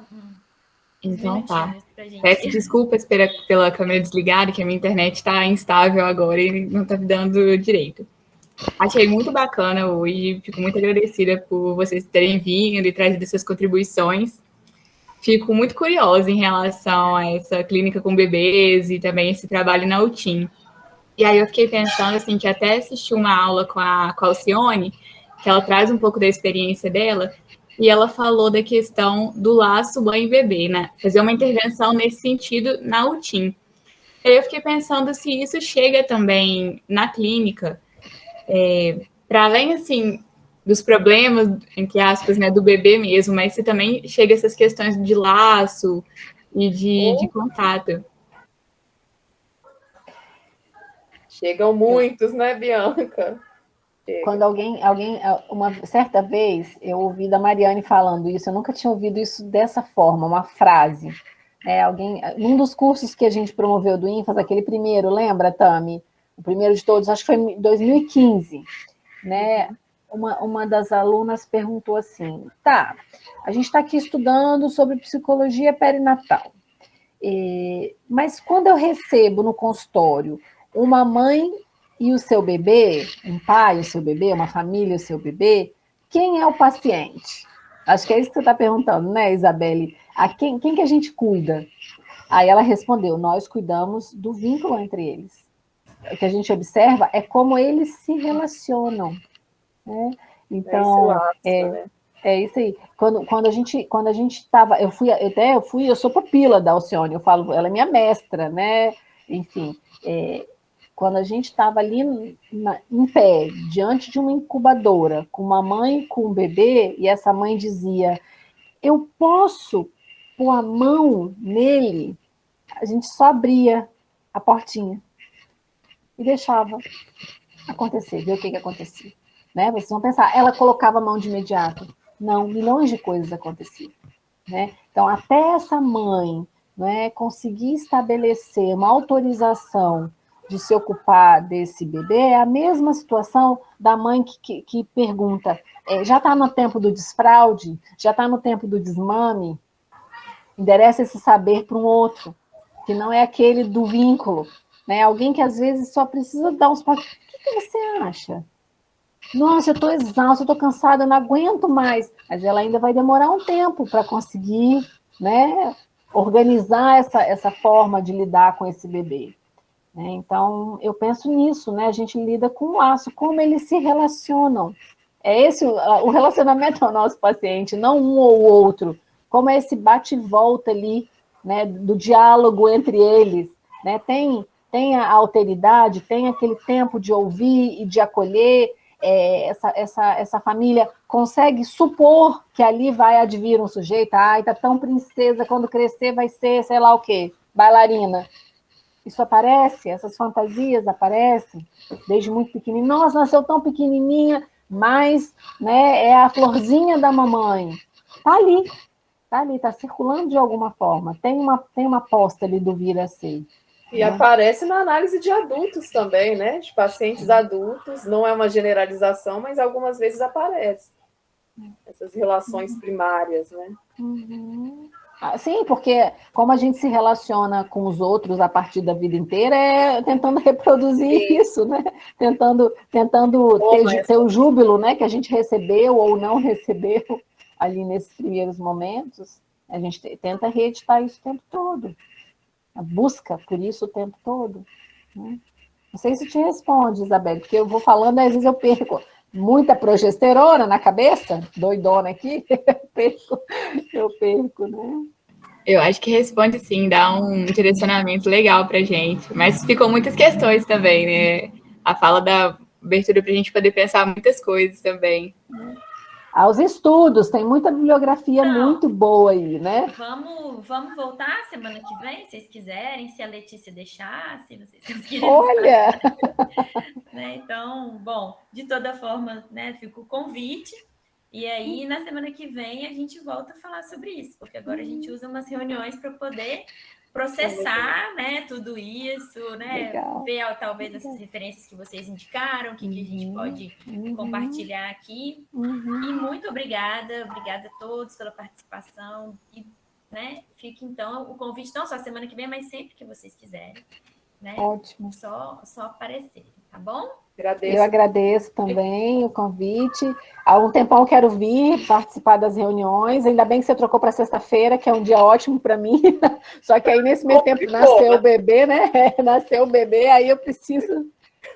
Então tá. pra gente. Peço desculpas pela câmera desligada, que a minha internet está instável agora e não está me dando direito. Achei muito bacana hoje, fico muito agradecida por vocês terem vindo e trazido essas contribuições. Fico muito curiosa em relação a essa clínica com bebês e também esse trabalho na UTIM. E aí eu fiquei pensando, assim, que até assisti uma aula com a Alcione, que ela traz um pouco da experiência dela, e ela falou da questão do laço mãe-bebê, né? Fazer uma intervenção nesse sentido na UTIM. Aí eu fiquei pensando se isso chega também na clínica, para além, assim, dos problemas, entre aspas, né, do bebê mesmo, mas se também chega essas questões de laço e de contato. Chegam muitos, né, Bianca? Quando alguém, uma certa vez, eu ouvi da Mariane falando isso, eu nunca tinha ouvido isso dessa forma, uma frase. Num dos cursos que a gente promoveu do ínfase, aquele primeiro, lembra, Tami? O primeiro de todos, acho que foi em 2015, né? Uma das alunas perguntou assim, a gente está aqui estudando sobre psicologia perinatal, mas quando eu recebo no consultório uma mãe e o seu bebê, um pai e o seu bebê, uma família e o seu bebê, quem é o paciente? Acho que é isso que você está perguntando, né, Isabelle? Quem que a gente cuida? Aí ela respondeu, nós cuidamos do vínculo entre eles. O que a gente observa é como eles se relacionam, né? Então, né? É isso aí. Quando a gente estava, eu sou pupila da Alcione, eu falo, ela é minha mestra, né? Enfim, quando a gente estava ali em pé, diante de uma incubadora, com uma mãe com um bebê, e essa mãe dizia, eu posso pôr a mão nele, a gente só abria a portinha e deixava acontecer, ver o que acontecia. Né? Vocês vão pensar, ela colocava a mão de imediato. Não, milhões de coisas aconteciam. Né? Então, até essa mãe, né, conseguir estabelecer uma autorização de se ocupar desse bebê, é a mesma situação da mãe que pergunta, já está no tempo do desfraude? Já está no tempo do desmame? Endereça esse saber para um outro, que não é aquele do vínculo, né? Alguém que às vezes só precisa dar uns passos. O que você acha? Nossa, eu estou exausta, eu estou cansada, eu não aguento mais. Mas ela ainda vai demorar um tempo para conseguir, né, organizar essa forma de lidar com esse bebê. Né? Então, eu penso nisso, né? A gente lida com o laço, como eles se relacionam. É esse o relacionamento ao nosso paciente, não um ou outro. Como é esse bate e volta ali, né, do diálogo entre eles. Né? Tem a alteridade, tem aquele tempo de ouvir e de acolher. Essa família consegue supor que ali vai advir um sujeito, ai, tá tão princesa, quando crescer vai ser, sei lá o quê, bailarina. Isso aparece, essas fantasias aparecem desde muito pequenininha. Nossa, nasceu tão pequenininha, mas, né, é a florzinha da mamãe. Tá ali, tá circulando de alguma forma. Tem uma aposta ali do vir a ser. E aparece na análise de adultos também, né? De pacientes adultos, não é uma generalização, mas algumas vezes aparece. Essas relações primárias, né? Sim, porque como a gente se relaciona com os outros a partir da vida inteira, é tentando reproduzir isso, né? Tentando ter o júbilo, né, que a gente recebeu ou não recebeu ali nesses primeiros momentos. A gente tenta reeditar isso o tempo todo. A busca por isso o tempo todo. Né? Não sei se te responde, Isabel, porque eu vou falando, às vezes eu perco muita progesterona na cabeça, doidona aqui, eu perco, né? Eu acho que responde sim, dá um direcionamento legal pra gente. Mas ficou muitas questões também, né? A fala da abertura para a gente poder pensar muitas coisas também. Aos estudos, tem muita bibliografia muito boa aí, né? Vamos voltar semana que vem, se vocês quiserem, se a Letícia deixar, se vocês conseguirem. Olha! Né? Então, bom, de toda forma, né, fica o convite. E aí, na semana que vem, a gente volta a falar sobre isso, porque agora a gente usa umas reuniões para poder processar, né, tudo isso, né? Legal. Ver talvez essas referências que vocês indicaram, o que a gente pode compartilhar aqui. E muito obrigada a todos pela participação. E, né, fica então o convite, não só semana que vem, mas sempre que vocês quiserem. Né? Ótimo. Só aparecer, tá bom? Eu agradeço também o convite. Há um tempão eu quero vir participar das reuniões. Ainda bem que você trocou para sexta-feira, que é um dia ótimo para mim. Só que aí, nesse meio tempo, nasceu o bebê, né? Nasceu o bebê, aí eu preciso...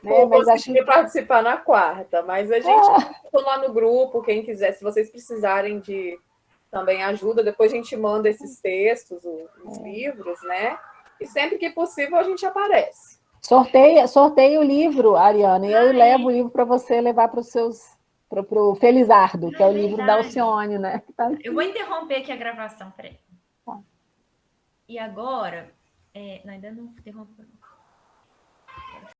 Né? Mas acho que participar na quarta, mas a gente lá no grupo, quem quiser, se vocês precisarem de também ajuda, depois a gente manda esses textos, os livros, né? E sempre que possível a gente aparece. Sorteio o livro, Ariana, e eu levo o livro para você levar para o Felizardo, que é o livro da Alcione, né? Eu vou interromper aqui a gravação, peraí. E agora, não, ainda não interrompeu.